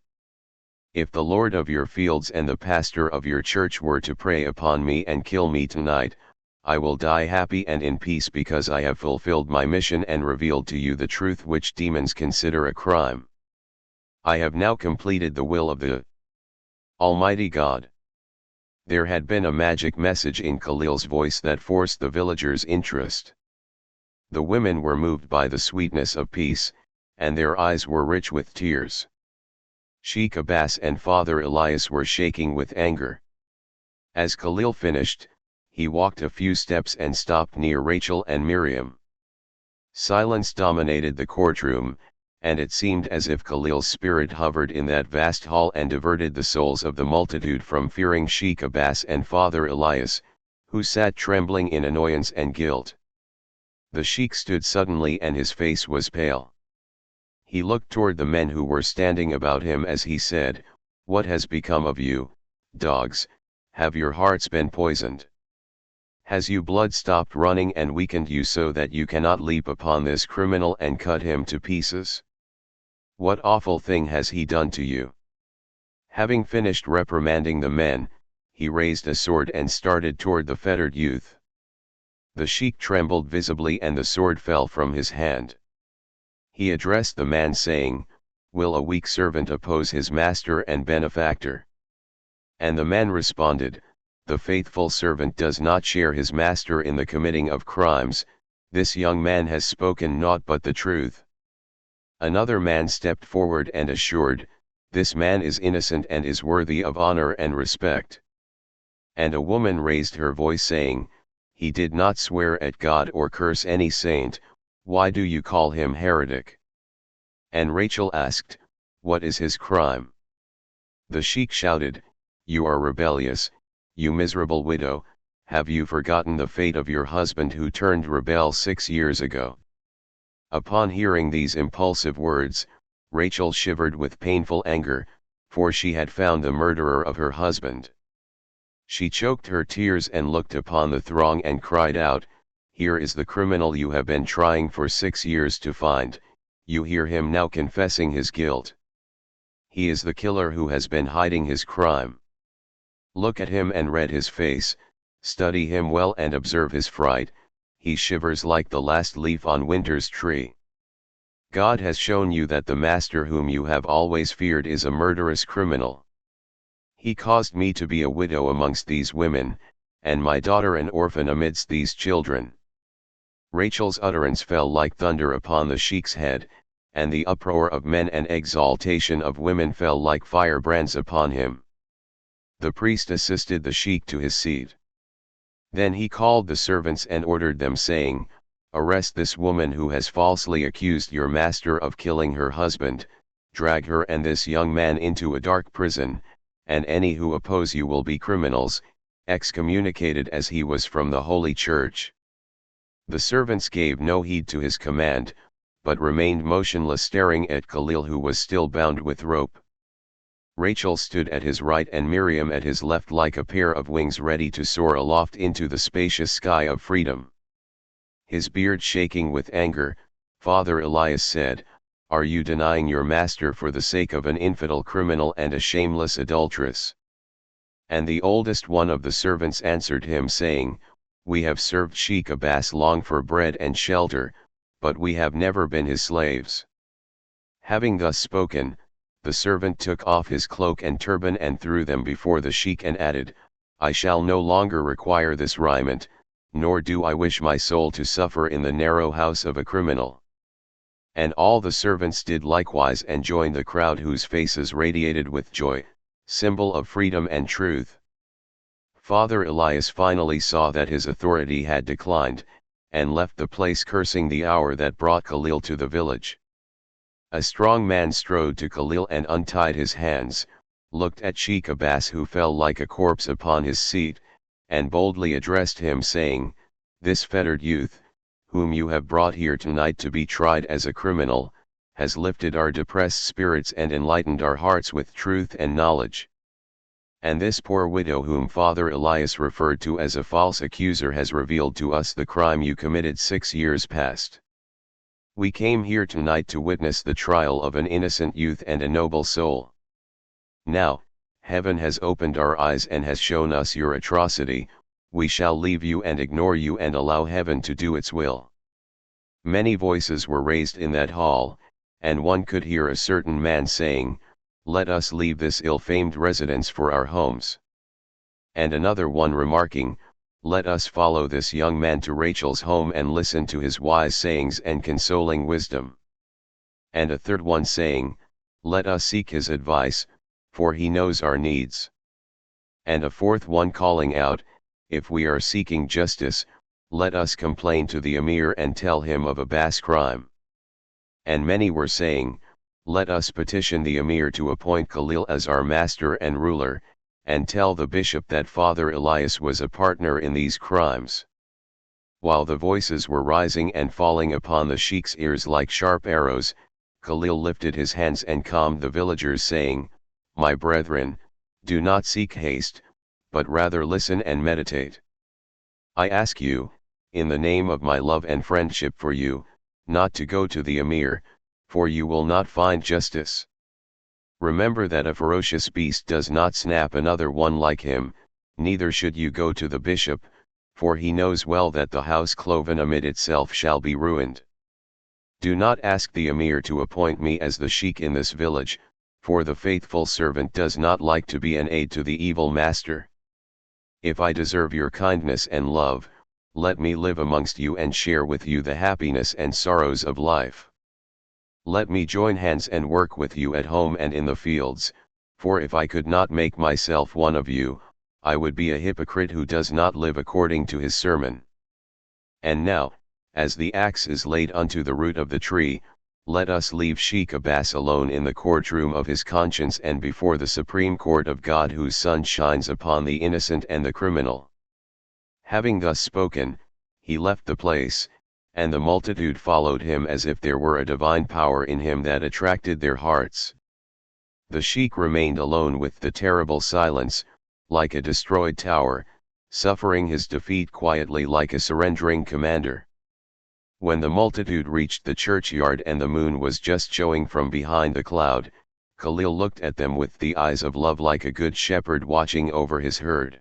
If the Lord of your fields and the pastor of your church were to prey upon me and kill me tonight, I will die happy and in peace because I have fulfilled my mission and revealed to you the truth which demons consider a crime. I have now completed the will of the Almighty God." There had been a magic message in Kahlil's voice that forced the villagers' interest. The women were moved by the sweetness of peace, and their eyes were rich with tears. Sheikh Abbas and Father Elias were shaking with anger. As Kahlil finished, he walked a few steps and stopped near Rachel and Miriam. Silence dominated the courtroom, and it seemed as if Kahlil's spirit hovered in that vast hall and diverted the souls of the multitude from fearing Sheikh Abbas and Father Elias, who sat trembling in annoyance and guilt. The sheikh stood suddenly and his face was pale. He looked toward the men who were standing about him as he said, "What has become of you, dogs? Have your hearts been poisoned? Has your blood stopped running and weakened you so that you cannot leap upon this criminal and cut him to pieces? What awful thing has he done to you?" Having finished reprimanding the men, he raised a sword and started toward the fettered youth. The sheikh trembled visibly and the sword fell from his hand. He addressed the man saying, "Will a weak servant oppose his master and benefactor?" And the man responded, "The faithful servant does not share his master in the committing of crimes. This young man has spoken naught but the truth." Another man stepped forward and assured, "This man is innocent and is worthy of honor and respect." And a woman raised her voice saying, "He did not swear at God or curse any saint, why do you call him heretic?" And Rachel asked, "What is his crime?" The sheikh shouted, "You are rebellious, you miserable widow, have you forgotten the fate of your husband who turned rebel 6 years ago?" Upon hearing these impulsive words, Rachel shivered with painful anger, for she had found the murderer of her husband. She choked her tears and looked upon the throng and cried out, "Here is the criminal you have been trying for 6 years to find, you hear him now confessing his guilt. He is the killer who has been hiding his crime. Look at him and read his face, study him well and observe his fright, he shivers like the last leaf on winter's tree. God has shown you that the master whom you have always feared is a murderous criminal. He caused me to be a widow amongst these women, and my daughter an orphan amidst these children." Rachel's utterance fell like thunder upon the sheikh's head, and the uproar of men and exaltation of women fell like firebrands upon him. The priest assisted the sheikh to his seat. Then he called the servants and ordered them saying, "Arrest this woman who has falsely accused your master of killing her husband, drag her and this young man into a dark prison, and any who oppose you will be criminals, excommunicated as he was from the Holy Church." The servants gave no heed to his command, but remained motionless staring at Kahlil who was still bound with rope. Rachel stood at his right and Miriam at his left like a pair of wings ready to soar aloft into the spacious sky of freedom. His beard shaking with anger, Father Elias said, "Are you denying your master for the sake of an infidel criminal and a shameless adulteress?" And the oldest one of the servants answered him saying, "We have served Sheikh Abbas long for bread and shelter, but we have never been his slaves." Having thus spoken, the servant took off his cloak and turban and threw them before the sheikh and added, "I shall no longer require this raiment, nor do I wish my soul to suffer in the narrow house of a criminal." And all the servants did likewise and joined the crowd whose faces radiated with joy, symbol of freedom and truth. Father Elias finally saw that his authority had declined, and left the place cursing the hour that brought Kahlil to the village. A strong man strode to Kahlil and untied his hands, looked at Sheikh Abbas who fell like a corpse upon his seat, and boldly addressed him saying, "This fettered youth, whom you have brought here tonight to be tried as a criminal, has lifted our depressed spirits and enlightened our hearts with truth and knowledge. And this poor widow whom Father Elias referred to as a false accuser has revealed to us the crime you committed 6 years past. We came here tonight to witness the trial of an innocent youth and a noble soul. Now, heaven has opened our eyes and has shown us your atrocity. We shall leave you and ignore you and allow heaven to do its will." Many voices were raised in that hall, and one could hear a certain man saying, "Let us leave this ill-famed residence for our homes." And another one remarking, "Let us follow this young man to Rachel's home and listen to his wise sayings and consoling wisdom." And a third one saying, "Let us seek his advice, for he knows our needs." And a fourth one calling out, "If we are seeking justice, let us complain to the Emir and tell him of Abbas' crime." And many were saying, "Let us petition the Emir to appoint Kahlil as our master and ruler, and tell the bishop that Father Elias was a partner in these crimes." While the voices were rising and falling upon the sheikh's ears like sharp arrows, Kahlil lifted his hands and calmed the villagers saying, "My brethren, do not seek haste, but rather listen and meditate. I ask you, in the name of my love and friendship for you, not to go to the Emir, for you will not find justice. Remember that a ferocious beast does not snap another one like him, neither should you go to the bishop, for he knows well that the house cloven amid itself shall be ruined. Do not ask the Emir to appoint me as the sheikh in this village, for the faithful servant does not like to be an aid to the evil master. If I deserve your kindness and love, let me live amongst you and share with you the happiness and sorrows of life. Let me join hands and work with you at home and in the fields, for if I could not make myself one of you, I would be a hypocrite who does not live according to his sermon. And now, as the axe is laid unto the root of the tree, let us leave Sheikh Abbas alone in the courtroom of his conscience and before the supreme court of God whose sun shines upon the innocent and the criminal." Having thus spoken, he left the place, and the multitude followed him as if there were a divine power in him that attracted their hearts. The sheikh remained alone with the terrible silence, like a destroyed tower, suffering his defeat quietly like a surrendering commander. When the multitude reached the churchyard and the moon was just showing from behind the cloud, Kahlil looked at them with the eyes of love like a good shepherd watching over his herd.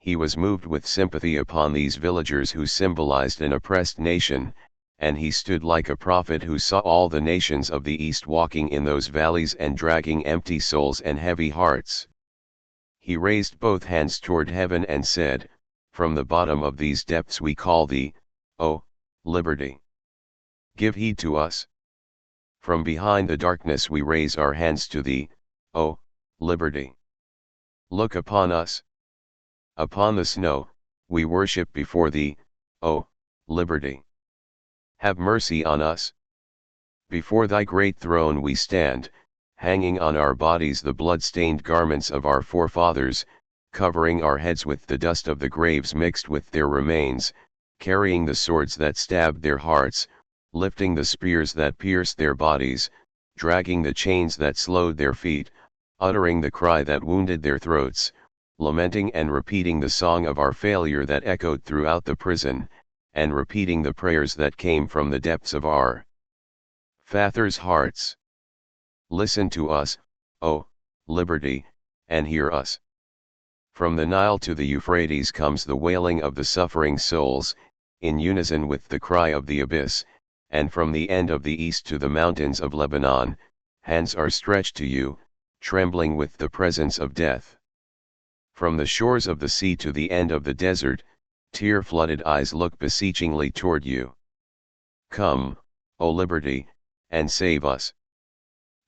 He was moved with sympathy upon these villagers who symbolized an oppressed nation, and he stood like a prophet who saw all the nations of the East walking in those valleys and dragging empty souls and heavy hearts. He raised both hands toward heaven and said, "From the bottom of these depths we call thee, O liberty. Give heed to us. From behind the darkness we raise our hands to thee, O liberty. Look upon us. Upon the snow, we worship before thee, O liberty. Have mercy on us. Before thy great throne we stand, hanging on our bodies the blood-stained garments of our forefathers, covering our heads with the dust of the graves mixed with their remains, carrying the swords that stabbed their hearts, lifting the spears that pierced their bodies, dragging the chains that slowed their feet, uttering the cry that wounded their throats, lamenting and repeating the song of our failure that echoed throughout the prison, and repeating the prayers that came from the depths of our fathers' hearts. Listen to us, O liberty, and hear us. From the Nile to the Euphrates comes the wailing of the suffering souls, in unison with the cry of the abyss, and from the end of the east to the mountains of Lebanon, hands are stretched to you, trembling with the presence of death. From the shores of the sea to the end of the desert, tear-flooded eyes look beseechingly toward you. Come, O liberty, and save us.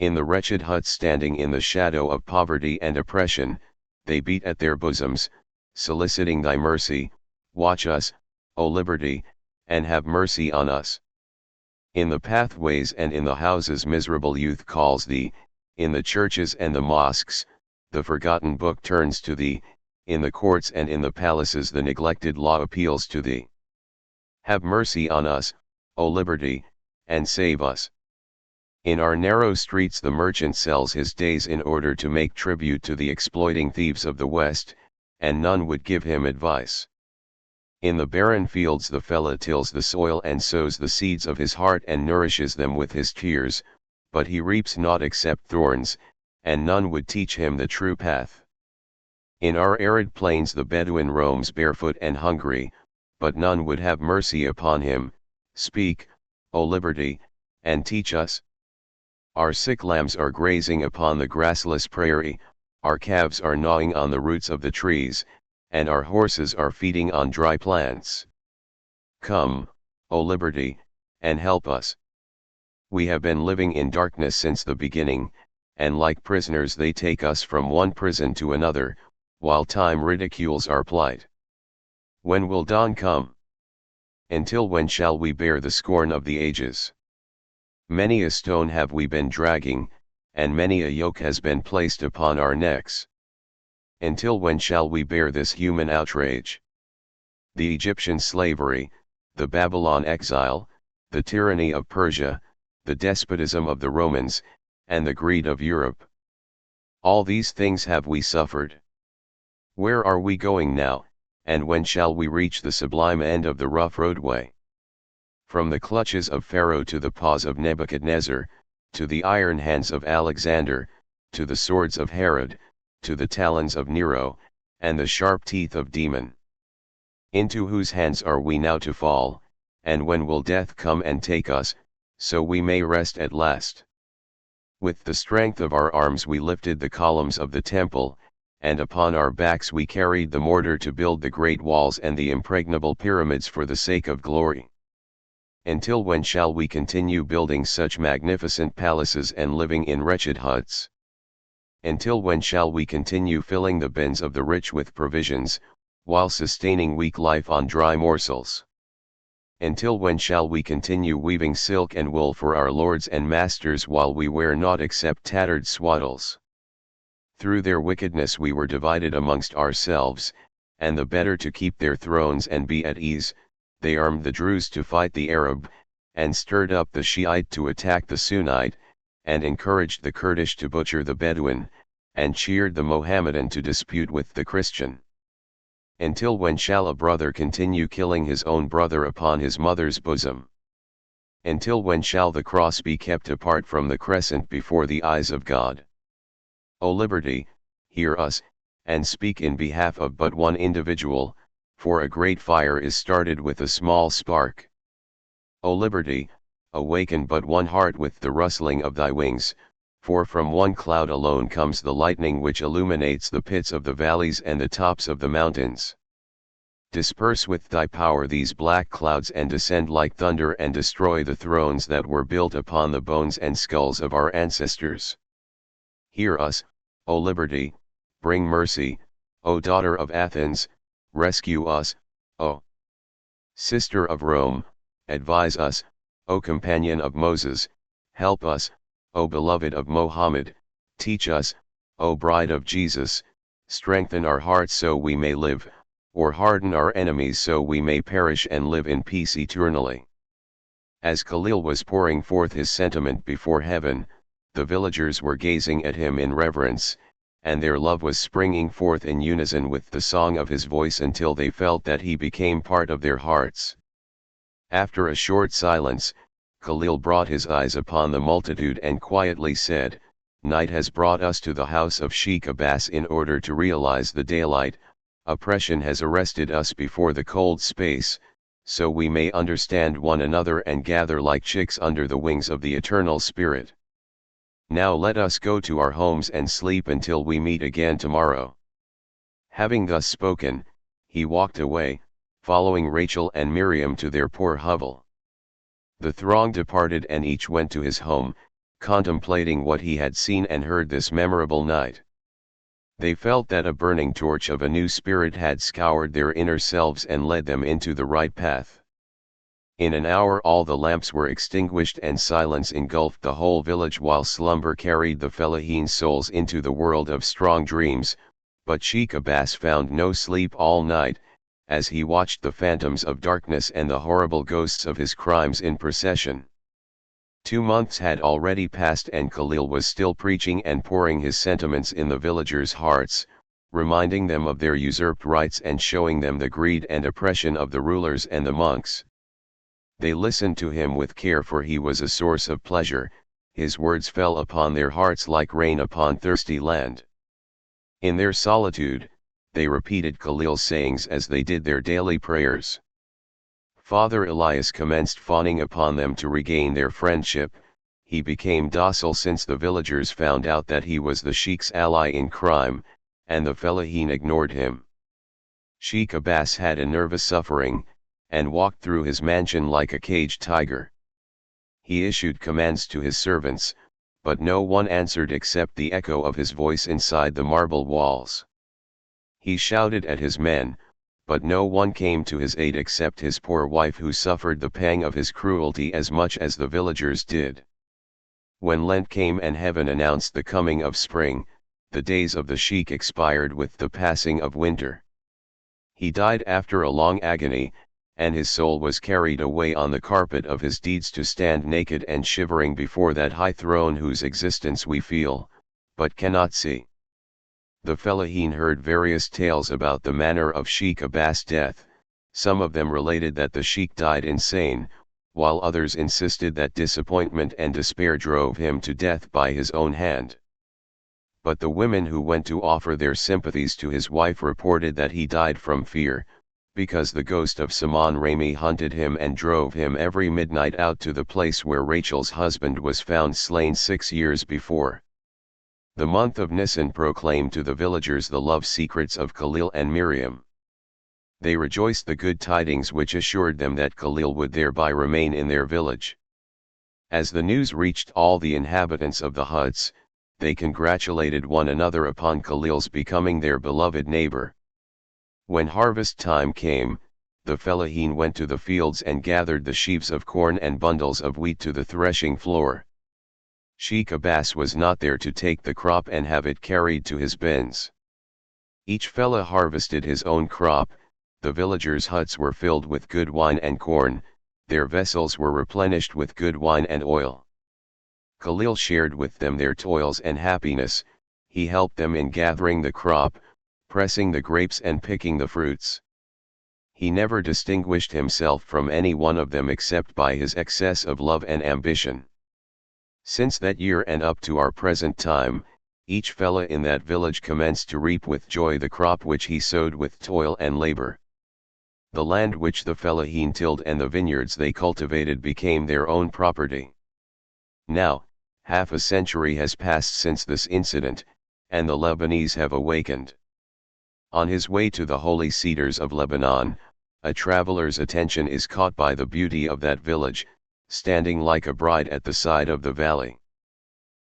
In the wretched huts standing in the shadow of poverty and oppression, they beat at their bosoms, soliciting thy mercy, watch us, O liberty, and have mercy on us. In the pathways and in the houses miserable youth calls thee, in the churches and the mosques, the forgotten book turns to thee, in the courts and in the palaces the neglected law appeals to thee. Have mercy on us, O liberty, and save us. In our narrow streets the merchant sells his days in order to make tribute to the exploiting thieves of the West, and none would give him advice. In the barren fields the fellah tills the soil and sows the seeds of his heart and nourishes them with his tears, but he reaps naught except thorns, and none would teach him the true path. In our arid plains the Bedouin roams barefoot and hungry, but none would have mercy upon him. Speak, O liberty, and teach us. Our sick lambs are grazing upon the grassless prairie, our calves are gnawing on the roots of the trees, and our horses are feeding on dry plants. Come, O liberty, and help us. We have been living in darkness since the beginning, and like prisoners they take us from one prison to another, while time ridicules our plight. When will dawn come? Until when shall we bear the scorn of the ages? Many a stone have we been dragging, and many a yoke has been placed upon our necks. Until when shall we bear this human outrage? The Egyptian slavery, the Babylon exile, the tyranny of Persia, the despotism of the Romans, and the greed of Europe. All these things have we suffered. Where are we going now, and when shall we reach the sublime end of the rough roadway? From the clutches of Pharaoh to the paws of Nebuchadnezzar, to the iron hands of Alexander, to the swords of Herod, to the talons of Nero, and the sharp teeth of Demon. Into whose hands are we now to fall, and when will death come and take us, so we may rest at last? With the strength of our arms we lifted the columns of the temple, and upon our backs we carried the mortar to build the great walls and the impregnable pyramids for the sake of glory. Until when shall we continue building such magnificent palaces and living in wretched huts? Until when shall we continue filling the bins of the rich with provisions, while sustaining weak life on dry morsels? Until when shall we continue weaving silk and wool for our lords and masters while we wear naught except tattered swaddles? Through their wickedness we were divided amongst ourselves, and the better to keep their thrones and be at ease, they armed the Druze to fight the Arab, and stirred up the Shiite to attack the Sunnite, and encouraged the Kurdish to butcher the Bedouin, and cheered the Mohammedan to dispute with the Christian. Until when shall a brother continue killing his own brother upon his mother's bosom? Until when shall the cross be kept apart from the crescent before the eyes of God? O liberty, hear us, and speak in behalf of but one individual, for a great fire is started with a small spark. O liberty, awaken but one heart with the rustling of thy wings, for from one cloud alone comes the lightning which illuminates the pits of the valleys and the tops of the mountains. Disperse with thy power these black clouds and descend like thunder and destroy the thrones that were built upon the bones and skulls of our ancestors. Hear us, O liberty, bring mercy, O daughter of Athens, rescue us, O sister of Rome, advise us, O companion of Moses, help us, O beloved of Mohammed, teach us, O bride of Jesus, strengthen our hearts so we may live, or harden our enemies so we may perish and live in peace eternally. As Kahlil was pouring forth his sentiment before heaven, the villagers were gazing at him in reverence, and their love was springing forth in unison with the song of his voice until they felt that he became part of their hearts. After a short silence, Kahlil brought his eyes upon the multitude and quietly said, "Night has brought us to the house of Sheikh Abbas in order to realize the daylight. Oppression has arrested us before the cold space, so we may understand one another and gather like chicks under the wings of the eternal Spirit. Now let us go to our homes and sleep until we meet again tomorrow." Having thus spoken, he walked away, following Rachel and Miriam to their poor hovel. The throng departed and each went to his home, contemplating what he had seen and heard this memorable night. They felt that a burning torch of a new spirit had scoured their inner selves and led them into the right path. In an hour all the lamps were extinguished and silence engulfed the whole village, while slumber carried the fellahin souls into the world of strong dreams. But Sheikh Abbas found no sleep all night, as he watched the phantoms of darkness and the horrible ghosts of his crimes in procession. 2 months had already passed and Kahlil was still preaching and pouring his sentiments in the villagers' hearts, reminding them of their usurped rights and showing them the greed and oppression of the rulers and the monks. They listened to him with care, for he was a source of pleasure. His words fell upon their hearts like rain upon thirsty land. In their solitude, they repeated Kahlil's sayings as they did their daily prayers. Father Elias commenced fawning upon them to regain their friendship. He became docile since the villagers found out that he was the Sheikh's ally in crime, and the fellahin ignored him. Sheikh Abbas had a nervous suffering, and walked through his mansion like a caged tiger. He issued commands to his servants, but no one answered except the echo of his voice inside the marble walls. He shouted at his men, but no one came to his aid except his poor wife, who suffered the pang of his cruelty as much as the villagers did. When Lent came and heaven announced the coming of spring, the days of the Sheikh expired with the passing of winter. He died after a long agony, and his soul was carried away on the carpet of his deeds to stand naked and shivering before that high throne whose existence we feel, but cannot see. The fellahin heard various tales about the manner of Sheikh Abbas' death. Some of them related that the Sheikh died insane, while others insisted that disappointment and despair drove him to death by his own hand. But the women who went to offer their sympathies to his wife reported that he died from fear, because the ghost of Saman Rami hunted him and drove him every midnight out to the place where Rachel's husband was found slain 6 years before. The month of Nisan proclaimed to the villagers the love secrets of Kahlil and Miriam. They rejoiced the good tidings which assured them that Kahlil would thereby remain in their village. As the news reached all the inhabitants of the huts, they congratulated one another upon Kahlil's becoming their beloved neighbor. When harvest time came, the fellahin went to the fields and gathered the sheaves of corn and bundles of wheat to the threshing floor. Sheikh Abbas was not there to take the crop and have it carried to his bins. Each fellah harvested his own crop. The villagers' huts were filled with good wine and corn, their vessels were replenished with good wine and oil. Kahlil shared with them their toils and happiness. He helped them in gathering the crop, pressing the grapes and picking the fruits. He never distinguished himself from any one of them except by his excess of love and ambition. Since that year and up to our present time, each fellah in that village commenced to reap with joy the crop which he sowed with toil and labor. The land which the fellahin tilled and the vineyards they cultivated became their own property. Now, half a century has passed since this incident, and the Lebanese have awakened. On his way to the holy cedars of Lebanon, a traveler's attention is caught by the beauty of that village, standing like a bride at the side of the valley.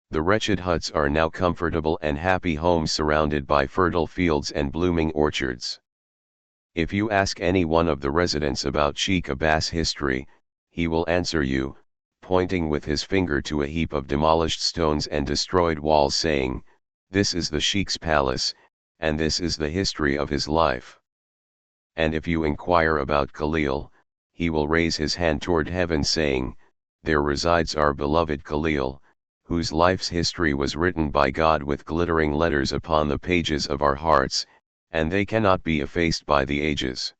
The wretched huts are now comfortable and happy homes surrounded by fertile fields and blooming orchards. If you ask any one of the residents about Sheikh Abbas' history, he will answer you, pointing with his finger to a heap of demolished stones and destroyed walls, saying, "This is the Sheikh's palace, and this is the history of his life." And if you inquire about Kahlil, he will raise his hand toward heaven saying, "There resides our beloved Kahlil, whose life's history was written by God with glittering letters upon the pages of our hearts, and they cannot be effaced by the ages."